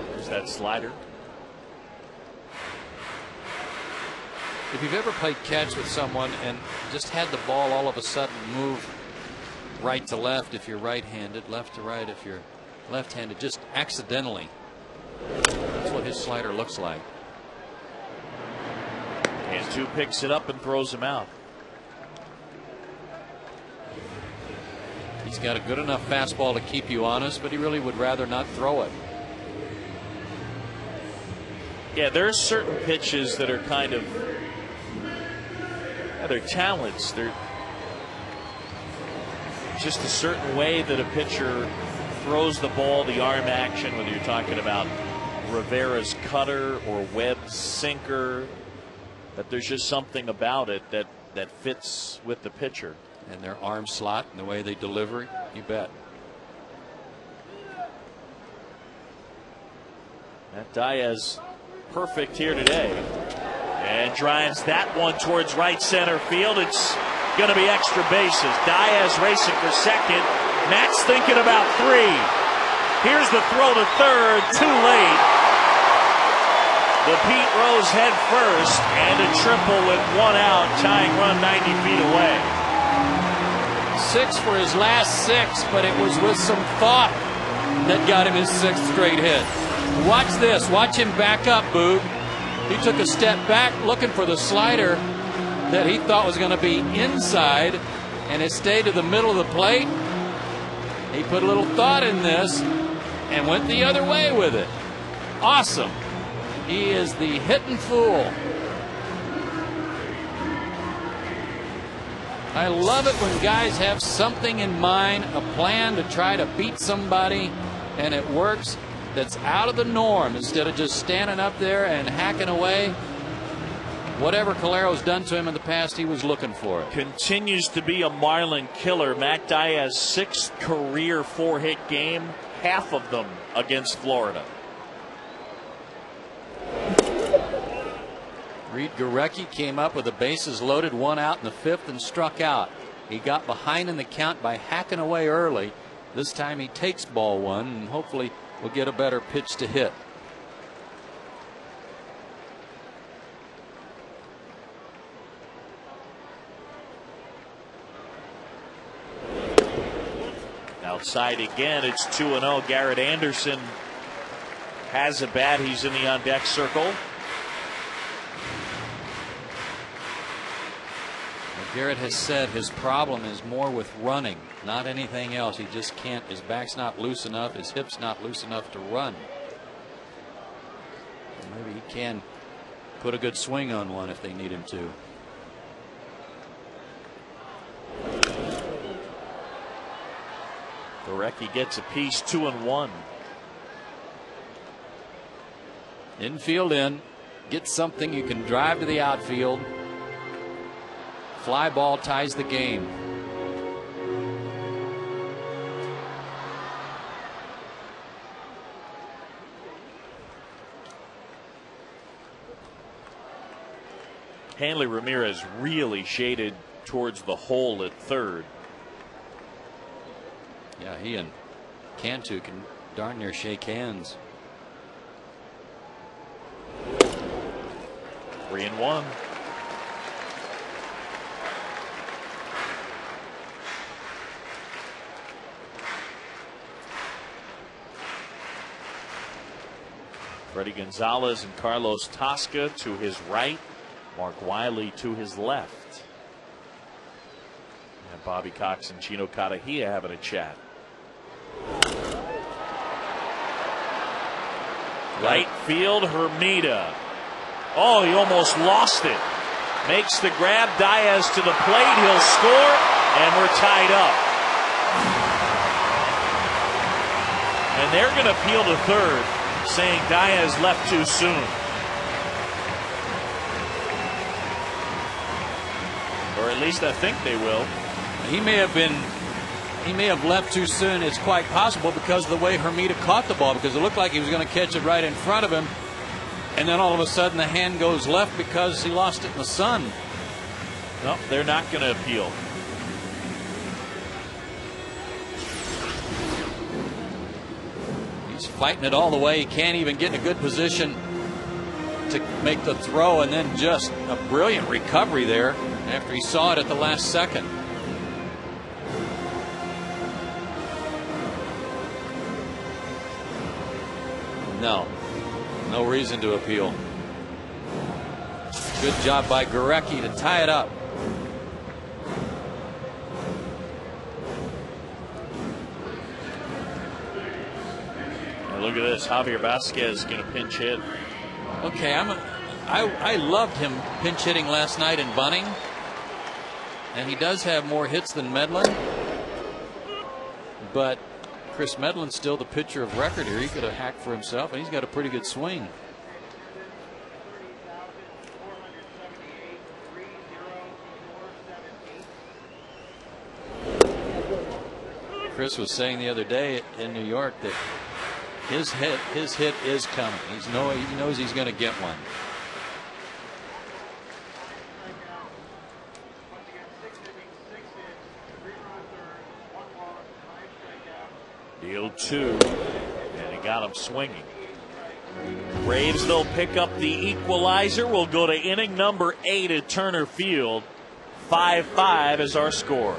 There's that slider. If you've ever played catch with someone and just had the ball all of a sudden move right to left if you're right-handed, left to right if you're left-handed, just accidentally. That's what his slider looks like. And 2 picks it up and throws him out. He's got a good enough fastball to keep you honest, but he really would rather not throw it. Yeah, there's certain pitches that are kind of, they're talents. They're just a certain way that a pitcher throws the ball, the arm action, whether you're talking about Rivera's cutter or Webb's sinker, that there's just something about it that fits with the pitcher. And their arm slot and the way they deliver, you bet. That Diaz perfect here today. And drives that one towards right center field. It's going to be extra bases. Diaz racing for second. Matt's thinking about 3. Here's the throw to third. Too late. The Pete Rose head first, and a triple with 1 out, tying run 90 feet away. 6 for his last 6, but it was with some thought that got him his 6th straight hit. Watch this. Watch him back up, Boog. He took a step back looking for the slider that he thought was going to be inside, and it stayed to the middle of the plate. He put a little thought in this and went the other way with it. Awesome. He is the hitting fool. I love it when guys have something in mind, a plan to try to beat somebody, and it works. That's out of the norm instead of just standing up there and hacking away. whatever Calero's done to him in the past, he was looking for it. Continues to be a Marlin killer. Mac Diaz's 6th career 4-hit game, half of them against Florida. Reed Gurecki came up with the bases loaded, 1 out in the 5th, and struck out. He got behind in the count by hacking away early. This time he takes ball 1 and hopefully will get a better pitch to hit. Outside again, it's 2-0. Garrett Anderson has a bat. He's in the on deck circle. Garrett has said his problem is more with running, not anything else. He just can't. His back's not loose enough. His hip's not loose enough to run. Maybe he can put a good swing on one if they need him to. Gurecki gets a piece, 2-1. Infield in. Get something you can drive to the outfield. Fly ball ties the game. Hanley Ramirez really shaded towards the hole at third. Yeah, he and Cantu can darn near shake hands. 3-1. Freddie Gonzalez and Carlos Tosca to his right. Mark Wiley to his left. And Bobby Cox and Chino Katahia having a chat. Right field, Hermida. Oh, he almost lost it. Makes the grab. Diaz to the plate. He'll score, and we're tied up. And they're going to appeal to third, saying Diaz left too soon. Or at least I think they will. He may have left too soon. It's quite possible because of the way Hermida caught the ball, because it looked like he was going to catch it right in front of him. And then all of a sudden the hand goes left because he lost it in the sun. No, they're not going to appeal. He's fighting it all the way. He can't even get in a good position to make the throw, and then just a brilliant recovery there after he saw it at the last second. No reason to appeal. Good job by Gurecki to tie it up. Now look at this. Javier Vasquez going to pinch hit. Okay, I loved him pinch hitting last night in bunting, and he does have more hits than Medlin, but Chris Medlin's still the pitcher of record here. He could have hacked for himself, and he's got a pretty good swing. Chris was saying the other day in New York that his hit is coming. He knows he's going to get one. Deal 2, and he got him swinging. Braves, they'll pick up the equalizer. We'll go to inning number 8 at Turner Field. 5-5 is our score.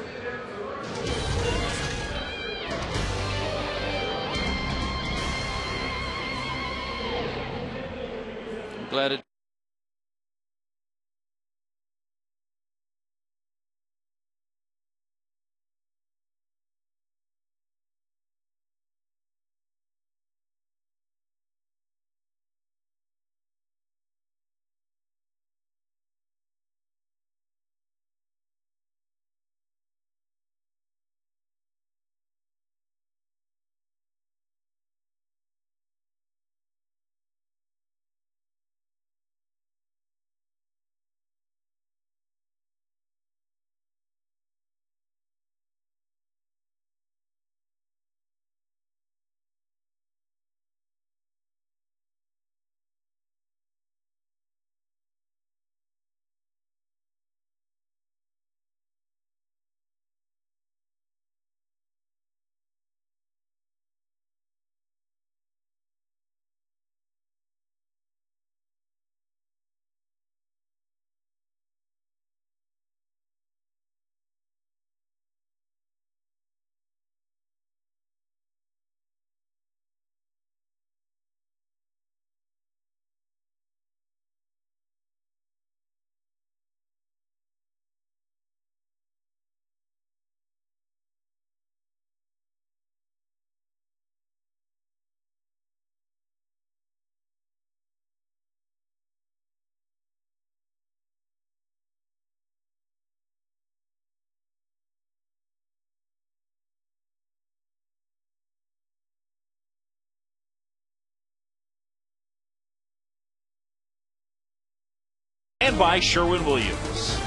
I'm glad it And by Sherwin-Williams.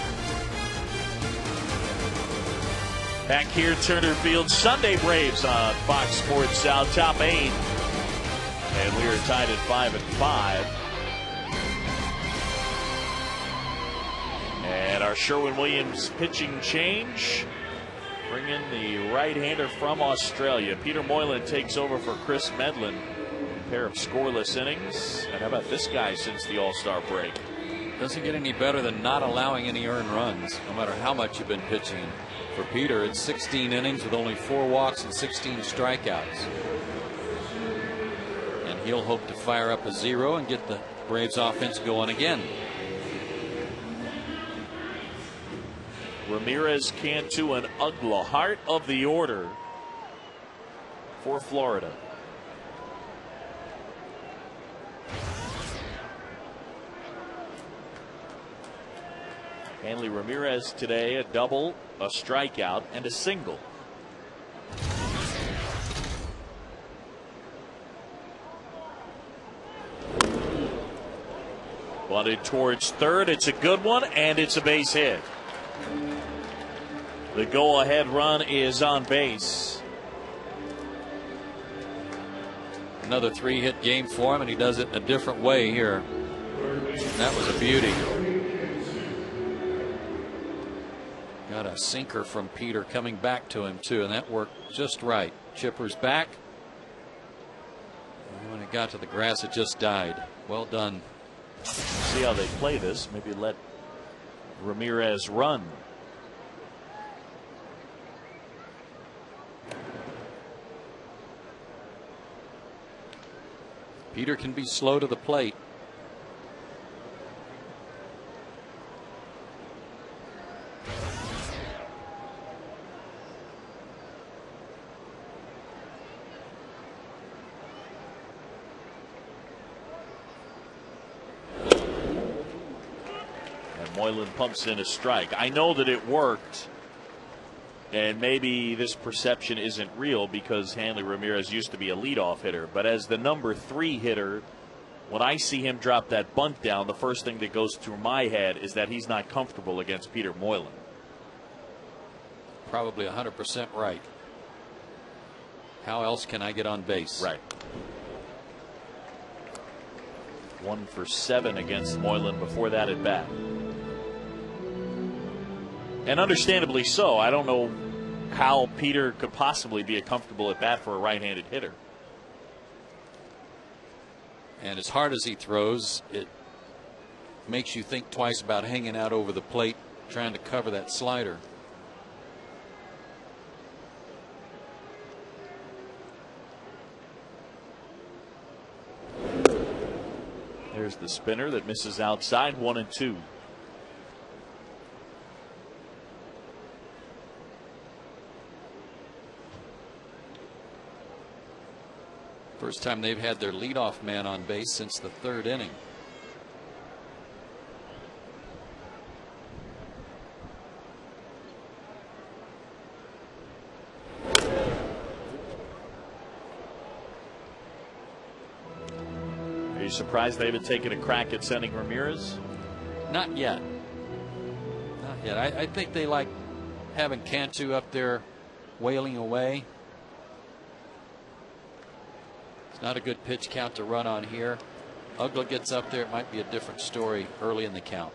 Back here, Turner Field, Sunday Braves on Fox Sports South, top 8. And we are tied at 5-5. And our Sherwin-Williams pitching change. Bring in the right-hander from Australia. Peter Moylan takes over for Chris Medlin. A pair of scoreless innings. And how about this guy since the All-Star break? Doesn't get any better than not allowing any earned runs, no matter how much you've been pitching. For Peter, it's 16 innings with only 4 walks and 16 strikeouts. And he'll hope to fire up a 0 and get the Braves offense going again. Ramirez, Cantu, and Ugla, heart of the order for Florida. Hanley Ramirez today, a double, a strikeout, and a single. Bunted towards third. It's a good one, and it's a base hit. The go-ahead run is on base. Another 3-hit game for him, and he does it in a different way here. That was a beauty. Got a sinker from Peter coming back to him, too, and that worked just right. Chipper's back. And when it got to the grass, it just died. Well done. See how they play this. Maybe let Ramirez run. Peter can be slow to the plate. Moylan pumps in a strike. I know that it worked, and maybe this perception isn't real because Hanley Ramirez used to be a leadoff hitter, but as the number 3 hitter, when I see him drop that bunt down, the first thing that goes through my head is that he's not comfortable against Peter Moylan. Probably 100% right. How else can I get on base? Right. 1 for 7 against Moylan before that at bat. And understandably so. I don't know how Peter could possibly be a comfortable at bat for a right-handed hitter. And as hard as he throws, it makes you think twice about hanging out over the plate trying to cover that slider. There's the spinner that misses outside. 1-2. First time they've had their leadoff man on base since the 3rd inning. Are you surprised they haven't taken a crack at sending Ramirez? Not yet. Not yet. I think they like having Cantu up there wailing away. Not a good pitch count to run on here. Ugla gets up there. It might be a different story early in the count.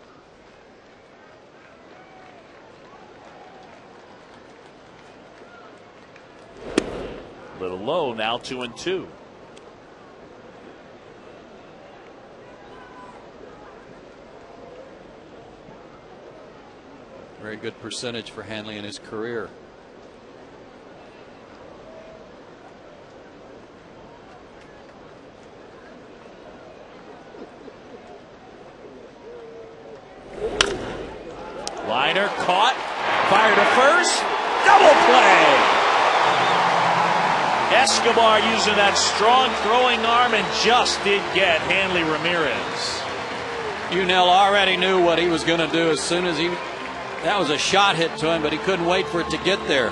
A little low now. 2-2. Very good percentage for Hanley in his career. Liner caught, fired to first, double play. Escobar using that strong throwing arm and just did get Hanley Ramirez. Unell already knew what he was going to do as soon as that was a shot hit to him, but he couldn't wait for it to get there.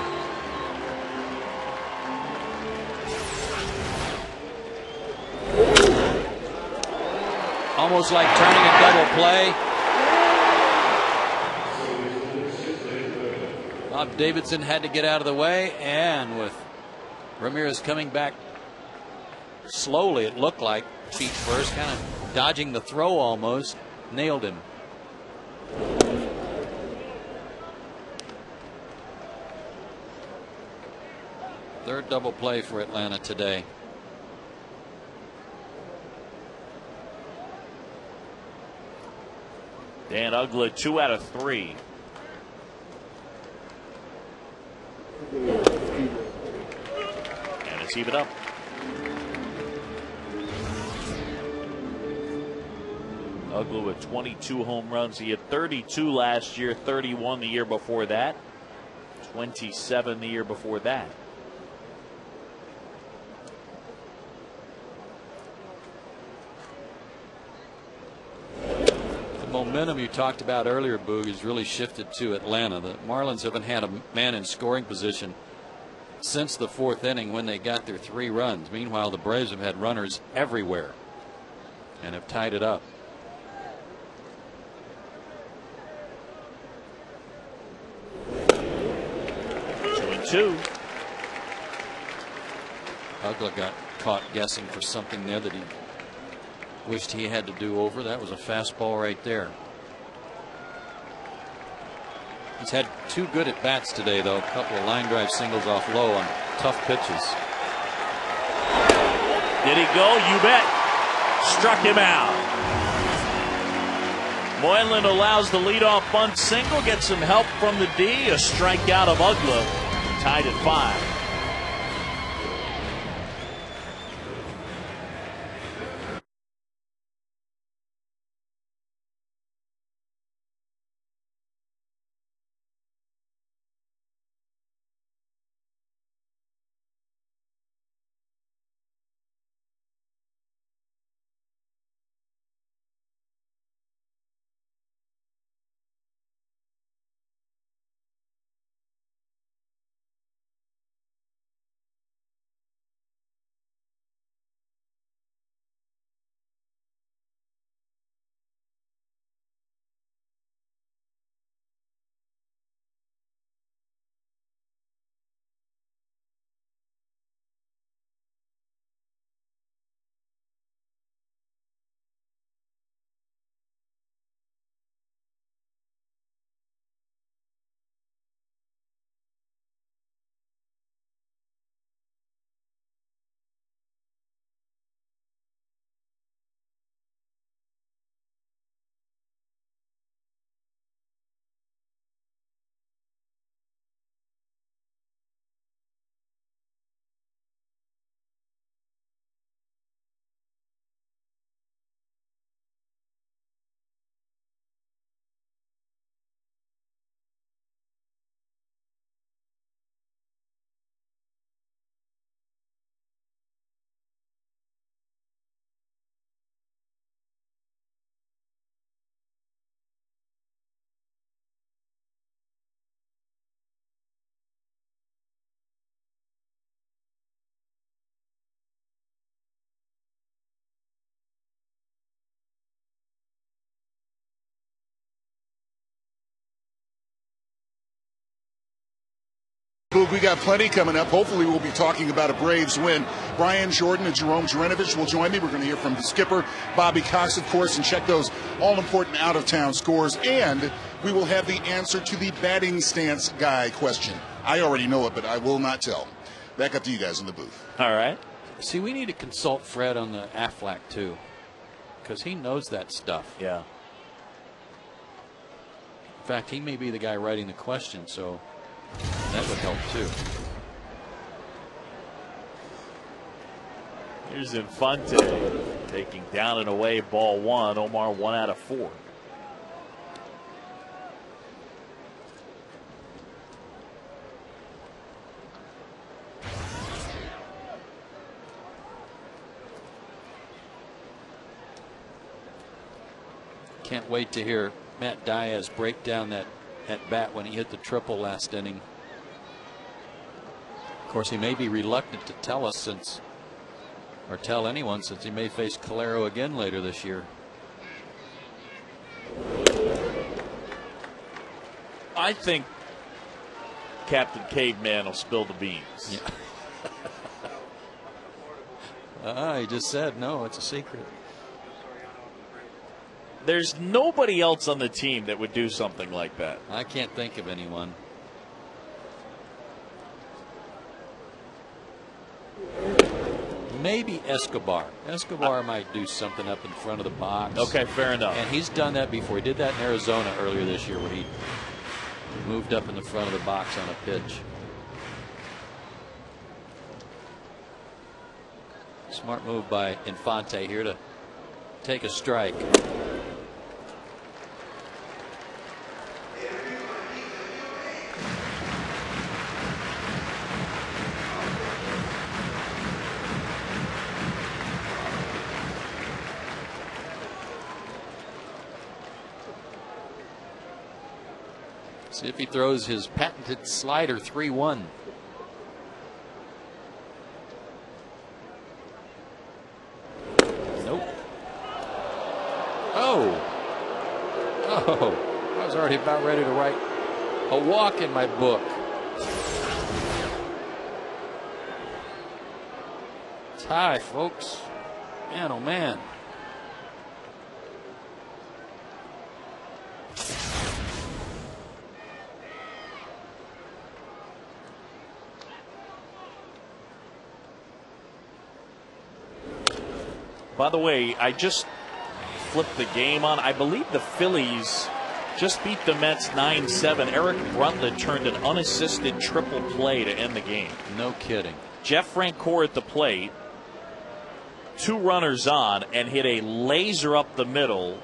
Almost like turning a double play. Bob Davidson had to get out of the way, and with Ramirez coming back slowly, it looked like, feet first, kind of dodging the throw almost, nailed him. Third double play for Atlanta today. Dan Uggla 2 out of 3. And it's even up. Uggla with 22 home runs. He had 32 last year, 31 the year before that, 27 the year before that. Momentum you talked about earlier, Boog, has really shifted to Atlanta. The Marlins haven't had a man in scoring position since the fourth inning when they got their 3 runs. Meanwhile, the Braves have had runners everywhere and have tied it up. 2-2. Uggla got caught guessing for something there that he wished he had to do over. That was a fastball right there. He's had 2 good at bats today, though. A couple of line drive singles off low on tough pitches. Did he go? You bet. Struck him out. Moylan allows the leadoff bunt single, gets some help from the D. A strikeout of Uggla. Tied at 5. We got plenty coming up. Hopefully we'll be talking about a Braves win. Brian Jordan and Jerome Jurinovich will join me. We're going to hear from the skipper, Bobby Cox, of course, and check those all-important out-of-town scores. And we will have the answer to the batting stance guy question. I already know it, but I will not tell. Back up to you guys in the booth. All right. See, we need to consult Fred on the Aflac, too, because he knows that stuff. Yeah. In fact, he may be the guy writing the question, so that would help too. Here's Infante taking down and away ball 1. Omar 1 out of 4. Can't wait to hear Matt Diaz break down that at bat when he hit the triple last inning. Of course, he may be reluctant to tell us or tell anyone since he may face Calero again later this year. I think Captain Caveman will spill the beans. Yeah. He just said no, it's a secret. There's nobody else on the team that would do something like that. I can't think of anyone. Maybe Escobar. Escobar might do something up in front of the box. Okay, fair enough. And he's done that before. He did that in Arizona earlier this year, where he moved up in the front of the box on a pitch. Smart move by Infante here to take a strike. See if he throws his patented slider 3-1. Nope. Oh. I was already about ready to write a walk in my book. Tie, folks. Man, oh man. By the way, I just flipped the game on. I believe the Phillies just beat the Mets 9-7. Eric Bruntlett turned an unassisted triple play to end the game. No kidding. Jeff Francoeur at the plate, 2 runners on, and hit a laser up the middle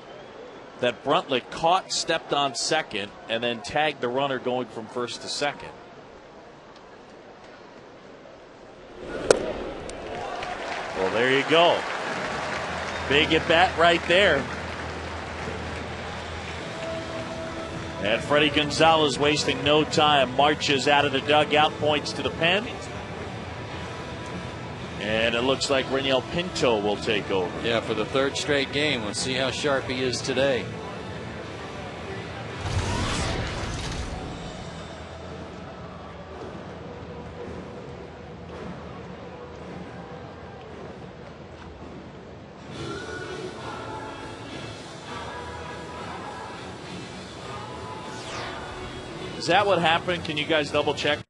that Bruntlett caught, stepped on second, and then tagged the runner going from first to second. Well, there you go. Big at bat right there. And Freddie Gonzalez, wasting no time, marches out of the dugout, points to the pen. And it looks like Reniel Pinto will take over. Yeah, for the 3rd straight game. We'll see how sharp he is today. Is that what happened? Can you guys double check?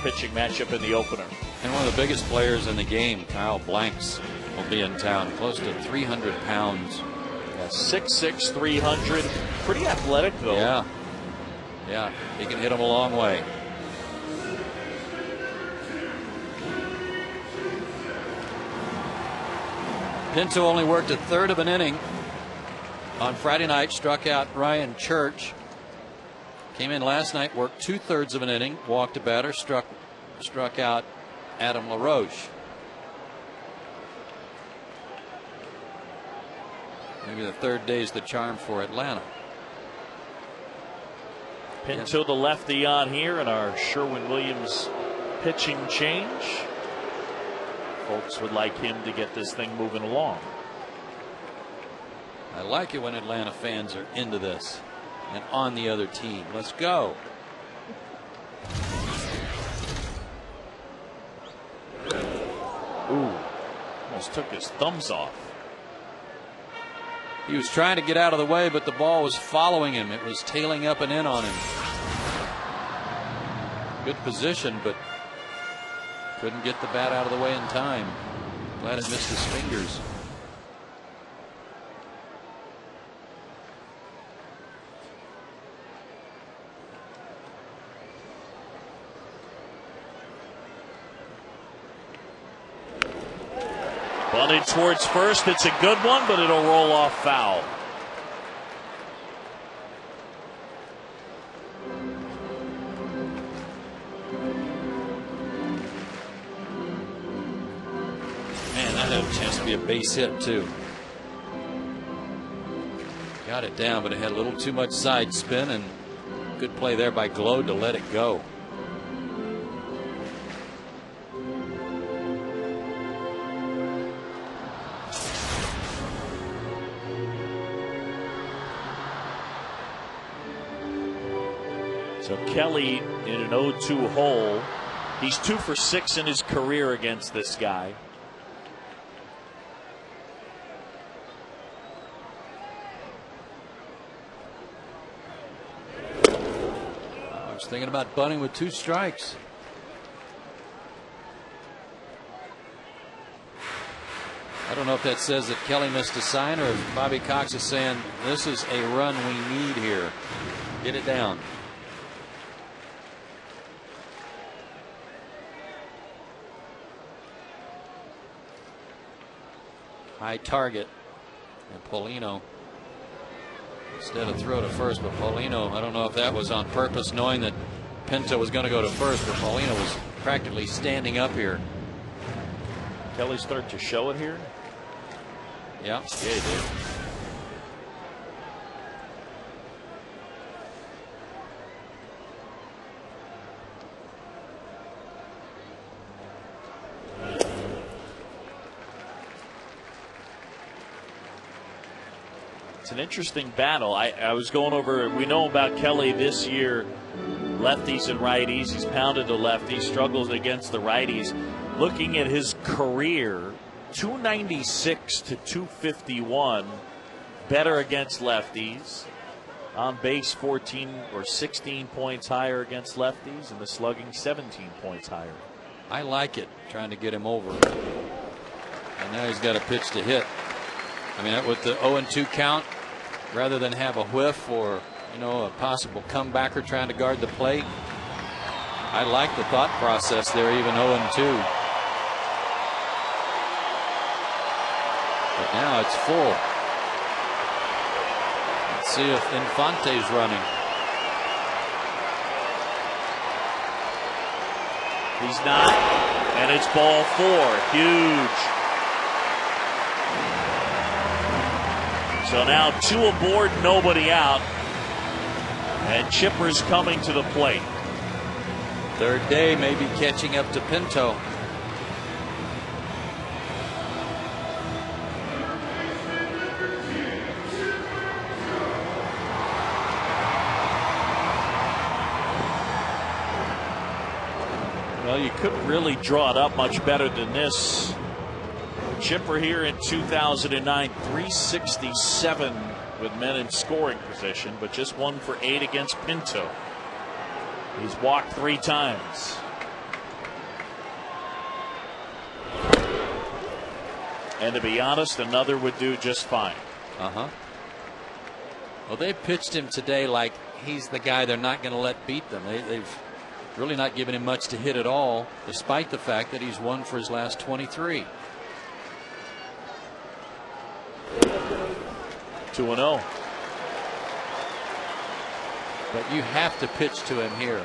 Pitching matchup in the opener. And one of the biggest players in the game, Kyle Blanks, will be in town. Close to 300 pounds. Yeah, 6'6", 300. Pretty athletic, though. Yeah. Yeah, he can hit him a long way. Pinto only worked a third of an inning on Friday night, struck out Ryan Church. Came in last night, worked 2/3 of an inning, walked a batter, struck out Adam LaRoche. Maybe the third day is the charm for Atlanta. Pinto the lefty on here, and our Sherwin-Williams pitching change. Folks would like him to get this thing moving along. I like it when Atlanta fans are into this and on the other team. Let's go. Ooh, almost took his thumbs off. He was trying to get out of the way, but the ball was following him. It was tailing up and in on him. Good position, but couldn't get the bat out of the way in time. Glad it missed his fingers. Bunted towards first. It's a good one, but it'll roll off foul. Man, that had a chance to be a base hit, too. Got it down, but it had a little too much side spin, and good play there by Glode to let it go. So Kelly in an 0-2 hole. He's 2 for 6 in his career against this guy. I was thinking about bunting with 2 strikes. I don't know if that says that Kelly missed a sign or if Bobby Cox is saying this is a run we need here. Get it down. High target, and Paulino instead of throw to first, but Paulino, I don't know if that was on purpose, knowing that Pinto was going to go to first, but Paulino was practically standing up here. Kelly start to show it here. Yeah, he did. It's an interesting battle. I was going over, we know about Kelly this year, lefties and righties. He's pounded the lefties, struggles against the righties. Looking at his career, 296 to 251, better against lefties. On base 14 or 16 points higher against lefties, and the slugging 17 points higher. I like it, trying to get him over. And now he's got a pitch to hit. I mean, with the 0-2 count, rather than have a whiff or, a possible comebacker trying to guard the plate, I like the thought process there, even 0-2. But now it's full. Let's see if Infante's running. He's not, and it's ball 4. Huge. So now 2 aboard, nobody out. And Chipper's coming to the plate. Third day, maybe catching up to Pinto. Well, you couldn't really draw it up much better than this. Chipper here in 2009, 367 with men in scoring position, but just 1 for 8 against Pinto. He's walked 3 times. And to be honest, another would do just fine. Well, they pitched him today like he's the guy they're not going to let beat them. They've really not given him much to hit at all, despite the fact that he's won for his last 23. 2-0. But you have to pitch to him here.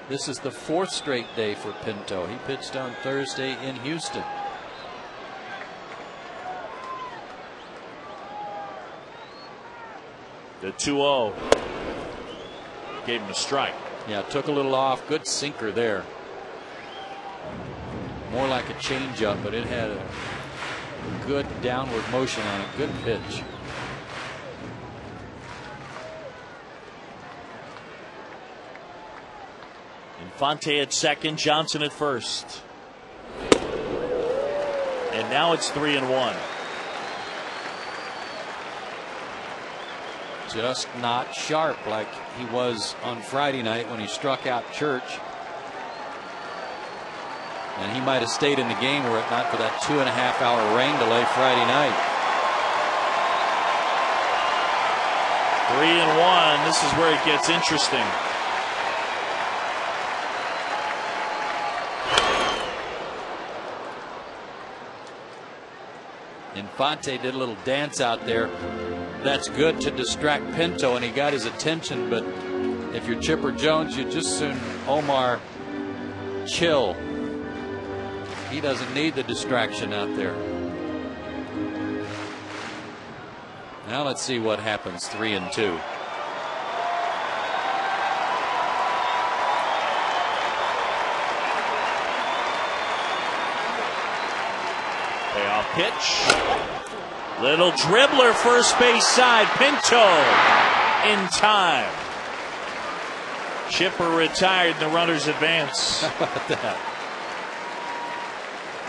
This is the 4th straight day for Pinto. He pitched on Thursday in Houston. The 2-0 gave him a strike. Yeah, took a little off. Good sinker there. More like a changeup, but it had a good downward motion on it. Good pitch. Infante at second, Johnson at first. And now it's 3-1. Just not sharp like he was on Friday night when he struck out Church. And he might have stayed in the game were it not for that 2.5-hour rain delay Friday night. 3-1. This is where it gets interesting. Infante did a little dance out there. That's good to distract Pinto, and he got his attention. But if you're Chipper Jones, you just soon Omar chill. He doesn't need the distraction out there. Now let's see what happens. 3-2. Payoff pitch. Little dribbler first base side. Pinto in time. Chipper retired. The runners advance. How about that?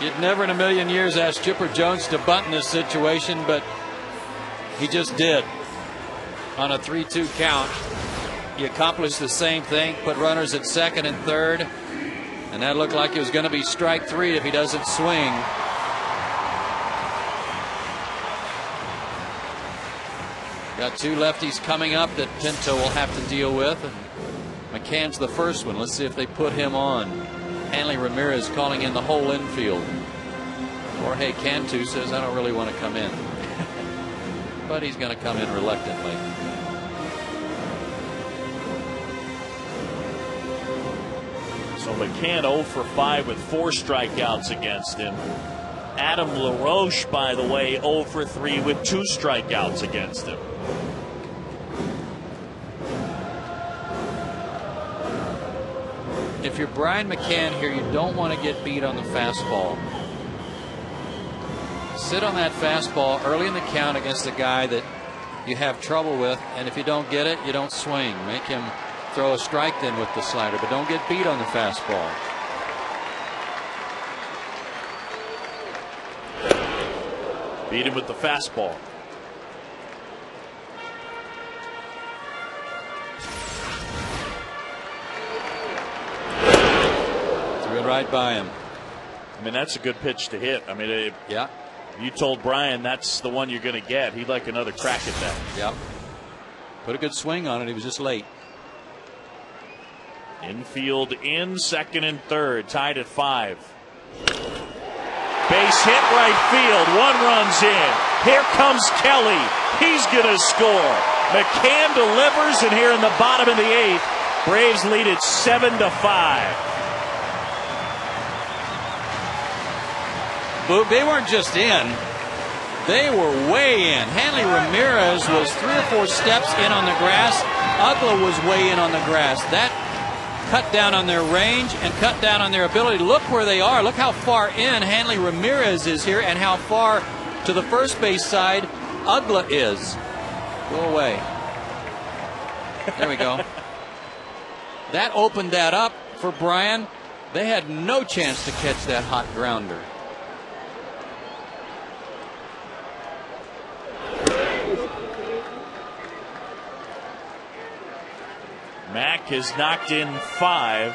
You'd never in a million years ask Chipper Jones to bunt in this situation, but he just did. On a 3-2 count, he accomplished the same thing, put runners at second and third, and that looked like it was going to be strike 3 if he doesn't swing. Got 2 lefties coming up that Pinto will have to deal with, and McCann's the first one. Let's see if they put him on. Hanley Ramirez calling in the whole infield. Jorge Cantu says, I don't really want to come in. But he's going to come in reluctantly. So McCann 0 for 5 with 4 strikeouts against him. Adam LaRoche, by the way, 0 for 3 with 2 strikeouts against him. If you're Brian McCann here, you don't want to get beat on the fastball. Sit on that fastball early in the count against a guy that you have trouble with, and if you don't get it, you don't swing. Make him throw a strike then with the slider, but don't get beat on the fastball. Beat him with the fastball. Threw it right by him. I mean, that's a good pitch to hit. I mean, yeah. You told Brian that's the one you're going to get. He'd like another crack at that. Yep. Put a good swing on it. He was just late. Infield in, second and third, tied at 5. Base hit right field. 1 runs in. Here comes Kelly. He's going to score. McCann delivers, and here in the bottom of the 8th, Braves lead it 7-5. But they weren't just in, they were way in. Hanley Ramirez was 3 or 4 steps in on the grass. Ugla was way in on the grass. That cut down on their range and cut down on their ability. Look where they are. Look how far in Hanley Ramirez is here and how far to the first base side Ugla is. Go away. There we go. That opened that up for Brian. They had no chance to catch that hot grounder. Mack has knocked in 5,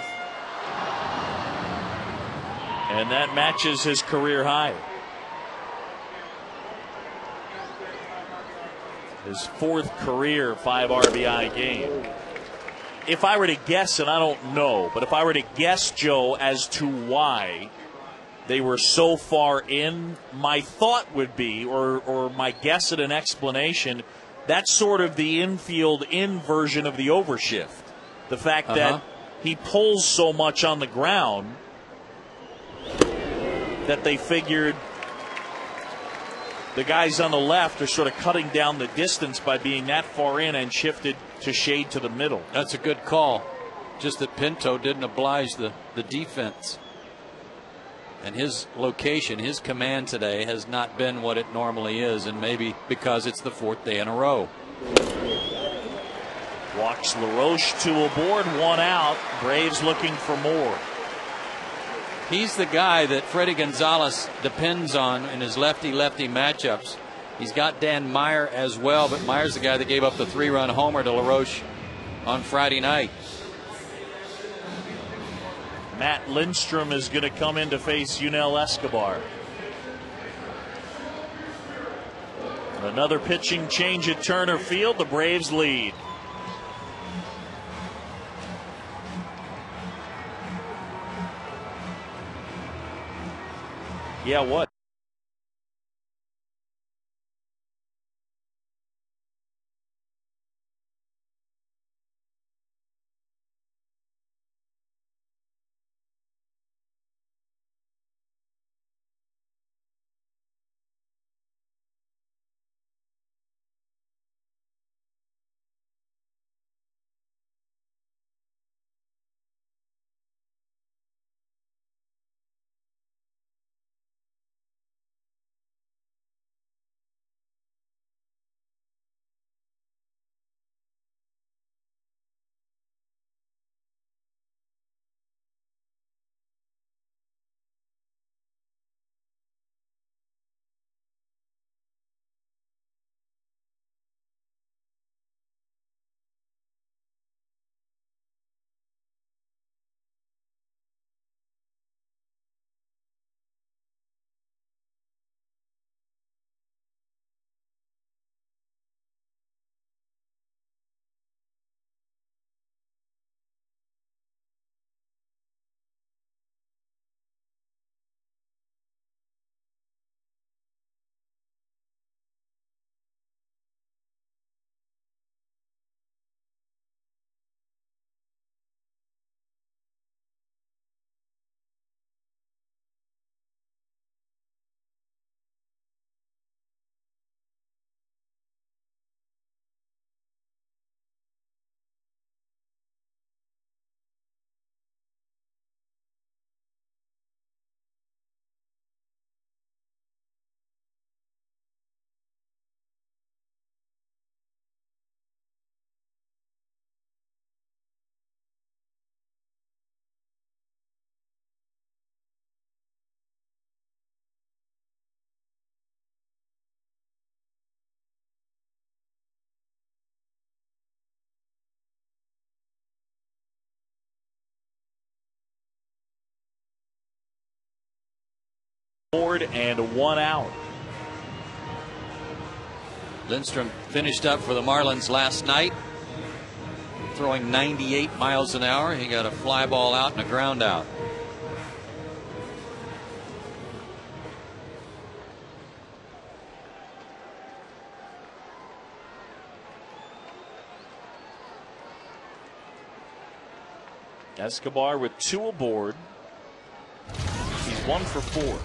and that matches his career high. His 4th career 5 RBI game. If I were to guess, and I don't know, but if I were to guess, Joe, as to why they were so far in, my thought would be, or my guess at an explanation That's sort of the infield in version of the overshift. The fact that he pulls so much on the ground that they figured the guys on the left are sort of cutting down the distance by being that far in and shifted to shade to the middle. That's a good call. Just that Pinto didn't oblige the defense. And his location, his command today has not been what it normally is, and maybe because it's the 4th day in a row. Walks LaRoche, 2 aboard, 1 out. Braves looking for more. He's the guy that Freddie Gonzalez depends on in his lefty-lefty matchups. He's got Dan Meyer as well, but Meyer's the guy that gave up the 3-run homer to LaRoche on Friday night. Matt Lindstrom is going to come in to face Yunel Escobar. Another pitching change at Turner Field. The Braves lead. Yeah, what? Board and 1 out. Lindstrom finished up for the Marlins last night, throwing 98 miles an hour. He got a fly ball out and a ground out. Escobar with 2 aboard. He's 1 for 4.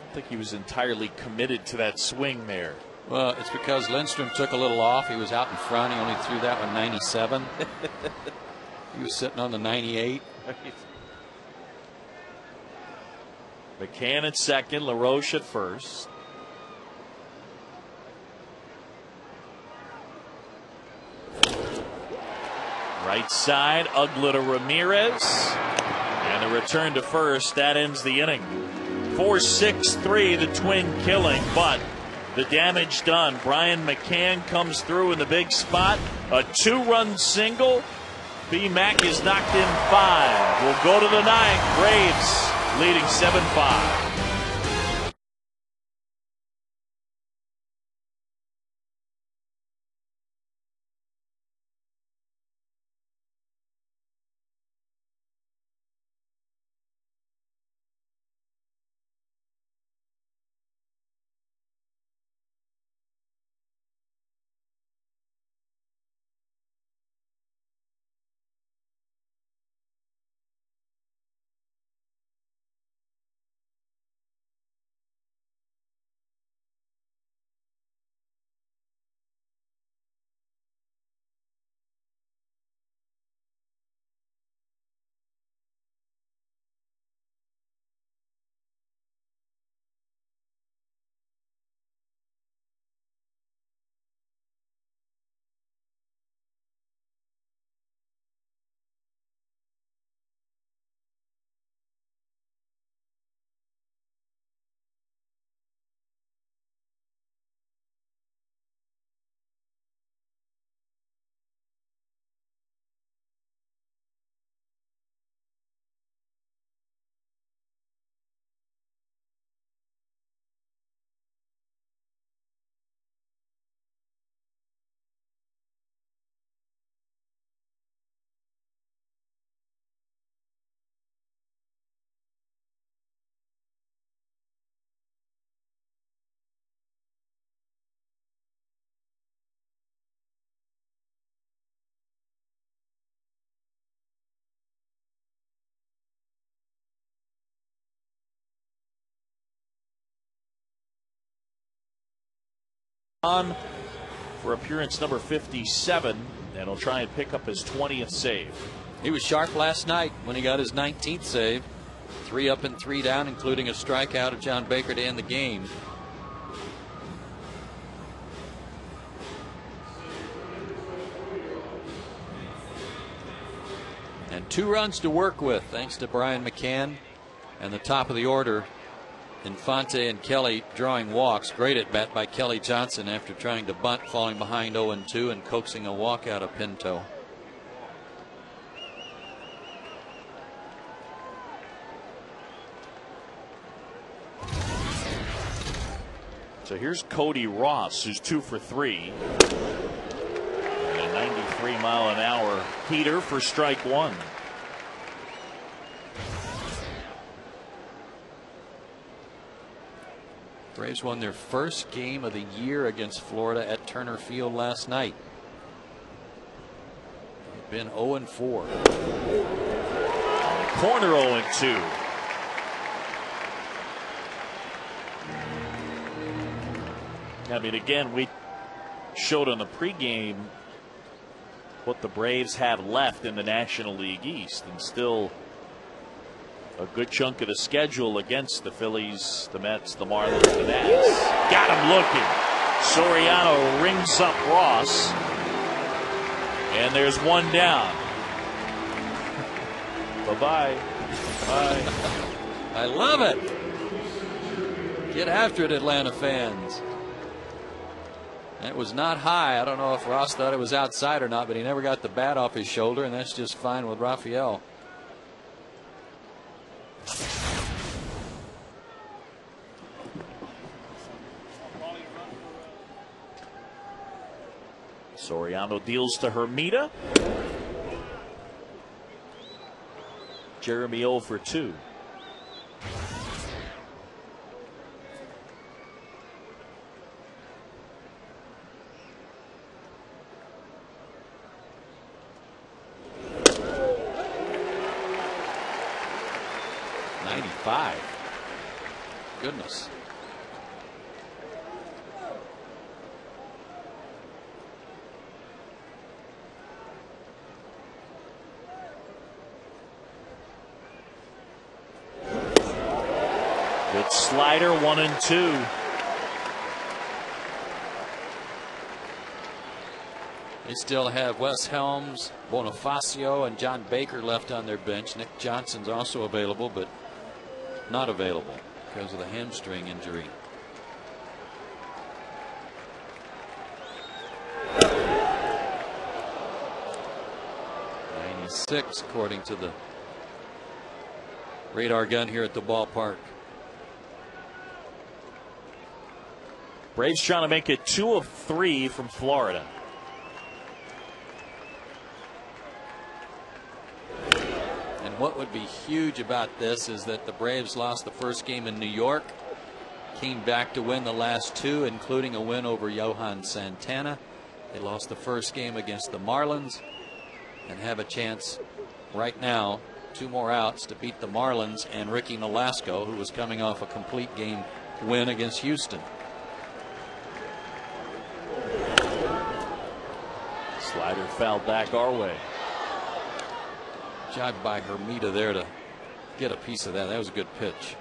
I think he was entirely committed to that swing there. Well, it's because Lindstrom took a little off. He was out in front. He only threw that one 97. He was sitting on the 98. McCann at second, LaRoche at first. Right side, Ugla to Ramirez. And a return to first. That ends the inning. 4-6-3, the Twin killing, but the damage done. Brian McCann comes through in the big spot. A 2-run single. B-Mac is knocked in 5. We'll go to the 9th. Braves leading 7-5. On for appearance number 57, and he'll try and pick up his 20th save. He was sharp last night when he got his 19th save. 3 up and 3 down, including a strikeout of John Baker to end the game. And 2 runs to work with, thanks to Brian McCann. And the top of the order, Infante and Kelly drawing walks. Great at bat by Kelly Johnson after trying to bunt, falling behind 0-2 and coaxing a walk out of Pinto. So here's Cody Ross, who's 2 for 3. And a 93-mile-an-hour heater for strike 1. Braves won their first game of the year against Florida at Turner Field last night. They've been 0-4. Corner 0-2. I mean, again, we showed on the pregame what the Braves have left in the National League East, and still a good chunk of the schedule against the Phillies, the Mets, the Marlins, the Nats. Got him looking. Soriano rings up Ross, and there's one down. Bye-bye. Bye. I love it. Get after it, Atlanta fans. That was not high. I don't know if Ross thought it was outside or not, but he never got the bat off his shoulder, and that's just fine with Rafael. Soriano deals to Hermida. Jeremy 0 for 2. Goodness. Good slider, 1-2. They still have Wes Helms, Bonifacio, and John Baker left on their bench. Nick Johnson's also available, but not available because of the hamstring injury. .96 according to the radar gun here at the ballpark. Braves trying to make it 2 of 3 from Florida. And what would be huge about this is that the Braves lost the first game in New York, came back to win the last 2, including a win over Johan Santana. They lost the first game against the Marlins and have a chance right now, 2 more outs, to beat the Marlins and Ricky Nolasco, who was coming off a complete game win against Houston. Slider fouled back our way. Job by Hermida there to get a piece of that. That was a good pitch.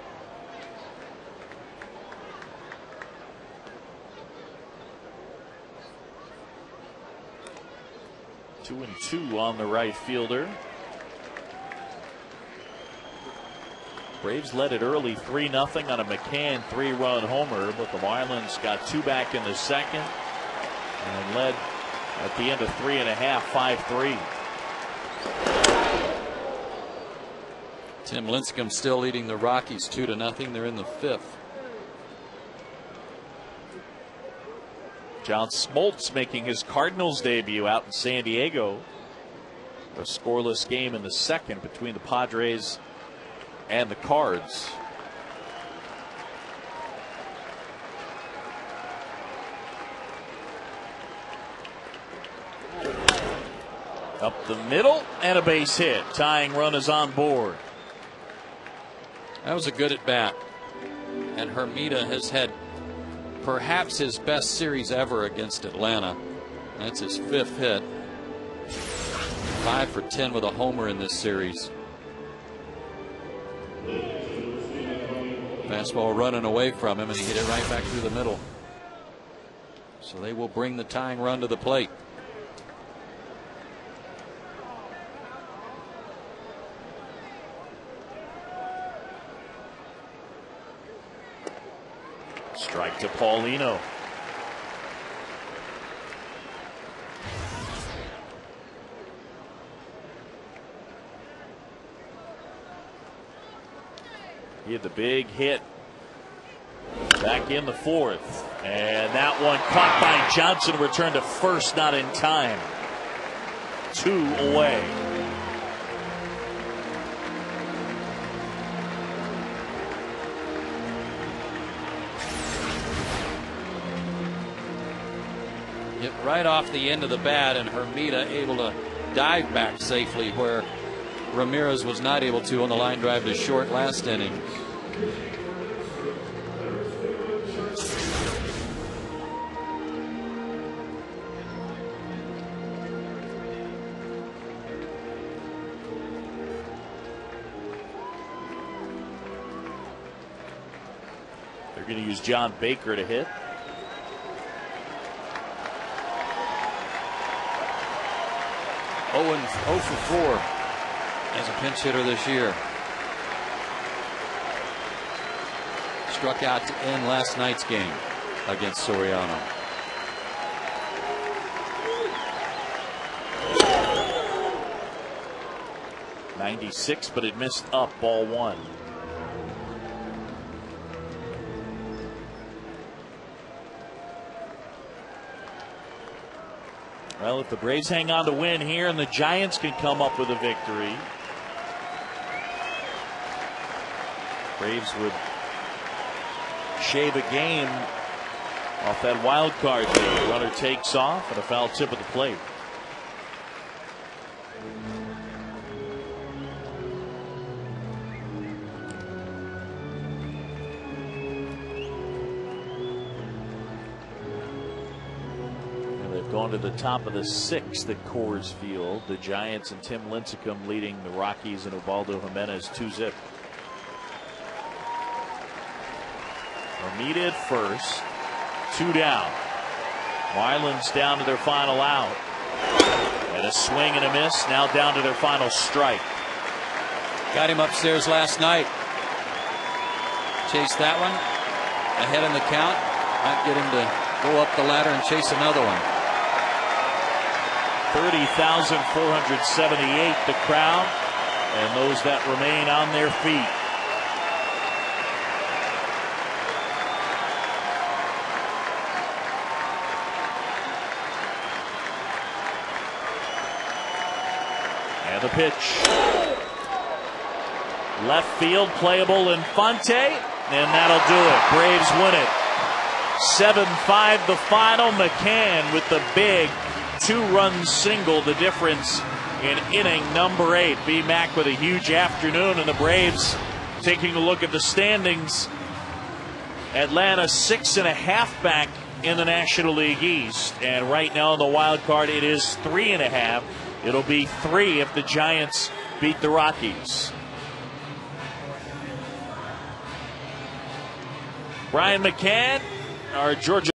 Two and 2 on the right fielder. Braves led it early 3-0 on a McCann 3-run homer, but the Marlins got 2 back in the second and led at the end of 3.5, 5-3. Tim Lincecum still leading the Rockies 2-0. They're in the 5th. John Smoltz making his Cardinals debut out in San Diego. A scoreless game in the second between the Padres and the Cards. Up the middle and a base hit. Tying run is on board. That was a good at bat. And Hermida has had perhaps his best series ever against Atlanta. That's his 5th hit. 5 for 10 with a homer in this series. Fastball running away from him, and he hit it right back through the middle. So they will bring the tying run to the plate. Strike to Paulino. He had the big hit back in the 4th, and that one caught by Johnson, returned to first, not in time. 2 away. Hit right off the end of the bat, and Hermida able to dive back safely where Ramirez was not able to on the line drive to short last inning. They're going to use John Baker to hit. Oh for 4 as a pinch hitter this year. Struck out to end last night's game against Soriano. .96, but it missed up, ball 1. Well, if the Braves hang on to win here and the Giants can come up with a victory, Braves would shave a game off that wild card lead. Runner takes off and a foul tip at the plate. Going to the top of the 6th at Coors Field. The Giants and Tim Lincecum leading the Rockies and Ubaldo Jimenez 2-zip. Hermida at first. 2 down. Marlins down to their final out. And a swing and a miss. Now down to their final strike. Got him upstairs last night. Chased that one. Ahead in the count. Might get him to go up the ladder and chase another one. 30,478 the crowd, and those that remain on their feet. And the pitch. Left field, playable Infante, and that'll do it. Braves win it. 7-5 the final. McCann with the big 2-run single, the difference in inning number 8. B. Mac with a huge afternoon, and the Braves taking a look at the standings. Atlanta 6.5 back in the National League East, and right now in the wild card it is 3.5. It'll be 3 if the Giants beat the Rockies. Brian McCann, our Georgia